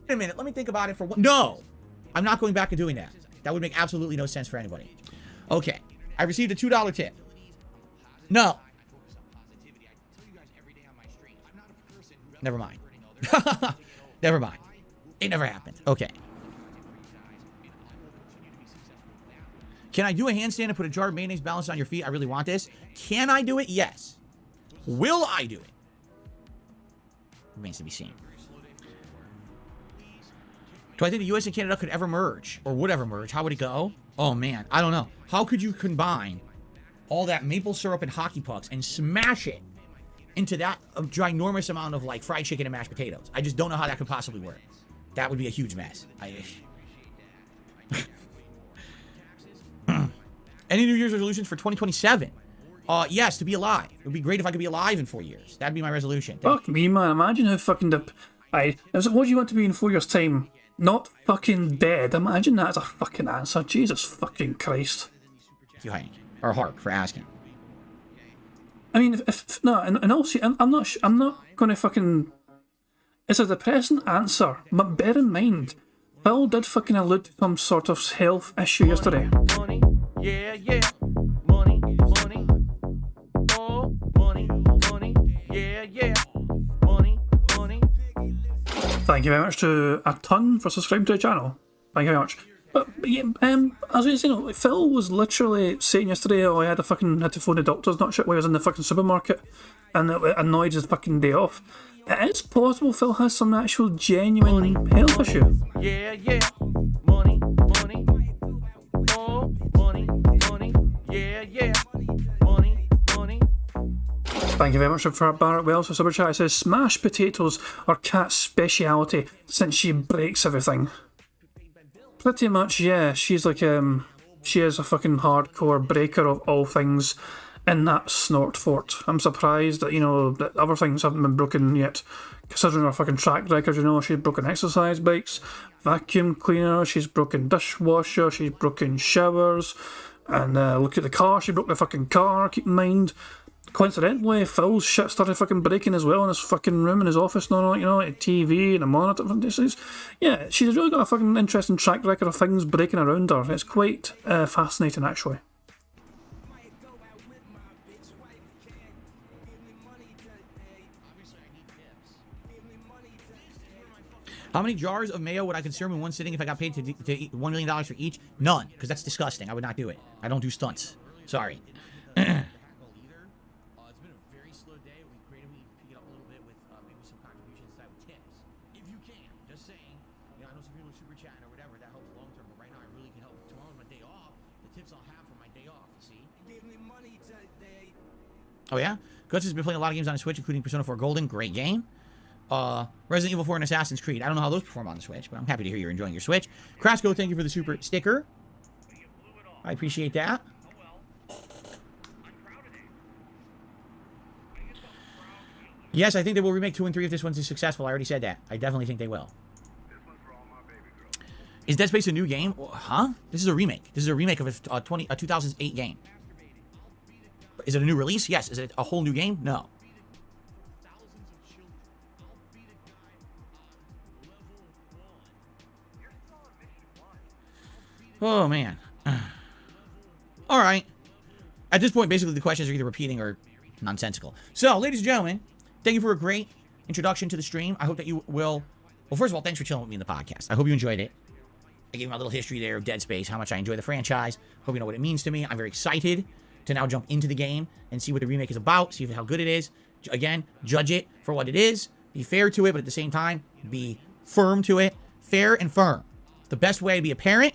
Wait a minute, let me think about it for one. No! I'm not going back and doing that. That would make absolutely no sense for anybody. Okay. I received a $2 tip. No. Never mind. Never mind. It never happened. Okay. Can I do a handstand and put a jar of mayonnaise balanced on your feet? I really want this. Can I do it? Yes. Will I do it? Remains to be seen. Do I think the US and Canada could ever merge? Or would ever merge? How would it go? Oh, man. I don't know. How could you combine all that maple syrup and hockey pucks and smash it into that ginormous amount of, like, fried chicken and mashed potatoes? I just don't know how that could possibly work. That would be a huge mess. Any New Year's resolutions for 2027? Yes, to be alive. It would be great if I could be alive in 4 years. That'd be my resolution. Fuck me, man. Imagine how fucking what do you want to be in 4 years' time? Not fucking dead. Imagine that as a fucking answer. Jesus fucking Christ. Thank you, Hank. Or Hark, for asking. I mean, if no, and also, I'm not going to fucking... It's a depressing answer, but bear in mind, Phil did fucking allude to some sort of health issue yesterday. Money, yeah, yeah. Money, money. Oh, money, money. Yeah, yeah. Money, money. Thank you very much to a ton for subscribing to the channel. Thank you very much. But yeah, as we say, like, Phil was literally saying yesterday, oh, I had to phone the doctors, not shit, while I was in the fucking supermarket, and it annoyed his fucking day off. It is possible Phil has some actual genuine health issue. Yeah, yeah. Money, money. Oh, money, money. Yeah, yeah. Money, money. Thank you very much for Barrett Wells for super chat. It says smashed potatoes are Kat's speciality since she breaks everything. Pretty much, yeah. She's like she is a fucking hardcore breaker of all things in that snort fort. I'm surprised that, you know, that other things haven't been broken yet. Considering her fucking track record, you know, she's broken exercise bikes, vacuum cleaner, she's broken dishwasher, she's broken showers, and look at the car, she broke the fucking car, keep in mind. Coincidentally, Phil's shit started fucking breaking as well in his fucking room in his office and all that, you know, like a TV and a monitor. Yeah, she's really got a fucking interesting track record of things breaking around her. It's quite fascinating, actually. How many jars of mayo would I consume in one sitting if I got paid to eat $1 million for each? None, because that's disgusting. I would not do it. I don't do stunts. Sorry. Oh yeah? Guts has been playing a lot of games on the Switch, including Persona 4 Golden. Great game. Resident Evil 4 and Assassin's Creed. I don't know how those perform on the Switch, but I'm happy to hear you're enjoying your Switch. Crasco, thank you for the super sticker. I appreciate that. Yes, I think they will remake 2 and 3 if this one's successful. I already said that. I definitely think they will. Is Dead Space a new game? Huh? This is a remake. This is a remake of a 2008 game. Is it a new release? Yes. Is it a whole new game? No. Oh, man. All right. At this point, basically, the questions are either repeating or nonsensical. So, ladies and gentlemen, thank you for a great introduction to the stream. I hope that you will... Well, first of all, thanks for chilling with me in the podcast. I hope you enjoyed it. I gave you my little history there of Dead Space, how much I enjoy the franchise. Hope you know what it means to me. I'm very excited to now jump into the game and see what the remake is about, see how good it is. Again, judge it for what it is. Be fair to it, but at the same time, be firm to it. Fair and firm. The best way to be a parent.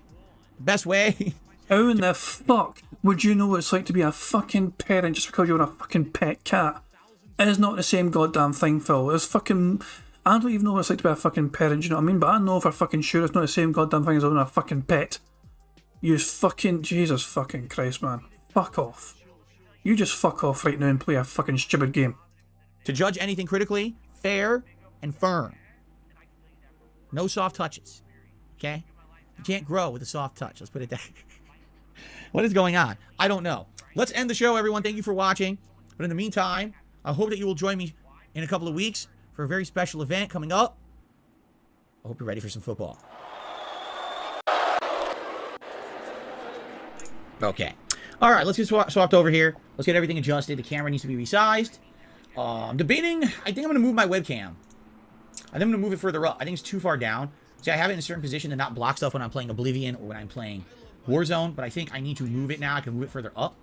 The best way... How in the fuck would you know what it's like to be a fucking parent just because you're a fucking pet cat? It is not the same goddamn thing, Phil. It's fucking... I don't even know what it's like to be a fucking parent, you know what I mean? But I know for fucking sure it's not the same goddamn thing as owning a fucking pet. You fucking... Jesus fucking Christ, man. Fuck off. You just fuck off right now and play a fucking stupid game. To judge anything critically, fair and firm. No soft touches. Okay? You can't grow with a soft touch. Let's put it that. What is going on? I don't know. Let's end the show, everyone. Thank you for watching. But in the meantime, I hope that you will join me in a couple of weeks for a very special event coming up. I hope you're ready for some football. Okay. All right, let's get swapped over here. Let's get everything adjusted. The camera needs to be resized. I'm debating. I think I'm going to move my webcam. I think I'm going to move it further up. I think it's too far down. See, I have it in a certain position to not block stuff when I'm playing Oblivion or when I'm playing Warzone, but I think I need to move it now. I can move it further up.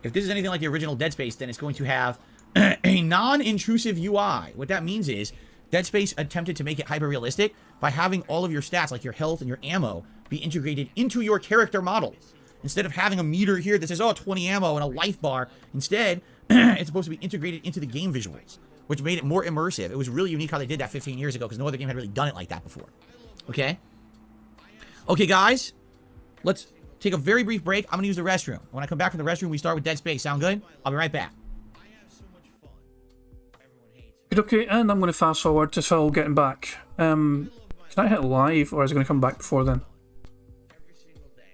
If this is anything like the original Dead Space, then it's going to have a non-intrusive UI. What that means is Dead Space attempted to make it hyper-realistic by having all of your stats, like your health and your ammo, be integrated into your character model. Instead of having a meter here that says, oh, 20 ammo and a life bar, instead, it's supposed to be integrated into the game visuals, which made it more immersive. It was really unique how they did that 15 years ago because no other game had really done it like that before. Okay? Okay, guys. Let's take a very brief break. I'm going to use the restroom. When I come back from the restroom, we start with Dead Space. Sound good? I'll be right back. Okay, and I'm going to fast forward to Phil getting back. Can I hit live, or is it going to come back before then?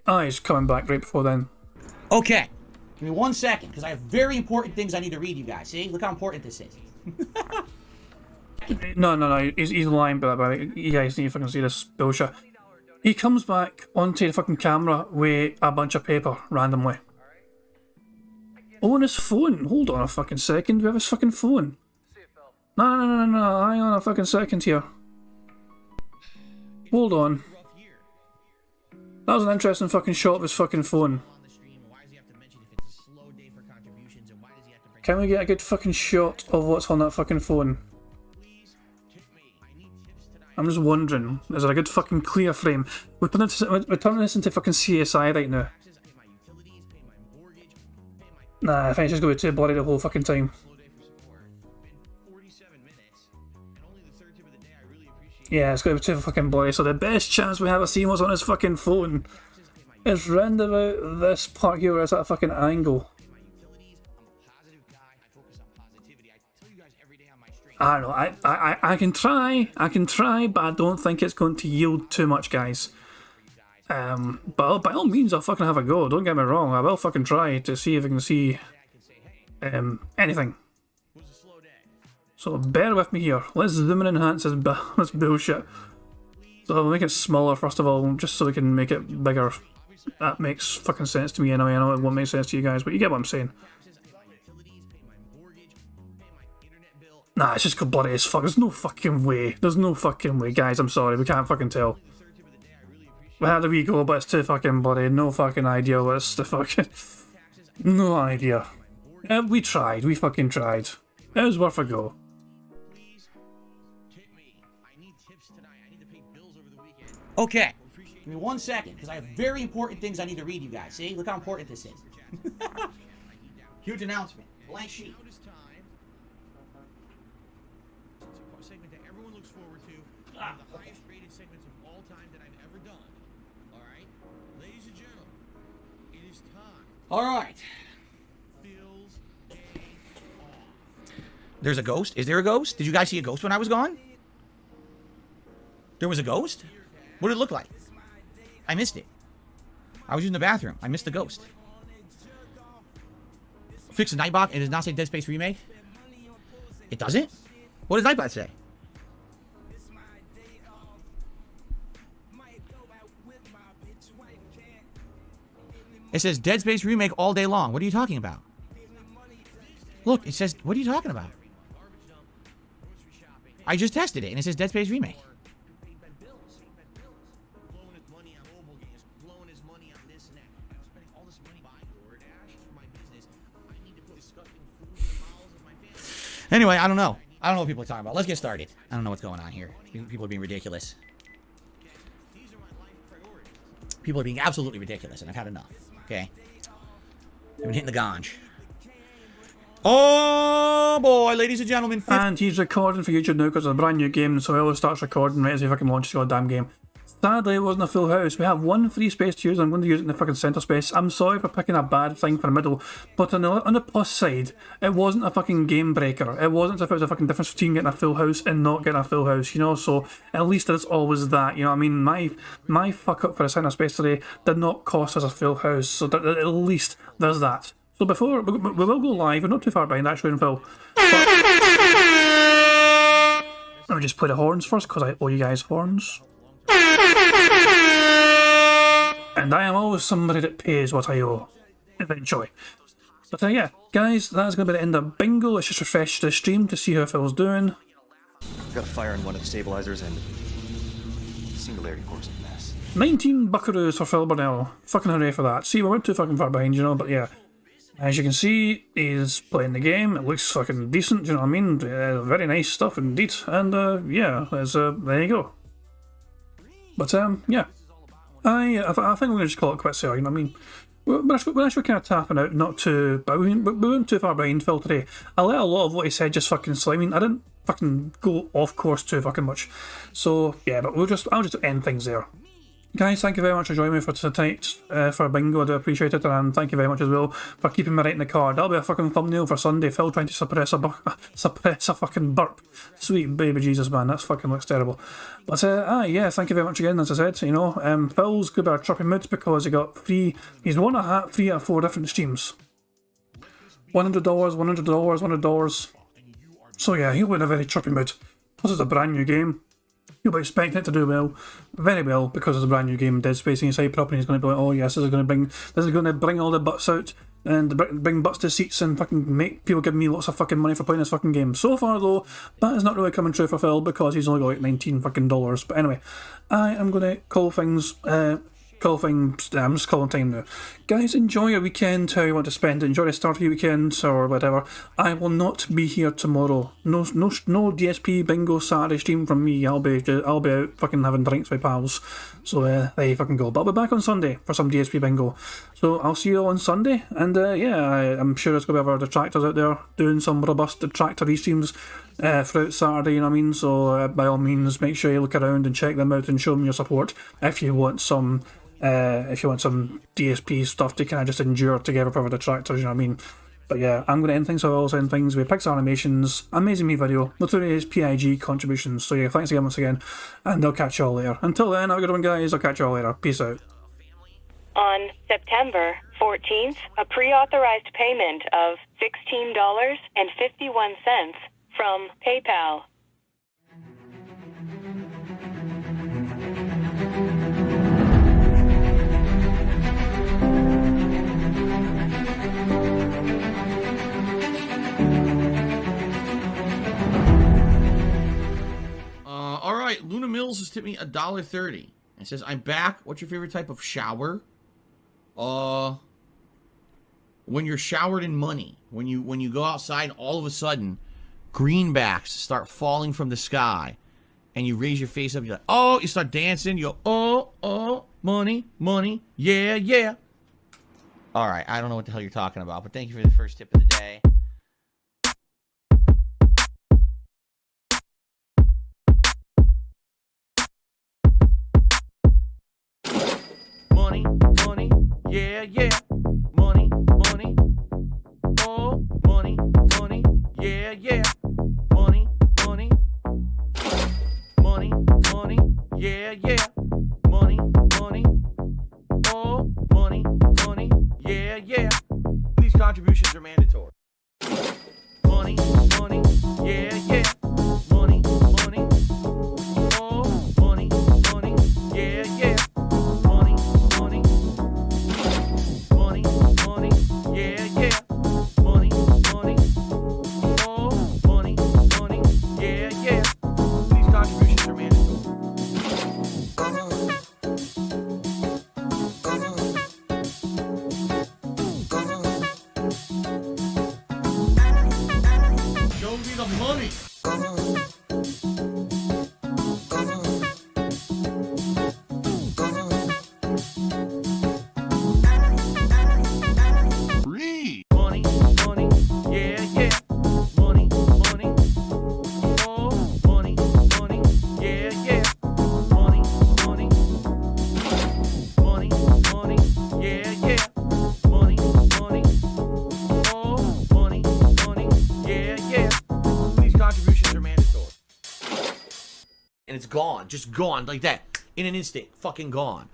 Ah, he's coming back right before then. Okay. Give me 1 second, because I have very important things I need to read you guys. See? Look how important this is. No. He's lying about that. You guys need to fucking see this bullshit. He comes back onto the fucking camera with a bunch of paper randomly. Oh, on his phone. Hold on a fucking second. We have his fucking phone. No. Hang on a fucking second here. Hold on. That was an interesting fucking shot of his fucking phone. Can we get a good fucking shot of what's on that fucking phone? I'm just wondering, is there a good fucking clear frame? We're turning this into fucking CSI right now. Nah, I think it's just going to be too bloody the whole fucking time. Yeah, it's going to be too fucking bloody, so the best chance we have of seeing what's on his fucking phone is round about this part here where it's at a fucking angle. I don't know, I can try, but I don't think it's going to yield too much, guys. But by all means, I'll fucking have a go, don't get me wrong, I will fucking try to see if I can see anything. So bear with me here, let's zoom and enhance this bullshit. So I'll make it smaller first of all, just so we can make it bigger. That makes fucking sense to me anyway. I know it won't make sense to you guys, but you get what I'm saying. Nah, it's just bloody as fuck. There's no fucking way. There's no fucking way. Guys, I'm sorry. We can't fucking tell. We had a wee go, but it's too fucking bloody. No fucking idea what's the fucking... No idea. We tried. We fucking tried. It was worth a go. Okay. Give me 1 second, because I have very important things I need to read you guys. See? Look how important this is. Huge announcement. Blank sheet. Segment that everyone looks forward to. One of the highest rated segments of all time that I've ever done. Alright? Ladies and gentlemen, it is time. Alright. Phil's Day Off. There's a ghost? Is there a ghost? Did you guys see a ghost when I was gone? There was a ghost? What did it look like? I missed it. I was using the bathroom. I missed the ghost. Fix the Nightbot. It does not say Dead Space Remake. It doesn't? What does Nightbot say? It says Dead Space Remake all day long. What are you talking about? Look, it says, what are you talking about? I just tested it, and it says Dead Space Remake. Anyway, I don't know. I don't know what people are talking about. Let's get started. I don't know what's going on here. People are being ridiculous. People are being absolutely ridiculous, and I've had enough. Okay? I've been hitting the ganj. Oh, boy, ladies and gentlemen. And he's recording for YouTube now because it's a brand new game, so he always starts recording right as he fucking launches the goddamn game. Sadly, it wasn't a full house. We have one free space to use, and I'm going to use it in the fucking centre space. I'm sorry for picking a bad thing for the middle, but on the plus side, it wasn't a fucking game breaker. It wasn't if it was a fucking difference between getting a full house and not getting a full house, you know, so at least it's always that, you know what I mean? My fuck up for a centre space today did not cost us a full house, so at least there's that. So before, we will go live, we're not too far behind actually in Phil. Let me just play the horns first, because I owe you guys horns. And I am always somebody that pays what I owe, eventually. But yeah, guys, that's going to be the end of Bingo. Let's just refresh the stream to see how Phil's doing. Got a fire in one of the stabilizers and singularity core's a mess. 19 buckaroos for Phil Burnell. Fucking hooray for that. See, we weren't too fucking far behind, you know, but yeah. As you can see, he's playing the game. It looks fucking decent, you know what I mean? Very nice stuff indeed. And yeah, there you go. But yeah. I think we're going to just call it quits there, you know what I mean? We're actually kind of tapping out, not too, but we weren't too far behind Phil today. I let a lot of what he said just fucking slide. I mean, I didn't fucking go off course too fucking much. So yeah, but I'll just end things there. Guys, thank you very much for joining me for tonight, for Bingo. I do appreciate it, and thank you very much as well for keeping me right in the card. That'll be a fucking thumbnail for Sunday. Phil trying to suppress a fucking burp. Sweet baby Jesus, man, that fucking looks terrible. But yeah, thank you very much again. As I said, you know, Phil's got a trippy mood because he got he's won a 3 out of 4 different streams. $100, $100. So yeah, he'll be in a very trippy mood. Plus, it's a brand new game. You'll be expecting it to do well, very well, because it's a brand new game, Dead Space inside property. He's going to be like, oh yes, this is going to bring all the butts out and bring butts to seats and fucking make people give me lots of fucking money for playing this fucking game. So far though, that is not really coming true for Phil because he's only got like $19 fucking. But anyway, I am going to call things. I'm just calling time now. Guys, enjoy your weekend, how you want to spend it. Enjoy the start of your weekend or whatever. I will not be here tomorrow. No DSP Bingo Saturday stream from me. I'll be out fucking having drinks with pals. So there you fucking go. But I'll be back on Sunday for some DSP Bingo. So I'll see you on Sunday. And yeah, I'm sure there's going to be other detractors out there doing some robust detractor streams throughout Saturday, you know what I mean? So by all means, make sure you look around and check them out and show them your support if you want some DSP stuff to kind of just endure together for detractors, you know what I mean? But yeah, I'm going to end things, so I'll also end things with Pixar Animations, Amazing Me video, Notorious PIG contributions. So yeah, thanks again once again, and I'll catch you all later. Until then, have a good one, guys. I'll catch you all later. Peace out. On September 14th, a pre-authorized payment of $16.51 from PayPal. All right, Luna Mills has tipped me $1.30. It says, I'm back. What's your favorite type of shower? When you're showered in money. When you go outside, all of a sudden, greenbacks start falling from the sky. And you raise your face up, you're like, oh, you start dancing, you go, oh, money, yeah. All right, I don't know what the hell you're talking about, but thank you for the first tip of the day. Money, yeah. Money, oh, money, yeah. Money, yeah. Money, oh, money, yeah. These contributions are mandatory. Money, yeah. Money, oh, money, yeah. Money, and it's gone. Just gone like that. In an instant. Fucking gone.